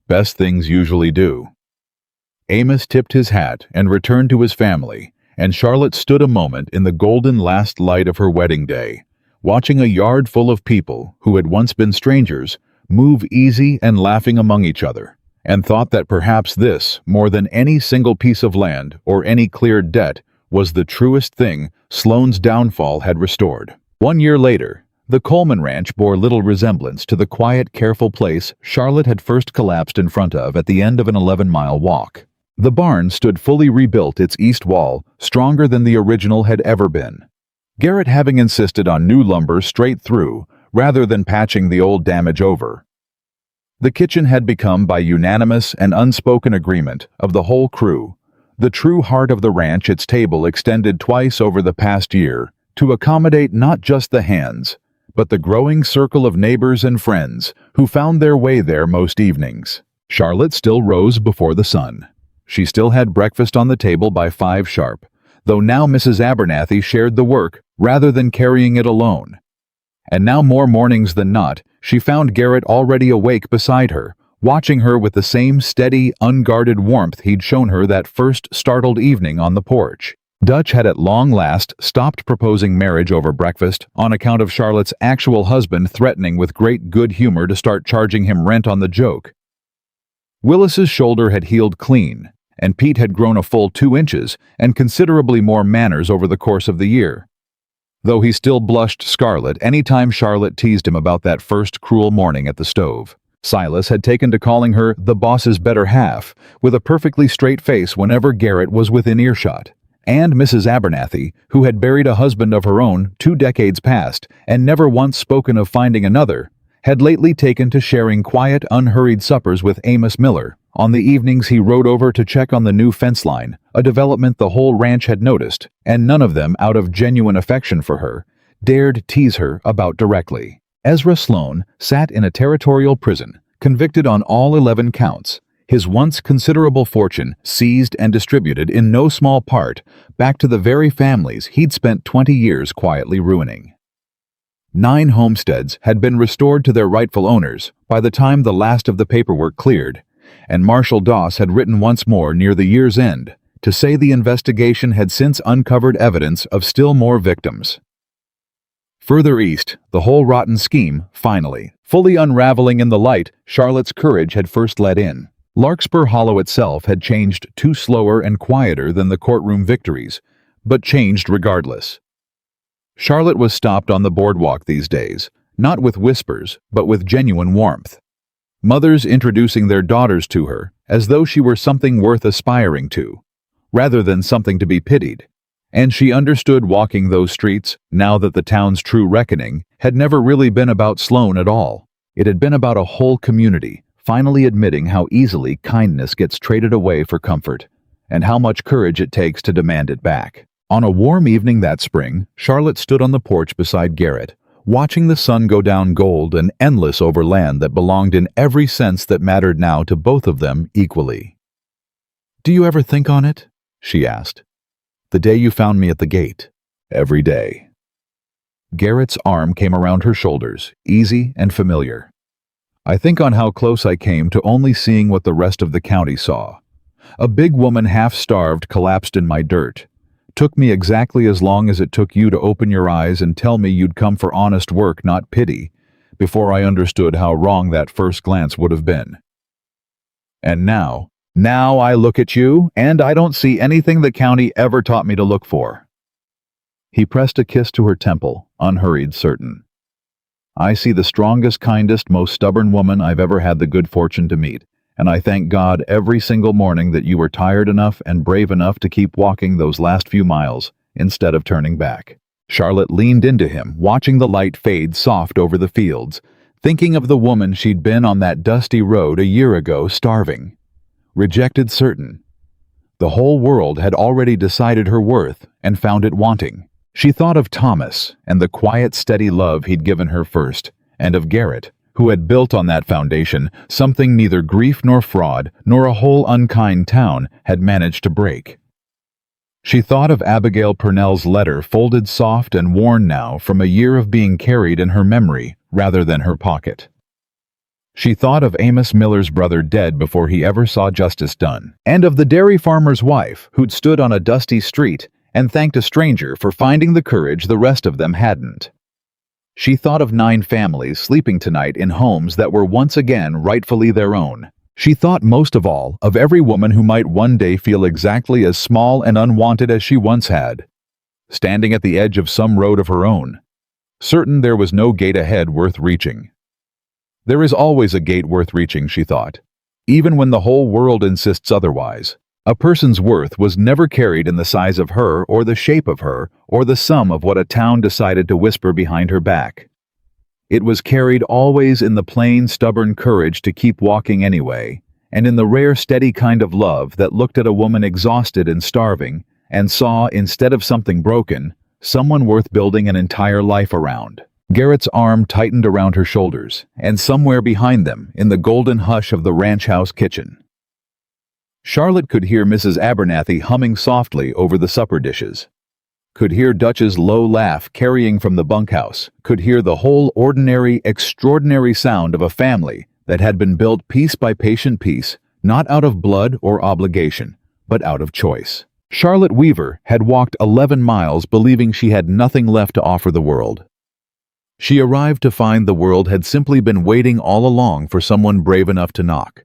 Best things usually do." Amos tipped his hat and returned to his family, and Charlotte stood a moment in the golden last light of her wedding day, watching a yard full of people who had once been strangers move easy and laughing among each other, and thought that perhaps this, more than any single piece of land or any cleared debt, was the truest thing Sloan's downfall had restored. 1 year later, the Coleman Ranch bore little resemblance to the quiet, careful place Charlotte had first collapsed in front of at the end of an 11-mile walk. The barn stood fully rebuilt, its east wall stronger than the original had ever been, Garrett having insisted on new lumber straight through rather than patching the old damage over. The kitchen had become, by unanimous and unspoken agreement of the whole crew, the true heart of the ranch, its table extended twice over the past year to accommodate not just the hands, but the growing circle of neighbors and friends who found their way there most evenings. Charlotte still rose before the sun. She still had breakfast on the table by 5 sharp, though now Mrs. Abernathy shared the work rather than carrying it alone. And now, more mornings than not, she found Garrett already awake beside her, watching her with the same steady, unguarded warmth he'd shown her that first startled evening on the porch. Dutch had at long last stopped proposing marriage over breakfast on account of Charlotte's actual husband threatening with great good humor to start charging him rent on the joke. Willis's shoulder had healed clean, and Pete had grown a full 2 inches and considerably more manners over the course of the year, though he still blushed scarlet any time Charlotte teased him about that first cruel morning at the stove. Silas had taken to calling her the boss's better half, with a perfectly straight face whenever Garrett was within earshot. And Mrs. Abernathy, who had buried a husband of her own 2 decades past and never once spoken of finding another, had lately taken to sharing quiet, unhurried suppers with Amos Miller on the evenings he rode over to check on the new fence line, a development the whole ranch had noticed, and none of them, out of genuine affection for her, dared tease her about directly. Ezra Sloan sat in a territorial prison, convicted on all 11 counts, his once considerable fortune seized and distributed in no small part back to the very families he'd spent 20 years quietly ruining. 9 homesteads had been restored to their rightful owners by the time the last of the paperwork cleared, and Marshal Doss had written once more near the year's end to say the investigation had since uncovered evidence of still more victims. Further east, the whole rotten scheme, finally, fully unraveling in the light Charlotte's courage had first let in. Larkspur Hollow itself had changed too slower and quieter than the courtroom victories, but changed regardless. Charlotte was stopped on the boardwalk these days, not with whispers, but with genuine warmth. Mothers introducing their daughters to her as though she were something worth aspiring to, rather than something to be pitied. And she understood walking those streets, now that the town's true reckoning had never really been about Sloan at all. It had been about a whole community, finally admitting how easily kindness gets traded away for comfort, and how much courage it takes to demand it back. On a warm evening that spring, Charlotte stood on the porch beside Garrett, watching the sun go down gold and endless over land that belonged in every sense that mattered now to both of them equally. "Do you ever think on it?" she asked. "The day you found me at the gate." "Every day." Garrett's arm came around her shoulders, easy and familiar. "I think on how close I came to only seeing what the rest of the county saw. A big woman half-starved collapsed in my dirt. Took me exactly as long as it took you to open your eyes and tell me you'd come for honest work, not pity, before I understood how wrong that first glance would have been. And now I look at you, and I don't see anything the county ever taught me to look for." He pressed a kiss to her temple, unhurried, certain. "I see the strongest, kindest, most stubborn woman I've ever had the good fortune to meet, and I thank God every single morning that you were tired enough and brave enough to keep walking those last few miles instead of turning back." Charlotte leaned into him, watching the light fade soft over the fields, thinking of the woman she'd been on that dusty road a year ago, starving. Rejected, certain. The whole world had already decided her worth and found it wanting. She thought of Thomas and the quiet, steady love he'd given her first, and of Garrett, who had built on that foundation something neither grief nor fraud nor a whole unkind town had managed to break. She thought of Abigail Purnell's letter, folded soft and worn now from a year of being carried in her memory rather than her pocket. She thought of Amos Miller's brother dead before he ever saw justice done, and of the dairy farmer's wife who'd stood on a dusty street and thanked a stranger for finding the courage the rest of them hadn't. She thought of 9 families sleeping tonight in homes that were once again rightfully their own. She thought most of all of every woman who might one day feel exactly as small and unwanted as she once had, standing at the edge of some road of her own, certain there was no gate ahead worth reaching. There is always a gate worth reaching, she thought, even when the whole world insists otherwise. A person's worth was never carried in the size of her or the shape of her or the sum of what a town decided to whisper behind her back. It was carried always in the plain, stubborn courage to keep walking anyway, and in the rare, steady kind of love that looked at a woman exhausted and starving and saw, instead of something broken, someone worth building an entire life around. Garrett's arm tightened around her shoulders, and somewhere behind them, in the golden hush of the ranch house kitchen, Charlotte could hear Mrs. Abernathy humming softly over the supper dishes, could hear Dutch's low laugh carrying from the bunkhouse, could hear the whole ordinary, extraordinary sound of a family that had been built piece by patient piece, not out of blood or obligation, but out of choice. Charlotte Weaver had walked 11 miles believing she had nothing left to offer the world. She arrived to find the world had simply been waiting all along for someone brave enough to knock.